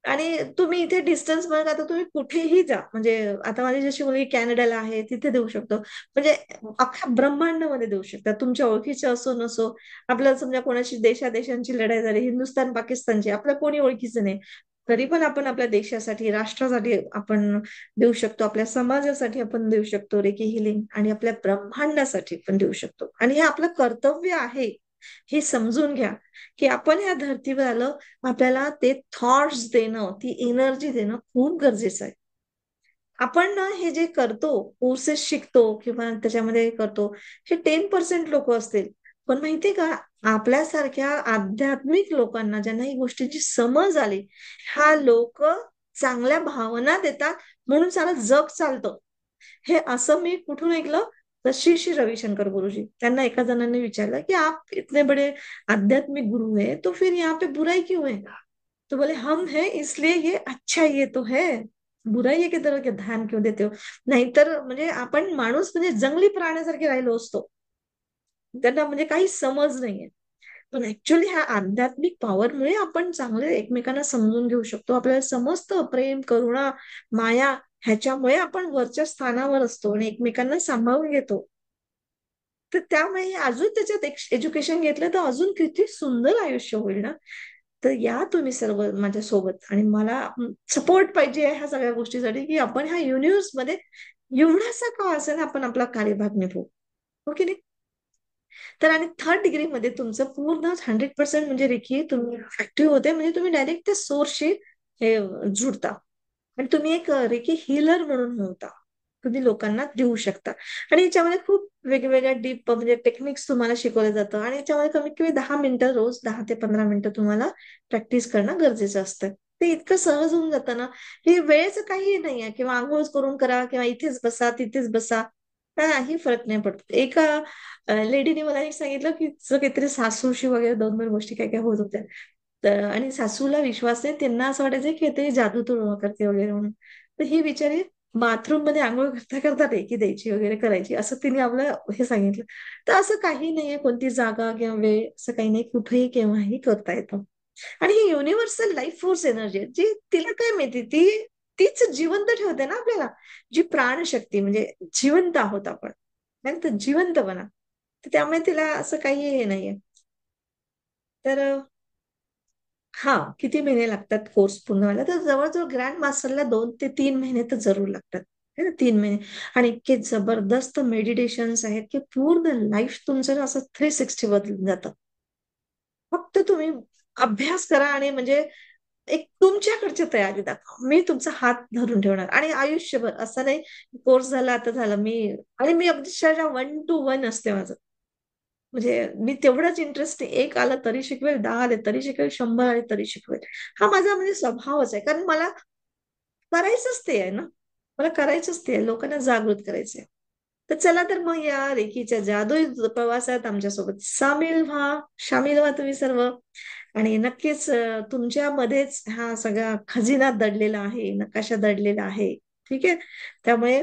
[SPEAKER 1] आणि तुम्ही इथे डिस्टन्स बघा, आता तुम्ही कुठेही जा, म्हणजे आता माझी जशी मुलगी कॅनडाला आहे तिथे देऊ शकतो, म्हणजे अख्ख्या ब्रह्मांडामध्ये देऊ शकता, तुमच्या ओळखीचे असो नसो. आपल्याला समजा कोणाची देशादेशांची लढाई झाली, हिंदुस्थान पाकिस्तानची, आपल्या कोणी ओळखीचं नाही, तरी पण आपण आपल्या देशासाठी, राष्ट्रासाठी आपण देऊ शकतो, आपल्या समाजासाठी आपण देऊ शकतो रेकी हिलिंग, आणि आपल्या ब्रह्मांडासाठी पण देऊ शकतो. आणि हे आपलं कर्तव्य आहे, हे समजून घ्या, की आपण या धर्तीवर आलो, आपल्याला ते थॉट्स देणं, ती एनर्जी देणं खूप गरजेचं आहे. आपण ना हे जे करतो, कोर्सेस शिकतो किंवा त्याच्यामध्ये करतो, हे 10% लोक असतील. पण माहितीये का, आपल्यासारख्या आध्यात्मिक लोकांना, ज्यांना ही गोष्टींची समज आली, ह्या लोक चांगल्या भावना देतात, म्हणून सारं जग चालतं. हे असं मी कुठून ऐकलं, तर श्री श्री रविशंकर गुरुजी, त्यांना एका जणांनी विचारलं की आप इतने बड़े आध्यात्मिक गुरु है, तो फिर यहाँ पे बुराई क्यों है? तो बोले हम हैं इसलिए ये अच्छा, ये तो है, बुराई की तरह के ध्यान क्यों देते हो? नाहीतर म्हणजे आपण माणूस म्हणजे जंगली प्राण्यासारखे राहिलो असतो, त्यांना म्हणजे काही समज नाहीये. पण ऍक्च्युली ह्या आध्यात्मिक पॉवरमुळे आपण चांगले एकमेकांना समजून घेऊ शकतो, आपल्याला समजतं प्रेम, करुणा, माया, ह्याच्यामुळे आपण वरच्या स्थानावर असतो आणि एकमेकांना सांभाळून घेतो. तर त्यामुळे अजून त्याच्यात एज्युकेशन घेतलं तर अजून किती सुंदर आयुष्य होईल ना. तर या तुम्ही सर्व माझ्या सोबत, आणि मला सपोर्ट पाहिजे आहे ह्या सगळ्या गोष्टीसाठी, की आपण ह्या युनिव्हर्स मध्ये एवढासा का असेल आपण आपला कार्यभाग निभू. हो की नाही? तर आणि थर्ड डिग्री मध्ये तुमचं पूर्ण 100% म्हणजे रेखी तुम्ही ऍक्टिव्ह होते, म्हणजे तुम्ही डायरेक्ट त्या सोर्सशी हे जुडता, आणि तुम्ही एक रेकी हिलर म्हणून होता, तुम्ही लोकांना देऊ शकता. आणि याच्यामध्ये खूप वेगवेगळ्या डीप म्हणजे टेक्निक्स तुम्हाला शिकवलं जातं, आणि याच्यामध्ये कमीत कमी 10 मिनिटं रोज, 10 ते 15 मिनिटं तुम्हाला प्रॅक्टिस करणं गरजेचं असतं. ते इतकं सहज होऊन जातं ना, की वेळेचं काही नाहीये, किंवा आंघोळ करून करा, किंवा इथेच बसा, तिथेच बसा, काही फरक नाही पडत. एका लेडीने मला एक सांगितलं, की तिचं काहीतरी सासूशी वगैरे दोन दोन गोष्टी काय काय होत होत्या, तर आणि सासूला विश्वास नाही, त्यांना असं वाटायचं की ते जादू टोणा करते वगैरे म्हणून. तर ही बिचारी बाथरूम मध्ये आंघोळ करता करता रेकी द्यायची वगैरे करायची, असं तिने आपलं हे सांगितलं. तर असं काही नाहीये, कोणती जागा किंवा वेळ असं काही नाही, कुठेही केव्हाही करता येतं. आणि ही युनिव्हर्सल लाईफ फोर्स एनर्जी आहे, जी तिला काय माहिती, तीच जिवंत ठेवते ना आपल्याला, जी प्राणशक्ती, म्हणजे जिवंत आहोत आपण, नाही तर जिवंतपणा. तर त्यामुळे तिला असं काही हे नाहीये. तर हा, किती महिने लागतात कोर्स पूर्ण व्हायला? तर जवळजवळ ग्रँड मास्टरला 2 ते 3 महिने तर जरूर लागतात, है ना, 3 महिने. आणि इतके जबरदस्त मेडिटेशन्स आहेत की पूर्ण लाईफ तुमचं ना असं 360 बदलून जातं. फक्त तुम्ही अभ्यास करा, आणि म्हणजे एक तुमच्याकडची तयारी दाखवा, मी तुमचा हात धरून ठेवणार आणि आयुष्यभर. असं नाही कोर्स झाला आता झालं मी, आणि मी अक्षरशः 1 to 1 असते माझं. म्हणजे मी तेवढाच इंटरेस्ट, एक आला तरी शिकवेल, 10 आले तरी शिकवेल, 100 आले तरी शिकवेल. हा माझा म्हणजे स्वभावच आहे, कारण मला करायचंच ते आहे ना, मला करायचंच ते आहे, लोकांना जागृत करायचंय. तर चला तर मग या रेकीच्या जादुई प्रवासात आमच्यासोबत सामील व्हा तुम्ही सर्व. आणि नक्कीच तुमच्यामध्येच हा सगळा खजिना दडलेला आहे, नकाशा दडलेला आहे. ठीक आहे. त्यामुळे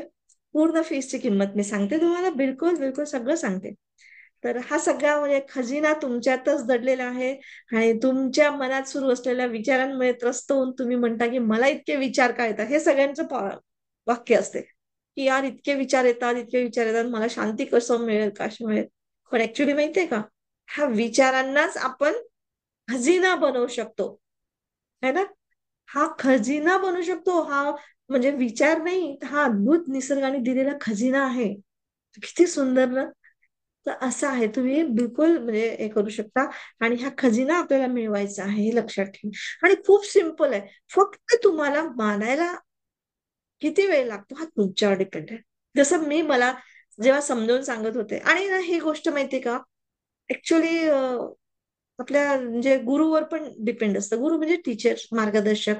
[SPEAKER 1] पूर्ण फीसची किंमत मी सांगते तुम्हाला, बिलकुल बिलकुल सगळं सांगते. तर हा सगळा म्हणजे खजिना तुमच्यातच दडलेला आहे, आणि तुमच्या मनात सुरू असलेल्या विचारांमुळे त्रस्त होऊन तुम्ही म्हणता की मला इतके विचार का येतात, हे सगळ्यांचं वाक्य असते, की यार इतके विचार येतात, इतके विचार येतात, मला शांती कसं मिळेल, कशी मिळेल. पण ऍक्च्युली माहितीये का, ह्या विचारांनाच आपण खजिना बनवू शकतो, है ना. हा खजिना बनवू शकतो, हा म्हणजे विचार नाही, हा अद्भुत निसर्गाने दिलेला खजिना आहे. किती सुंदर ना. तर असं आहे, तुम्ही बिलकुल म्हणजे हे करू शकता. आणि हा खजिना आपल्याला मिळवायचा आहे, हे लक्षात ठेवा. आणि खूप सिंपल आहे, फक्त तुम्हाला मानायला किती वेळ लागतो हा तुमच्यावर डिपेंड आहे. जसं मी मला जेव्हा समजावून सांगत होते, आणि ना ही गोष्ट माहितीये का, ऍक्च्युली आपल्या म्हणजे गुरुवर पण डिपेंड असतं. गुरु म्हणजे टीचर, मार्गदर्शक,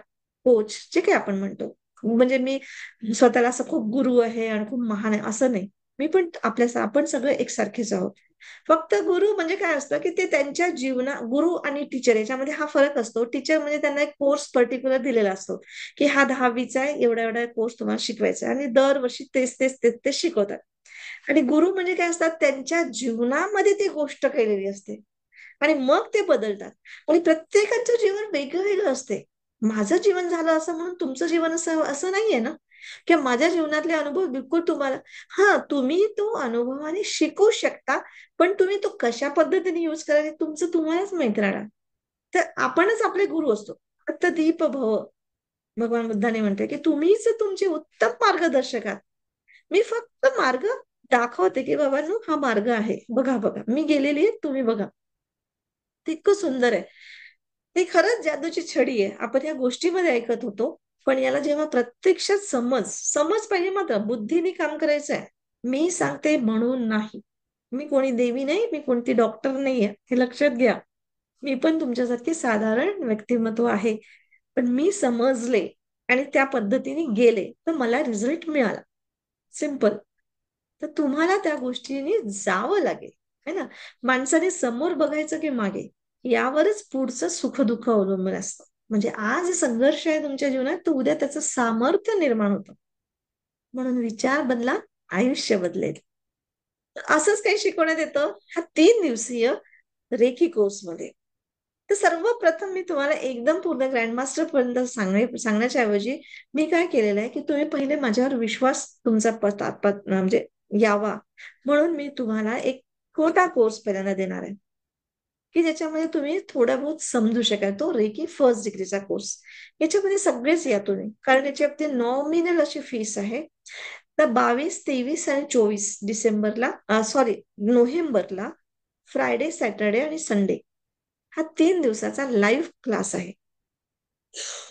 [SPEAKER 1] कोच, जे काही आपण म्हणतो. म्हणजे मी स्वतःला असं खूप गुरु आहे आणि खूप महान आहे असं नाही. मी पण आपण सगळे एकसारखेच आहोत. फक्त गुरु म्हणजे काय असतं, की ते त्यांच्या गुरु आणि टीचर याच्यामध्ये हा फरक असतो. टीचर म्हणजे त्यांना एक कोर्स पर्टिक्युलर दिलेला असतो, की हा 10वीचा आहे, एवढा एवढा कोर्स तुम्हाला शिकवायचा आहे, आणि दरवर्षी तेच तेच तेच ते शिकवतात. आणि गुरु म्हणजे काय असतात, त्यांच्या जीवनामध्ये ती गोष्ट केलेली असते, आणि मग ते बदलतात. आणि प्रत्येकाचं जीवन वेगळं वेगळं असते. माझं जीवन झालं असं म्हणून तुमचं जीवन असं असं नाहीये ना, की माझ्या जीवनातले अनुभव बिलकुल तुम्हाला हां, तुम्ही तो अनुभवाने शिकू शकता, पण तुम्ही तो कशा पद्धतीने यूज करायचे तुमचं तुम्हालाच माहीत राहणार. तर आपणच आपले गुरु असतो. "अत्त दीप भव." भगवान बुद्धाने म्हटलंय, की तुम्हीच तुमचे उत्तम मार्गदर्शक आहात. मी फक्त मार्ग दाखवते, की बाबांनो हा मार्ग आहे. बघा, बघा. मी गेलेली आहे, तुम्ही बघा. ते इतकं सुंदर आहे. ही खरंच जादूची छडी आहे. आपण या गोष्टीमध्ये ऐकत होतो. पण याला जेव्हा प्रत्यक्षात समज पाहिजे मात्र बुद्धीने काम करायचं आहे. मी सांगते म्हणून नाही. मी कोणी देवी नाही, मी कोणती डॉक्टर नाहीये. हे लक्षात घ्या. मी पण तुमच्यासारखी साधारण व्यक्तिमत्व आहे. पण मी समजले आणि त्या पद्धतीने गेले, तर मला रिझल्ट मिळाला. सिंपल. तर तुम्हाला त्या गोष्टीने जावं लागेल, है ना? माणसाने समोर बघायचं की मागे, यावरच पुढचं सुख-दुःख अवलंबून असतं. म्हणजे आज संघर्ष आहे तुमच्या जीवनात, तर उद्या त्याचं सामर्थ्य निर्माण होतं. म्हणून विचार बदला, आयुष्य बदलेल. तर असंच काही शिकवण्यात येतं ह्या 3 दिवसीय रेकी कोर्समध्ये. तर सर्वप्रथम मी तुम्हाला एकदम पूर्ण ग्रँडमास्टर पर्यंत सांगण्याच्या ऐवजी मी काय केलेलं आहे, की तुम्ही पहिले माझ्यावर विश्वास तुमचा म्हणजे यावा म्हणून मी तुम्हाला एक छोटा कोर्स पहिल्यांदा देणार आहे, की ज्याच्यामध्ये तुम्ही थोडा बहुत समजू शकाल. तो रेकी फर्स्ट डिग्रीचा कोर्स. याच्यामध्ये सगळेच या तुम्ही. कारण याची अगदी नॉमिनल अशी फीस आहे. तर 22, 23 आणि 24 डिसेंबरला सॉरी नोव्हेंबरला फ्रायडे, सॅटर्डे आणि संडे हा 3 दिवसाचा लाईव्ह क्लास आहे.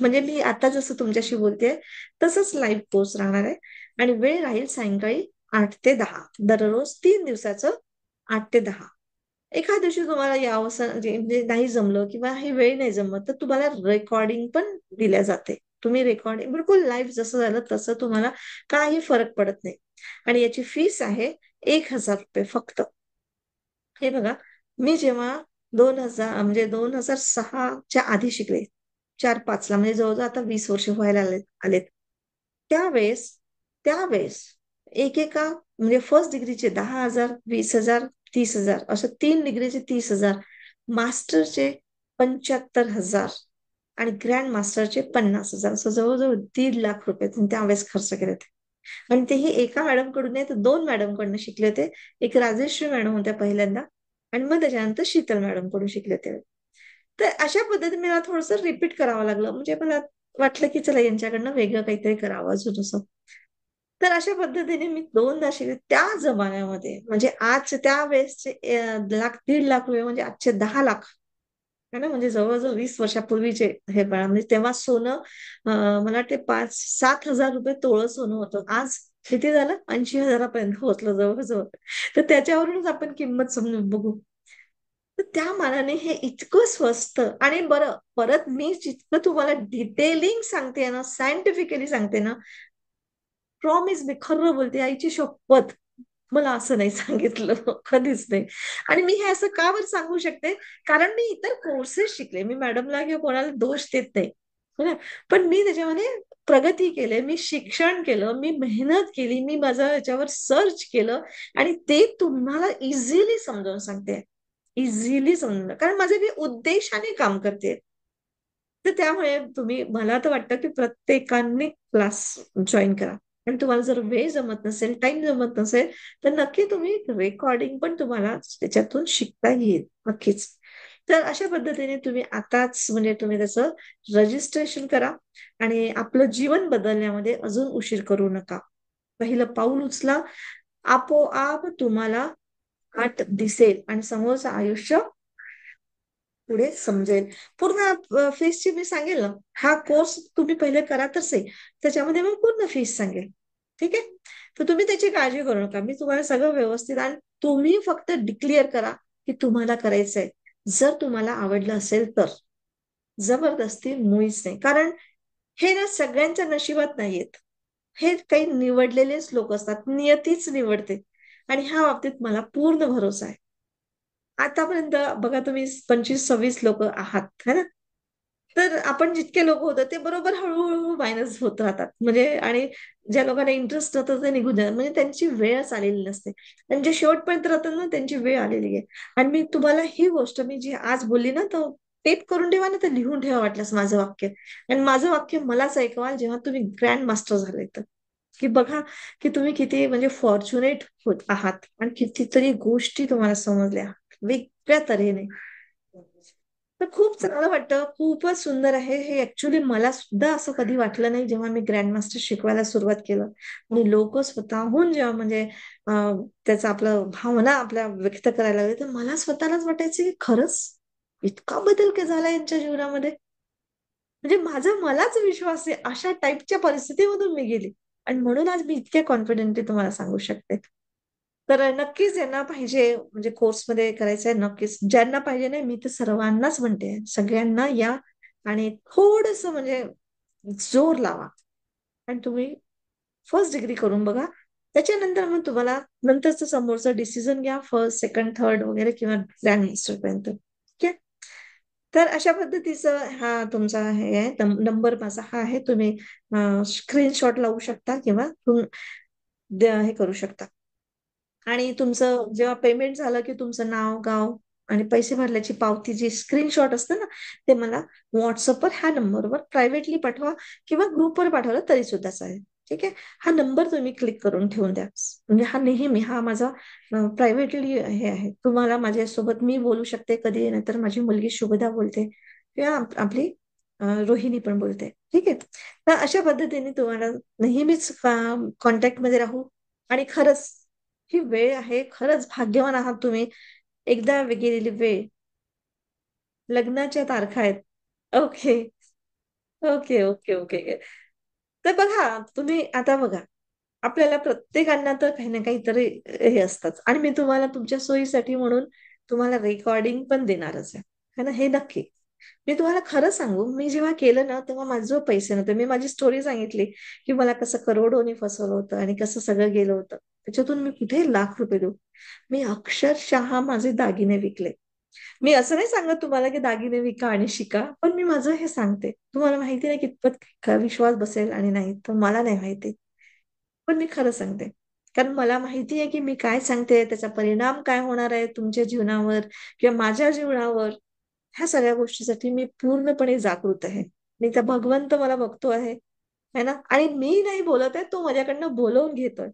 [SPEAKER 1] म्हणजे मी आता जसं तुमच्याशी बोलतेय तसंच लाईव्ह कोर्स राहणार आहे आणि वेळ राहील सायंकाळी 8 ते 10 दररोज 3 दिवसाचं 8 ते 10. एखाद्या दिवशी तुम्हाला यावंसं म्हणजे नाही जमलं किंवा हे वेळ नाही जमत तर तुम्हाला रेकॉर्डिंग पण दिल्या जाते. तुम्ही रेकॉर्डिंग बिलकुल लाईव्ह जसं झालं तसं तुम्हाला काही फरक पडत नाही. आणि याची फीस आहे ₹1000 फक्त. हे बघा, मी जेव्हा 2000 म्हणजे 2006 च्या आधी शिकले. 4-5 ला म्हणजे जवळ-जवळ आता 20 वर्ष व्हायला आलेत. त्यावेळेस त्यावेळेस एकेका म्हणजे फर्स्ट डिग्रीचे 10,000, 20,000, 30,000 असं 3 डिग्रीचे 30,000, मास्टरचे 75,000 आणि ग्रँड मास्टरचे 50,000 असं जवळ-जवळ ₹1,50,000 त्यांनी त्यावेळेस खर्च केले होते. आणि तेही एका मॅडमकडून नाही तर 2 मॅडमकडून शिकले होते. एक राजश्री मॅडम होत्या पहिल्यांदा आणि मग त्याच्यानंतर शीतल मॅडमकडून शिकले होते. तर अशा पद्धतीने मला थोडंसं रिपीट करावं लागलं. म्हणजे मला वाटलं की चला यांच्याकडनं वेगळं काहीतरी करावं अजून असं. तर अशा पद्धतीने मी 2दा शिकले. त्या जमान्यामध्ये म्हणजे आज त्यावेळेसचे लाख, ₹1,50,000 म्हणजे आजचे 10,00,000 आहे ना, म्हणजे जवळ-जवळ 20 वर्षापूर्वीचे हे पहा म्हणजे तेव्हा सोनं मला वाटते 5,000-7,000 तोळं सोनं होतं. आज किती झालं? 80,000 पर्यंत पोहोचलं जवळ-जवळ. तर त्याच्यावरूनच आपण किंमत समजून बघू. तर त्या मानाने हे इतकं स्वस्त आणि बरं परत मी जितकं तुम्हाला डिटेलिंग सांगते ना, सायंटिफिकली सांगते ना, प्रॉमिस मी खरं बोलते आईची शपथ. मला असं नाही सांगितलं. कधीच नाही. आणि मी हे असं का बरं सांगू शकते? कारण मी इतर कोर्सेस शिकले. मी मॅडमला किंवा कोणाला दोष देत नाही. हो ना? पण मी त्याच्यामध्ये प्रगती केली. मी शिक्षण केलं, मी मेहनत केली, मी माझं याच्यावर सर्च केलं आणि ते तुम्हाला इझिली समजावून सांगते. इझिली समजून कारण माझे मी उद्देशाने काम करते. तर त्यामुळे तुम्ही मला तर वाटतं, की प्रत्येकाने क्लास जॉइन करा. आणि तुम्हाला जर वेळ जमत नसेल, टाईम जमत नसेल, तर नक्की तुम्ही रेकॉर्डिंग पण तुम्हाला त्याच्यातून शिकता येईल. नक्कीच. तर अशा पद्धतीने तुम्ही आताच म्हणजे तुम्ही त्याचं रजिस्ट्रेशन करा आणि आपलं जीवन बदलण्यामध्ये अजून उशीर करू नका. पहिलं पाऊल उचला. आपोआप तुम्हाला वाट दिसेल आणि समोरचं आयुष्य पुढे समजेल. पूर्ण फीसची मी सांगेल ना. हा कोर्स तुम्ही पहिले करा तर सही. त्याच्यामध्ये मी पूर्ण फीस सांगेल. ठीक आहे? तर तुम्ही त्याची काळजी करू नका. मी तुम्हाला सगळं व्यवस्थित आणि तुम्ही फक्त डिक्लेअर करा, की तुम्हाला करायचंय. जर तुम्हाला आवडलं असेल तर. जबरदस्ती मुळीच नाही. कारण हे ना सगळ्यांच्या नशिबात नाहीयेत. हे काही निवडलेलेच लोक असतात. नियतीच निवडते. आणि ह्या बाबतीत मला पूर्ण भरोसा आहे. आतापर्यंत बघा तुम्ही 25-26 लोक आहात, है ना? तर आपण जितके लोक होतो ते बरोबर हळू मायनस होत राहतात. म्हणजे आणि ज्या लोकांना इंटरेस्ट होतो ते निघून जातात. म्हणजे त्यांची वेळच आलेली नसते. आणि जे शेवटपर्यंत राहतात ना त्यांची वेळ आलेली आहे. आणि मी तुम्हाला ही गोष्ट मी जी आज बोलली ना, तर टेप करून ठेवा ना, तर लिहून ठेवा वाटल्यास माझं वाक्य. आणि माझं वाक्य मलाच ऐकवाल जेव्हा तुम्ही ग्रँड मास्टर झाले तर. की बघा की तुम्ही किती म्हणजे फॉर्च्युनेट होत आहात आणि कितीतरी गोष्टी तुम्हाला समजल्या वेगळ्या तऱ्हेने. तर खूप चांगलं वाटतं, खूपच सुंदर आहे हे. ऍक्च्युली मला सुद्धा असं कधी वाटलं नाही जेव्हा मी ग्रँड मास्टर शिकवायला सुरुवात केलं आणि लोक स्वतःहून जेव्हा म्हणजे त्याचा आपलं भावना आपल्या व्यक्त करायला लागले, तर मला स्वतःलाच वाटायचं की खरंच इतका बदल काय झाला यांच्या जीवनामध्ये. म्हणजे माझा मलाच विश्वास आहे अशा टाईपच्या परिस्थितीमधून मी गेली. आणि म्हणून आज मी इतक्या कॉन्फिडेंटली तुम्हाला सांगू शकते. तर नक्कीच ज्यांना पाहिजे म्हणजे कोर्समध्ये करायचं आहे, नक्कीच ज्यांना पाहिजे नाही, मी तर सर्वांनाच म्हणते सगळ्यांना या आणि थोडस म्हणजे जोर लावा आणि तुम्ही फर्स्ट डिग्री करून बघा. त्याच्यानंतर मग तुम्हाला नंतरचं समोरचं डिसिजन घ्या, फर्स्ट सेकंड थर्ड वगैरे किंवा ग्रँड मास्टर पर्यंत. ठीक आहे. तर अशा पद्धतीचं हा तुमचा हे आहे नंबर माझा हा आहे. तुम्ही स्क्रीनशॉट लावू शकता किंवा हे करू शकता. आणि तुमचं जेव्हा पेमेंट झालं की तुमचं नाव, गाव आणि पैसे भरल्याची पावती जी स्क्रीनशॉट असतं ना, ते मला व्हॉट्सअपवर ह्या नंबरवर प्रायव्हेटली पाठवा किंवा ग्रुपवर पाठवलं तरी सुद्धा चालेल. ठीक आहे. हा नंबर तुम्ही क्लिक करून ठेवून द्या. म्हणजे हा नेहमी हा माझा प्रायव्हेटली हे आहे. तुम्हाला माझ्यासोबत मी बोलू शकते कधी, नाहीतर माझी मुलगी शुभदा बोलते किंवा आपली रोहिणी पण बोलते. ठीक आहे. तर अशा पद्धतीने तुम्हाला नेहमीच कॉन्टॅक्ट मध्ये राहू. आणि खरंच ही वेळ आहे, खरंच भाग्यवान आहात तुम्ही. एकदा गेलेली वेळ, लग्नाच्या तारखा आहेत. Okay, okay, okay, okay. तर बघा, तुम्ही आता बघा, आपल्याला प्रत्येकांना तर काही ना काहीतरी हे असतात आणि मी तुम्हाला तुमच्या सोयीसाठी म्हणून तुम्हाला रेकॉर्डिंग पण देणारच आहे. है ना, हे नक्की. मी तुम्हाला खरं सांगू, मी जेव्हा केलं ना, तेव्हा माझं पैसे नव्हते. मी माझी स्टोरी सांगितली, की मला कसं करोडोनी फसवलं होतं आणि कसं सगळं गेलं होतं. त्याच्यातून मी कुठे लाख रुपये देऊ? मी अक्षरशः माझे दागिने विकले. मी असं नाही सांगत तुम्हाला की दागिने विका आणि शिका, पण मी माझं हे सांगते. तुम्हाला माहिती नाही कितपत विश्वास बसेल आणि नाही, तर मला नाही माहिती. पण मी खरं सांगते. कारण मला माहिती आहे की मी काय सांगते, त्याचा परिणाम काय होणार आहे तुमच्या जीवनावर किंवा माझ्या जीवनावर. ह्या सगळ्या गोष्टीसाठी मी पूर्णपणे जागृत आहे. आणि त्या भगवंत मला बघतो आहे. है ना? आणि मी नाही बोलत आहे, तो माझ्याकडनं बोलवून घेतोय.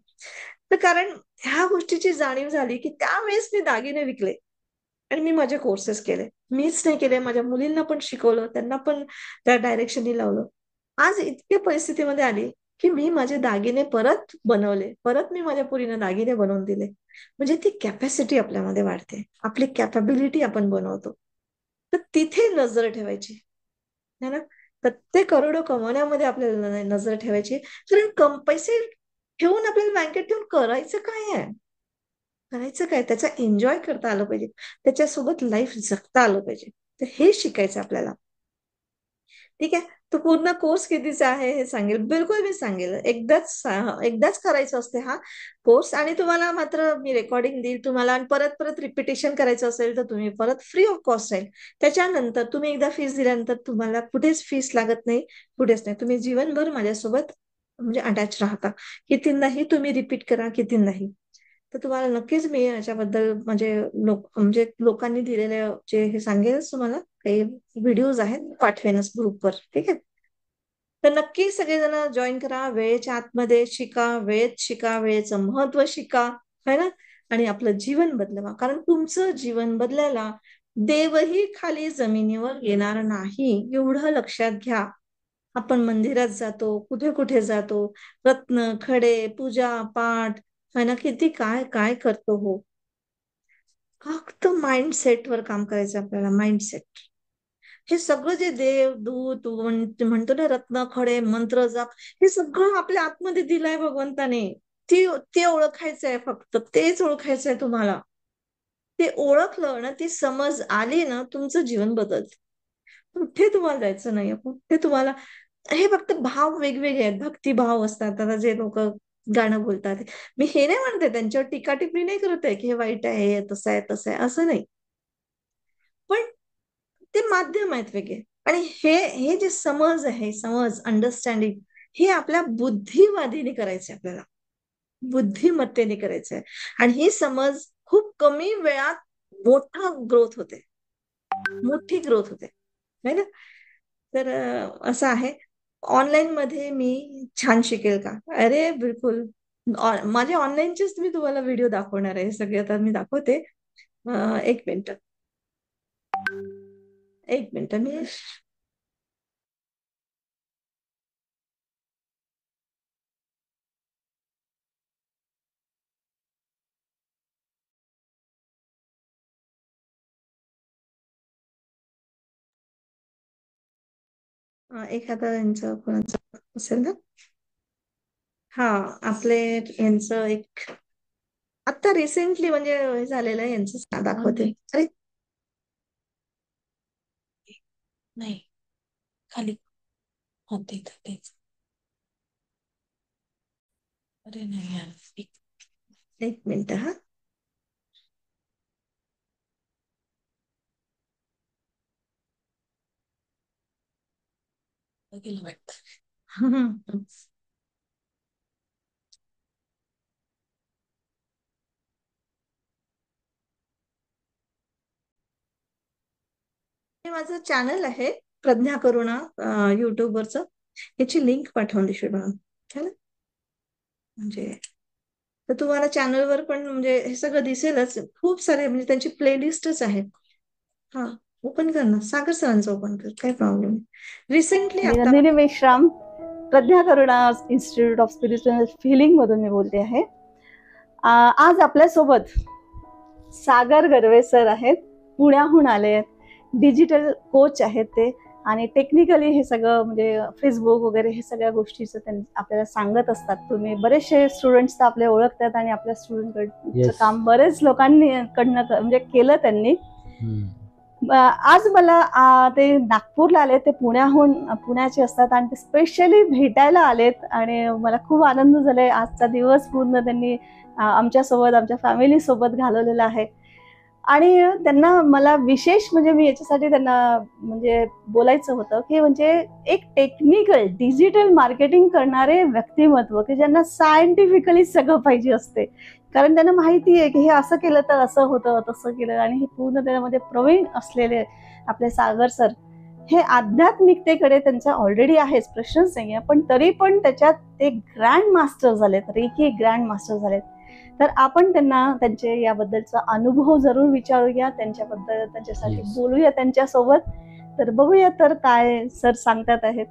[SPEAKER 1] तर कारण ह्या गोष्टीची जाणीव झाली, की त्यावेळेस मी दागिने विकले आणि मी माझे कोर्सेस केले. मीच नाही केले, माझ्या मुलींना पण शिकवलं, त्यांना पण त्या डायरेक्शननी लावलं. आज इतक्या परिस्थितीमध्ये आली, की मी माझे दागिने परत बनवले. परत मी माझ्या पोरींना दागिने बनवून दिले. म्हणजे ती कॅपॅसिटी आपल्यामध्ये वाढते. आपली कॅपॅबिलिटी आपण बनवतो. तर तिथे नजर ठेवायची. है ना? तर ते करोडो कमवण्यामध्ये आपल्याला नजर ठेवायची. कारण पैसे ठेवून आपल्याला बँकेत ठेवून करायचं काय आहे? करायचं काय? त्याचा एन्जॉय करता आलं पाहिजे. त्याच्यासोबत लाईफ जगता आलं पाहिजे. तर हे शिकायचं आपल्याला. ठीक आहे. तो पूर्ण कोर्स कितीचा आहे हे सांगेल. बिलकुल मी सांगेल. एकदाच करायचं असते हा कोर्स आणि तुम्हाला मात्र मी रेकॉर्डिंग देईल तुम्हाला आणि परत परत रिपिटेशन करायचं असेल तर तुम्ही परत फ्री ऑफ कॉस्ट आहे. त्याच्यानंतर तुम्ही एकदा फीस दिल्यानंतर तुम्हाला कुठेच फीस लागत नाही, कुठेच नाही. तुम्ही जीवनभर माझ्यासोबत म्हणजे अटॅच राहता. कितींदाही तुम्ही रिपीट करा, कितींदाही. तर तुम्हाला नक्कीच मी याच्याबद्दल म्हणजे म्हणजे लोकांनी दिलेले जे हे सांगेलच तुम्हाला. काही व्हिडिओज आहेत पाठवेनच ग्रुपवर. ठीक आहे. तर नक्की सगळेजण जॉईन करा. वेळेच्या आतमध्ये शिका, वेळेत शिका, वेळेचं महत्व शिका. है ना? आणि आपलं जीवन बदलवा. कारण तुमचं जीवन बदलायला देवही खाली जमिनीवर येणार नाही. एवढं लक्षात घ्या. आपण मंदिरात जातो, कुठे कुठे जातो, रत्न, खडे, पूजा, पाठ, है ना, किती काय काय करतो हो. फक्त माइंडसेटवर काम करायचं आपल्याला, माइंडसेट. हे सगळं जे देव, दूत म्हणतो ना, रत्न, खडे, मंत्र, जाप, हे सगळं आपल्या आतमध्ये दिलंय भगवंताने. ते ओळखायचं आहे, फक्त तेच ओळखायचं आहे तुम्हाला. ते ओळखलं ना, ती समज आली ना, तुमचं जीवन बदलतं. कुठे तुम्हाला जायचं नाहीये, कुठे तुम्हाला हे फक्त भाव वेगवेगळे आहेत. भक्तिभाव असतात. आता जे लोक गाणं बोलतात, मी हे नाही म्हणते त्यांच्यावर टीका टिप्पणी नाही करत आहे की हे वाईट आहे, हे तसं आहे, तसं आहे, असं नाही. पण ते माध्यम आहेत वेगळे. आणि हे हे जे समज आहे, समज, अंडरस्टँडिंग, हे आपल्या बुद्धिवादीने करायचे, आपल्याला बुद्धिमत्तेने करायचंय. आणि ही समज खूप कमी वेळात मोठा ग्रोथ होते, मोठी ग्रोथ होते. है ना. तर असं आहे. ऑनलाईन मध्ये मी छान शिकेल का? अरे बिलकुल. माझे ऑनलाईनचेच मी तुम्हाला व्हिडिओ दाखवणार आहे सगळे. आता मी दाखवते. एक मिनिट. एक मिनिट. मी एखादा यांचं कोणाचं असेल ना. हा. आपले यांचं एक आता रिसेंटली म्हणजे हे झालेलं आहे यांचं दाखवते. अरे नाही, खाली. हा, तेच. अरे नाही यार. एक मिनिट हा. गेलं वाटतं. हे माझं चॅनल आहे, प्रज्ञा करुणा, युट्यूबवरचं. याची लिंक पाठवून देशील मला, है ना. म्हणजे तर तुम्हाला चॅनलवर पण म्हणजे हे सगळं दिसेलच. खूप सारे म्हणजे त्यांची प्लेलिस्टच आहे. हा. ओपन कर ना, सागर सरांचं ओपन कर, काही प्रॉब्लेम नाही. रिसेंटली
[SPEAKER 2] मी
[SPEAKER 1] आता
[SPEAKER 2] Nandini Meshram, Pragya Karuna institute of spiritual feeling मधून मी बोलते आहे. आज आपल्यासोबत सागर गरवे सर आहेत, पुण्याहून आले आहेत. डिजिटल कोच आहेत ते, आणि टेक्निकली हे सगळं म्हणजे फेसबुक वगैरे हे सगळ्या गोष्टीचं त्यांनी आपल्याला सांगत असतात. तुम्ही बरेचसे स्टुडंट्स तर आपले ओळखतात, आणि आपल्या स्टुडंटकडचं काम बरेच लोकांनी कडनं म्हणजे केलं त्यांनी. आज मला ते नागपूरला आले, ते पुण्याचे असतात, आणि ते स्पेशली भेटायला आलेत, आणि मला खूप आनंद झालाय. आजचा दिवस पूर्ण त्यांनी आमच्यासोबत, आमच्या फॅमिली सोबत घालवलेला आहे. आणि त्यांना मला विशेष म्हणजे मी याच्यासाठी त्यांना म्हणजे बोलायचं होतं की म्हणजे एक टेक्निकल डिजिटल मार्केटिंग करणारे व्यक्तिमत्व की ज्यांना सायंटिफिकली सगळं पाहिजे असते. कारण त्यांना माहिती आहे की हे असं केलं तर असं होतं, तसं केलं, आणि हे पूर्ण त्यामध्ये प्रवीण असलेले आपले सागर सर हे आध्यात्मिकतेकडे त्यांचा ऑलरेडी आहेच, प्रश्नच नाहीये, पण तरी पण त्याच्यात ते ग्रँड मास्टर झालेत, रेकी ग्रँड मास्टर झालेत. तर आपण त्यांना त्यांचे याबद्दलचा अनुभव जरूर विचारूया, त्यांच्याबद्दल त्यांच्यासाठी बोलूया त्यांच्यासोबत. तर बघूया तर काय सर सांगतात आहेत.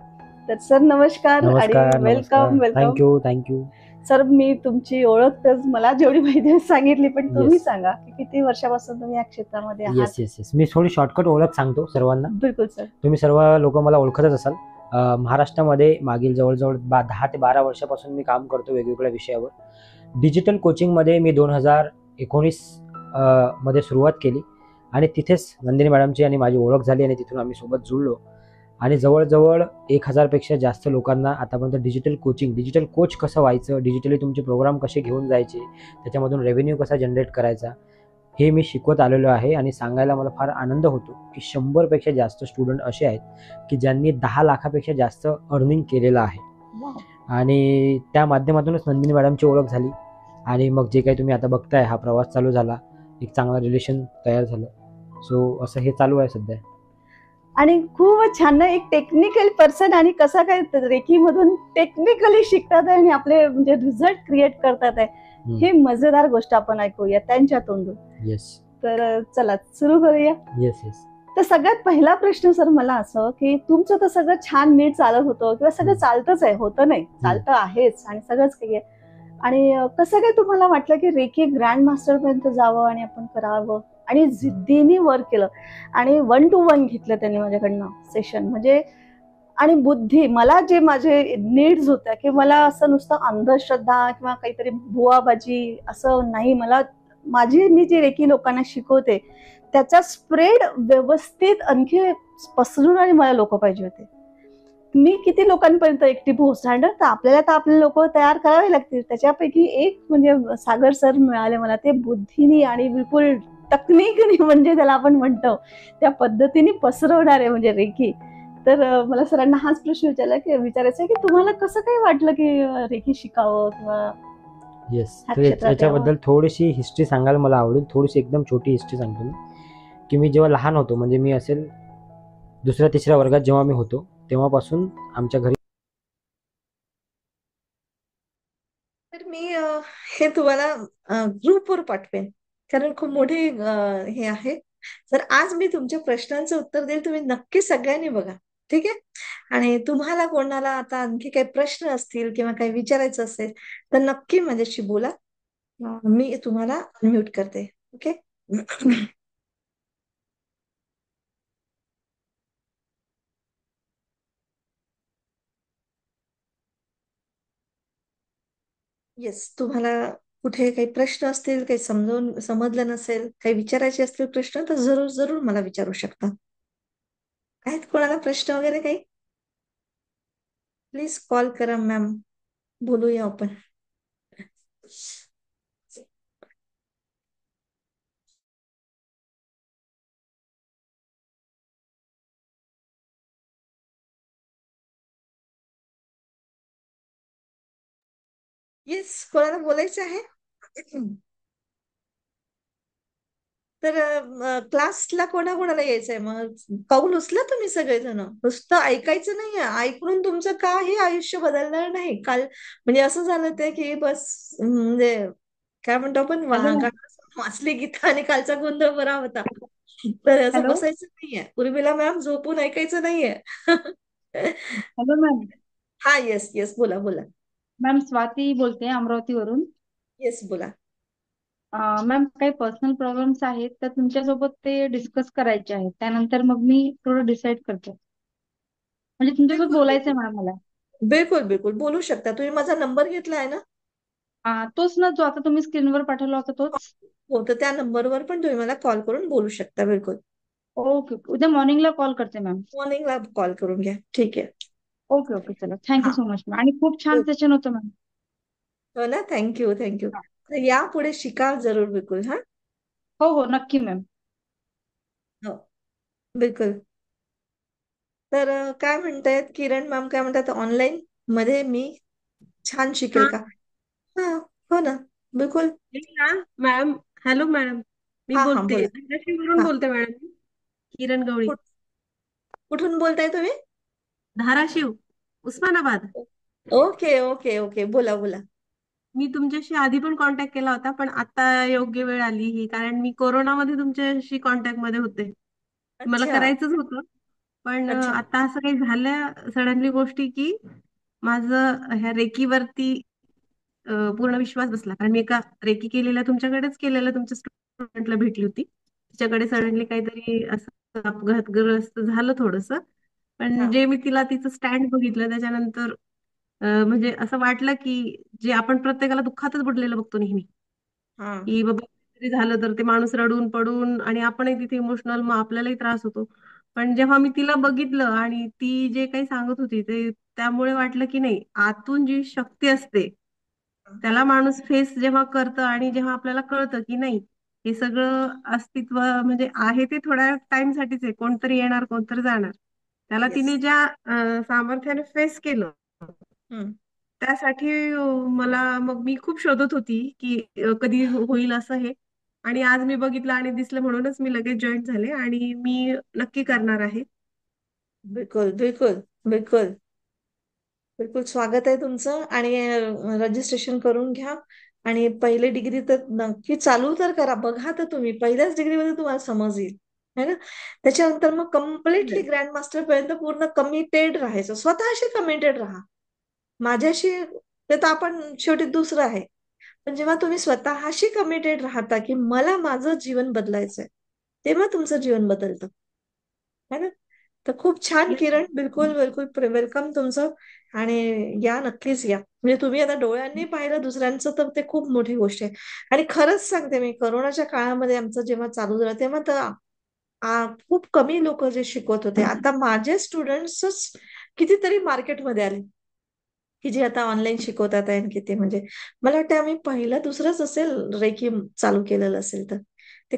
[SPEAKER 2] तर सर नमस्कार आणि वेलकम.
[SPEAKER 3] थँक्यू.
[SPEAKER 2] सर मी तुमची ओळख तर मला जेवढी माहिती सांगितली, पण तुम्ही सांगा की किती वर्षापासून तुम्ही या क्षेत्रामध्ये आहात.
[SPEAKER 3] येस मी थोडी शॉर्टकट ओळख सांगतो सर्वांना.
[SPEAKER 2] बिलकुल सर.
[SPEAKER 3] तुम्ही सर्व लोक मला ओळखतच असाल. महाराष्ट्रामध्ये मागील जवळजवळ 10 ते 12 वर्षापासून मी काम करतो वेगवेगळ्या विषयावर. डिजिटल कोचिंगमध्ये मी 2019 मध्ये सुरुवात केली, आणि तिथेच नंदिनी मॅडमची आणि माझी ओळख झाली, आणि तिथून आम्ही सोबत जुळलो, आणि जवळजवळ 1000पेक्षा जास्त लोकांना आतापर्यंत डिजिटल कोच कसं व्हायचं, डिजिटली तुमचे प्रोग्राम कसे घेऊन जायचे, त्याच्यामधून रेव्हेन्यू कसा जनरेट करायचा, हे मी शिकवत आलेलो आहे. आणि सांगायला मला फार आनंद होतो की 100पेक्षा जास्त स्टुडंट असे आहेत की ज्यांनी 10 लाखापेक्षा जास्त अर्निंग केलेलं आहे. आणि त्या माध्यमातूनच नंदिनी मॅडमची ओळख झाली, आणि मग जे काही तुम्ही आता बघताय हा प्रवास चालू झाला, एक चांगला रिलेशन तयार झालं. सो असं हे चालू आहे सध्या.
[SPEAKER 2] आणि खूप छान ना, एक टेक्निकल पर्सन, आणि कसं काय रेकीमधून टेक्निकली शिकतात आणि आपले म्हणजे रिझल्ट क्रिएट करतात आहे, हे मजेदार गोष्ट आपण ऐकूया त्यांच्या तोंडून. तर चला सुरू करूया. तर सगळ्यात पहिला प्रश्न सर मला असं की तुमचं तर सगळं छान नीट चालत होतं, किंवा सगळं चालतच आहे, होतं नाही, चालतं आहेच, आणि सगळंच काही आहे, आणि कसं काय तुम्हाला वाटलं की रेकी ग्रँड मास्टर पर्यंत जावं आणि आपण करावं, आणि जिद्दीने वर्क केलं, आणि 1 to 1 घेतलं त्यांनी माझ्याकडनं सेशन, म्हणजे आणि बुद्धी, मला जे माझे नीड्स होत्या की मला असं नुसतं अंधश्रद्धा किंवा काहीतरी बुवाबाजी असं नाही, मला मी जे रेकी लोकांना शिकवते त्याचा स्प्रेड व्यवस्थित आणखी पसरून, आणि मला लोक पाहिजे होते. मी किती लोकांपर्यंत एकटी पोहोचणार ना, तर आपल्याला आपले लोक तयार करावे लागतील. त्याच्यापैकी एक म्हणजे सागर सर मिळाले मला, ते बुद्धीनी आणि बिलकुल तकनिकनी म्हणजे त्याला आपण म्हणतो त्या पद्धतीने पसरवणारे म्हणजे रेकी. तर मला सरांना हाच प्रश्न विचारायचा की तुम्हाला कसं काय वाटलं की रेकी शिकावं किंवा
[SPEAKER 3] याच्याबद्दल थोडीशी हिस्ट्री सांगायला मला आवडेल. थोडीशी एकदम छोटी हिस्ट्री सांगतो मी, की मी जेव्हा लहान होतो, म्हणजे मी असेल दुसऱ्या तिसऱ्या वर्गात जेव्हा मी होतो तेव्हापासून आमच्या घरी.
[SPEAKER 1] तर मी हे तुम्हाला ग्रुपवर पाठवेन, कारण खूप मोठे हे आहे. तर आज मी तुमच्या प्रश्नांचं उत्तर देईल, तुम्ही नक्की सगळ्यांनी बघा. ठीक आहे. आणि तुम्हाला कोणाला आता आणखी काही प्रश्न असतील किंवा काही विचारायचं असेल तर नक्की माझ्याशी बोला. मी तुम्हाला म्यूट करते. ओके. येस, तुम्हाला कुठे काही प्रश्न असतील, काही समजलं नसेल, काही विचारायचे असतील प्रश्न, तर जरूर जरूर मला विचारू शकता. आहेत कोणाला प्रश्न वगैरे काही? प्लीज कॉल करा मॅम, बोलूया आपण. येस, कोणाला बोलायचं आहे? तर क्लासला कोणाकोणाला यायचंय मग? पाऊल उचला तुम्ही सगळेजण. नुसतं ऐकायचं नाहीये. ऐकून तुमचं काही आयुष्य बदलणार नाही. काल म्हणजे असं झालं ते की बस म्हणजे काय म्हणतो आपण,
[SPEAKER 2] हॅलो मॅम.
[SPEAKER 1] वाचली गीता आणि कालचा गोंधळ बरा होता. तर असं
[SPEAKER 2] हॅलो.
[SPEAKER 1] बसायचं नाहीये. उर्मिला मॅम, झोपून ऐकायचं नाहीये.
[SPEAKER 2] Hello ma'am.
[SPEAKER 1] हा, येस येस, बोला बोला.
[SPEAKER 2] मॅम स्वाती बोलते अमरावतीवरून.
[SPEAKER 1] येस, बोला.
[SPEAKER 2] मॅम काही पर्सनल प्रॉब्लेम्स आहेत तर तुमच्यासोबत ते डिस्कस करायचे आहेत, त्यानंतर मग मी थोडं डिसाईड करते. म्हणजे तुमच्यासोबत
[SPEAKER 1] बिलकुल
[SPEAKER 2] बोलायचं
[SPEAKER 1] बिलकुल.
[SPEAKER 2] आहे मॅम मला.
[SPEAKER 1] बिलकुल बिलकुल बोलू शकता तुम्ही. माझा नंबर घेतला आहे ना?
[SPEAKER 2] तोच ना जो आता तुम्ही स्क्रीनवर पाठवला होता तोच.
[SPEAKER 1] हो, तर त्या नंबरवर पण तुम्ही मला कॉल करून बोलू शकता. बिलकुल.
[SPEAKER 2] ओके ओके, उद्या मॉर्निंगला कॉल करते मॅम.
[SPEAKER 1] मॉर्निंगला कॉल करून घ्या. ठीक आहे.
[SPEAKER 2] ओके ओके, चला थँक्यू
[SPEAKER 1] हा.
[SPEAKER 2] सो मच मॅम, आणि खूप छान
[SPEAKER 1] हो.
[SPEAKER 2] सेशन होतं मॅम.
[SPEAKER 1] हो ना, थँक्यू थँक्यू. तर या पुढे शिका जरूर. बिलकुल. हा.
[SPEAKER 2] हो हो, नक्की मॅम.
[SPEAKER 1] हो. बिलकुल. तर काय म्हणतायत किरण मॅम, काय म्हणतात, ऑनलाईन मध्ये मी छान शिकेल
[SPEAKER 4] हाँ
[SPEAKER 1] का? हा. हो ना. बिलकुल.
[SPEAKER 4] हाँ मैम। हेलो मैडम, मी
[SPEAKER 1] हा हा,
[SPEAKER 4] बोलते
[SPEAKER 1] बोला.
[SPEAKER 4] धाराशिववरून
[SPEAKER 1] हा.
[SPEAKER 4] बोलते मॅडम, किरण गवळी।
[SPEAKER 1] कुठ- कुठून बोलताय तुम्ही?
[SPEAKER 4] Dharashiv, Osmanabad.
[SPEAKER 1] Okay okay okay, बोला बोला.
[SPEAKER 4] मी तुमच्याशी आधी पण कॉन्टॅक्ट केला होता, पण आता योग्य वेळ आली ही, कारण मी कोरोनामध्ये तुमच्याशी कॉन्टॅक्ट मध्ये होते। मला
[SPEAKER 1] अच्छा.
[SPEAKER 4] करायचंच होतं, पण
[SPEAKER 1] अच्छा.
[SPEAKER 4] आता असं काही झालं सडनली गोष्टी की माझं ह्या रेकीवरती पूर्ण विश्वास बसला, कारण मी एका रेकी केलेल्या तुमच्याकडेच केलेल्या तुमच्या स्टुडंटला भेटली होती। तिच्याकडे
[SPEAKER 1] अच्छा.
[SPEAKER 4] सडनली काहीतरी असं अपघातग्रस्त झालं थोडस, पण
[SPEAKER 1] हा
[SPEAKER 4] जे मी तिला तिचं स्टँड बघितलं त्याच्यानंतर म्हणजे असं वाटलं की जे आपण प्रत्येकाला दुःखातच बुडलेलं बघतो नेहमी,
[SPEAKER 1] हा
[SPEAKER 4] की बाबा काहीतरी झालं तर ते माणूस रडून पडून आणि आपणही तिथे इमोशनल, मग आपल्यालाही त्रास होतो। पण जेव्हा मी तिला बघितलं आणि ती जे काही सांगत होती ते, त्यामुळे वाटलं की नाही, आतून जी शक्ती असते त्याला माणूस फेस जेव्हा करतं आणि जेव्हा आपल्याला कळतं की नाही, हे सगळं अस्तित्व म्हणजे आहे ते थोड्या टाइम साठीच आहे, कोणतरी येणार कोणतरी जाणार, त्याला
[SPEAKER 1] येस.
[SPEAKER 4] तिने ज्या सामर्थ्याने फेस केलं
[SPEAKER 1] हम्म.
[SPEAKER 4] त्यासाठी मला मग मी खूप शोधत होती की कधी होईल असं हे, आणि आज मी बघितलं आणि दिसलं म्हणूनच मी लगेच जॉईन झाले आणि मी नक्की करणार आहे।
[SPEAKER 1] बिलकुल बिलकुल बिलकुल. बिलकुल स्वागत आहे तुमचं. आणि रजिस्ट्रेशन करून घ्या. आणि पहिली डिग्री तर नक्की चालू तर करा. बघा तर तुम्ही पहिल्याच डिग्रीमध्ये तुम्हाला समज येईल, है ना. त्याच्यानंतर मग कम्प्लिटली ग्रँड मास्टर पर्यंत पूर्ण कमिटेड राहायचं. स्वतःशी कमिटेड राहा. माझ्याशी ते तर आपण शेवटी दुसरं आहे, पण जेव्हा तुम्ही स्वतःशी कमिटेड राहता की मला माझं जीवन बदलायचंय, तेव्हा तुमचं जीवन बदलतं, है ना. तर खूप छान
[SPEAKER 4] येस
[SPEAKER 1] किरण. बिलकुल बिलकुल वेलकम तुमचं. आणि या, नक्कीच या. म्हणजे तुम्ही आता डोळ्यांनी पाहिलं दुसऱ्यांचं तर ते खूप मोठी गोष्ट आहे. आणि खरंच सांगते मी, कोरोनाच्या काळामध्ये आमचं जेव्हा चालू झालं तेव्हा तर खूप कमी लोक जे शिकवत होते, आता माझे स्टुडंट्सच कितीतरी मार्केटमध्ये आले की जे आता ऑनलाईन शिकवतात आहे. किती म्हणजे मला वाटतं आम्ही पहिलं दुसरंच असेल रेकी चालू केलेलं असेल तर. ते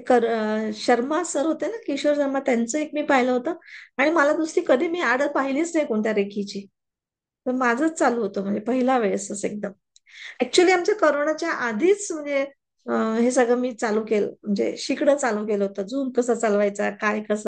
[SPEAKER 1] शर्मा सर होते ना, किशोर शर्मा, त्यांचं एक मी पाहिलं होतं. आणि मला दुसरी कधी मी ऍड पाहिलीच नाही कोणत्या रेकीची. तर माझंच चालू होतं म्हणजे पहिला वेळेसच एकदम. ऍक्च्युली आमच्या करोनाच्या आधीच म्हणजे हे सगळं मी चालू केलं, म्हणजे शिकणं चालू केलं होतं. झूम कसा चालवायचा, काय कसं